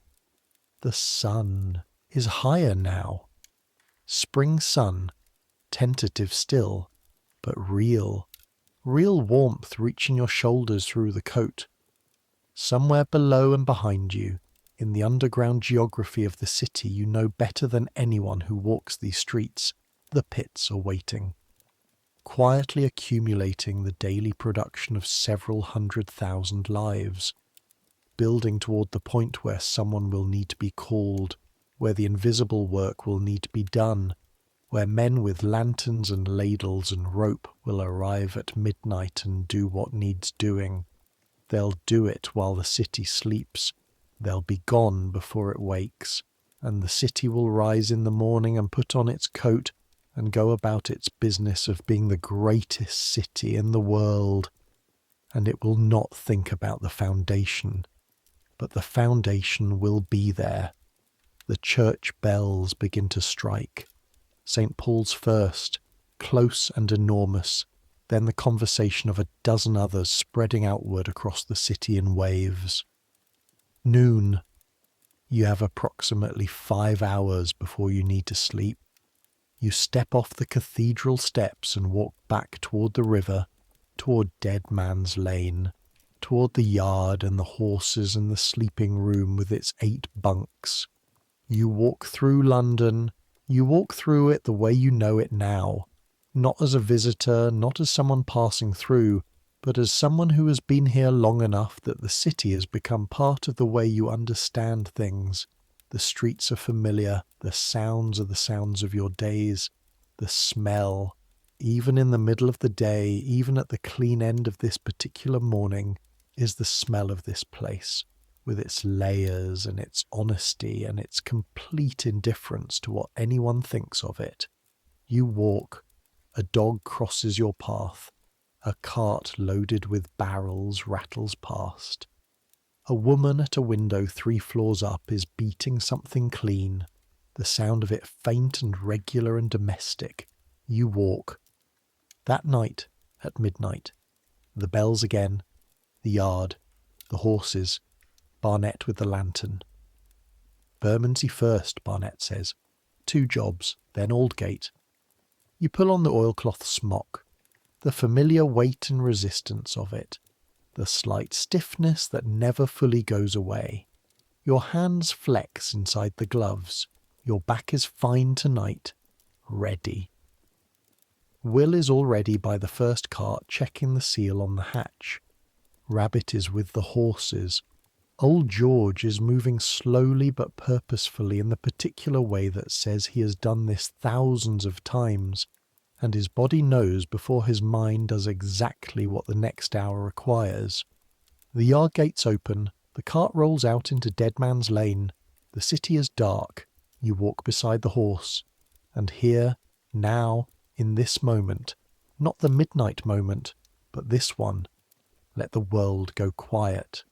The sun is higher now. Spring sun, tentative still, but real. Real warmth reaching your shoulders through the coat. Somewhere below and behind you, in the underground geography of the city you know better than anyone who walks these streets, the pits are waiting, quietly accumulating the daily production of several 100,000 lives, building toward the point where someone will need to be called, where the invisible work will need to be done, where men with lanterns and ladles and rope will arrive at midnight and do what needs doing. They'll do it while the city sleeps. They'll be gone before it wakes, and the city will rise in the morning and put on its coat and go about its business of being the greatest city in the world. And it will not think about the foundation, but the foundation will be there. The church bells begin to strike. St. Paul's first, close and enormous, then the conversation of a dozen others spreading outward across the city in waves. Noon. You have approximately 5 hours before you need to sleep. You step off the cathedral steps and walk back toward the river, toward Dead Man's Lane, toward the yard and the horses and the sleeping room with its 8 bunks. You walk through London. You walk through it the way you know it now, not as a visitor, not as someone passing through, but as someone who has been here long enough that the city has become part of the way you understand things. The streets are familiar, the sounds are the sounds of your days, the smell, even in the middle of the day, even at the clean end of this particular morning, is the smell of this place, with its layers and its honesty and its complete indifference to what anyone thinks of it. You walk, a dog crosses your path, a cart loaded with barrels rattles past. A woman at a window 3 floors up is beating something clean, the sound of it faint and regular and domestic. You walk. That night, at midnight, the bells again, the yard, the horses, Barnett with the lantern. Bermondsey first, Barnett says. 2 jobs, then Aldgate. You pull on the oilcloth smock, the familiar weight and resistance of it, the slight stiffness that never fully goes away. Your hands flex inside the gloves. Your back is fine tonight, ready. Will is already by the first cart checking the seal on the hatch. Rabbit is with the horses. Old George is moving slowly but purposefully in the particular way that says he has done this thousands of times, and his body knows before his mind does exactly what the next hour requires. The yard gates open, the cart rolls out into Dead Man's Lane, the city is dark, you walk beside the horse, and here, now, in this moment, not the midnight moment, but this one, let the world go quiet.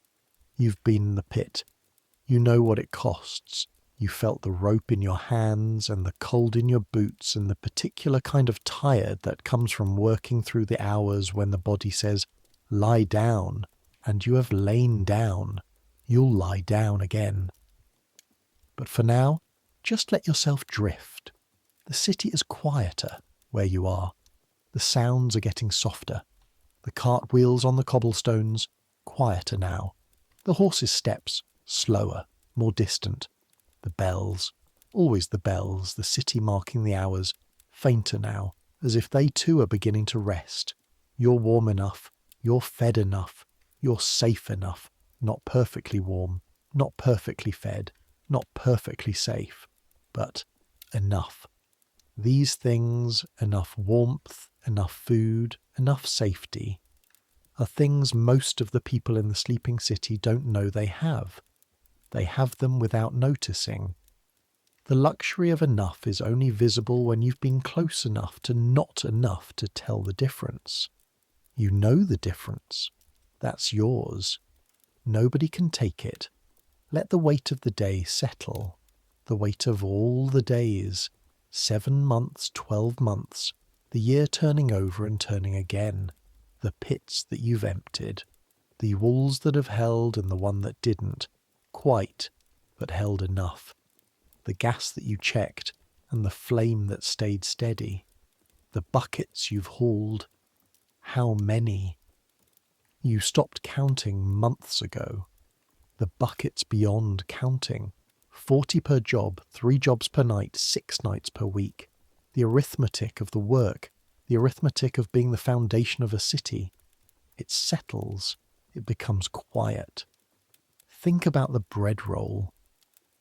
You've been in the pit. You know what it costs. You felt the rope in your hands and the cold in your boots and the particular kind of tired that comes from working through the hours when the body says, lie down, and you have lain down. You'll lie down again. But for now, just let yourself drift. The city is quieter where you are. The sounds are getting softer. The cart wheels on the cobblestones, quieter now. The horses' steps, slower, more distant. The bells, always the bells, the city marking the hours, fainter now, as if they too are beginning to rest. You're warm enough, you're fed enough, you're safe enough, not perfectly warm, not perfectly fed, not perfectly safe, but enough. These things, enough warmth, enough food, enough safety, are things most of the people in the sleeping city don't know they have. They have them without noticing. The luxury of enough is only visible when you've been close enough to not enough to tell the difference. You know the difference. That's yours. Nobody can take it. Let the weight of the day settle. The weight of all the days. 7 months, 12 months. The year turning over and turning again. The pits that you've emptied. The walls that have held and the one that didn't. Quite, but held enough. The gas that you checked and the flame that stayed steady. The buckets you've hauled. How many? You stopped counting months ago. the buckets beyond counting. 40 per job, 3 jobs per night, 6 nights per week. The arithmetic of the work, the arithmetic of being the foundation of a city. It settles, it becomes quiet. Think about the bread roll.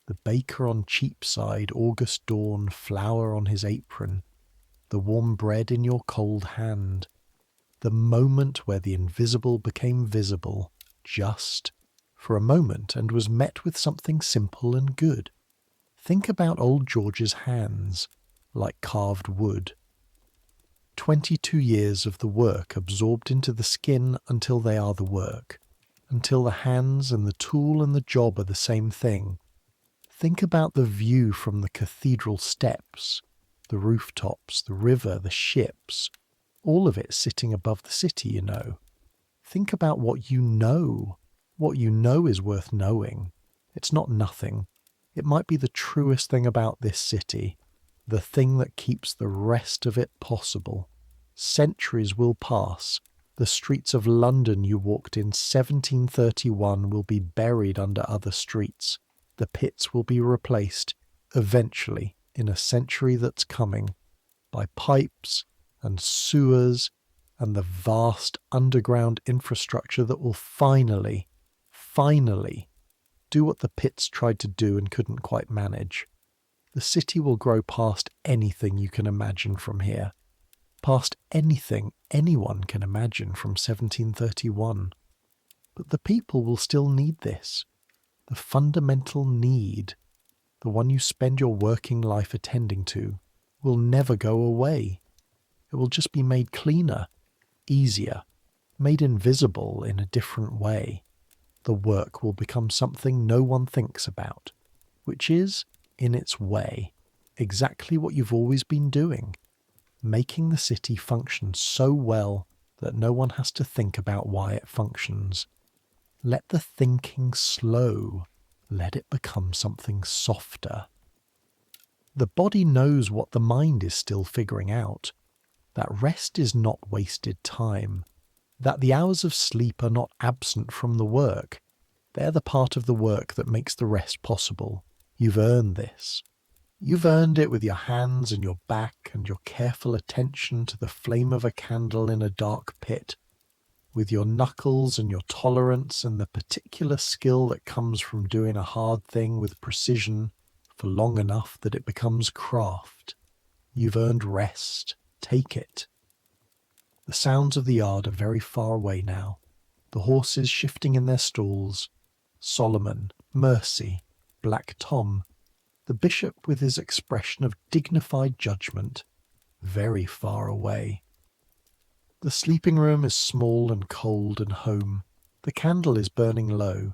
The baker on Cheapside, August dawn, flour on his apron. The warm bread in your cold hand. The moment where the invisible became visible, just for a moment, and was met with something simple and good. Think about old George's hands, like carved wood. 22 years of the work absorbed into the skin until they are the work, until the hands and the tool and the job are the same thing. Think about the view from the cathedral steps, the rooftops, the river, the ships, all of it sitting above the city, you know. Think about what you know. What you know is worth knowing. It's not nothing. It might be the truest thing about this city, the thing that keeps the rest of it possible. Centuries will pass. The streets of London you walked in 1731 will be buried under other streets. The pits will be replaced, eventually, in a century that's coming, by pipes and sewers and the vast underground infrastructure that will finally do what the pits tried to do and couldn't quite manage. The city will grow past anything you can imagine from here, past anything anyone can imagine from 1731. But the people will still need this. The fundamental need, the one you spend your working life attending to, will never go away. It will just be made cleaner, easier, made invisible in a different way. The work will become something no one thinks about, which is, in its way, exactly what you've always been doing, making the city function so well that no one has to think about why it functions. Let the thinking slow. Let it become something softer. The body knows what the mind is still figuring out, that rest is not wasted time, that the hours of sleep are not absent from the work. They're the part of the work that makes the rest possible. You've earned this. You've earned it with your hands and your back and your careful attention to the flame of a candle in a dark pit, with your knuckles and your tolerance and the particular skill that comes from doing a hard thing with precision for long enough that it becomes craft. You've earned rest. Take it. The sounds of the yard are very far away now, the horses shifting in their stalls, Solomon, Mercy, Black Tom, the bishop with his expression of dignified judgment, very far away. The sleeping room is small and cold and home. The candle is burning low.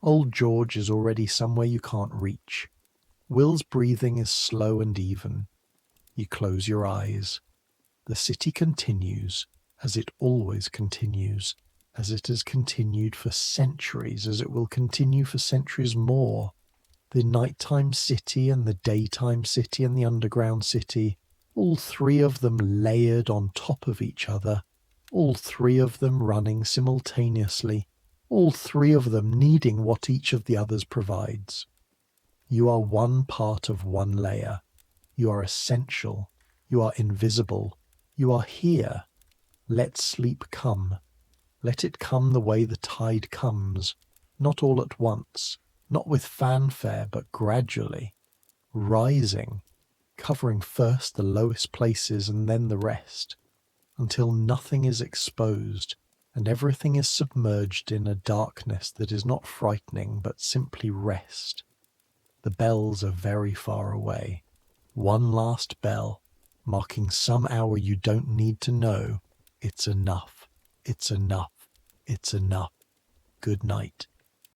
Old George is already somewhere you can't reach. Will's breathing is slow and even. You close your eyes. The city continues, as it always continues, as it has continued for centuries, as it will continue for centuries more. The nighttime city and the daytime city and the underground city, all three of them layered on top of each other, all three of them running simultaneously, all three of them needing what each of the others provides. You are one part of one layer. You are essential. You are invisible. You are here. Let sleep come. Let it come the way the tide comes, not all at once, not with fanfare, but gradually, rising, covering first the lowest places and then the rest, until nothing is exposed and everything is submerged in a darkness that is not frightening but simply rest. The bells are very far away. One last bell, marking some hour you don't need to know. It's enough. It's enough. It's enough. Good night.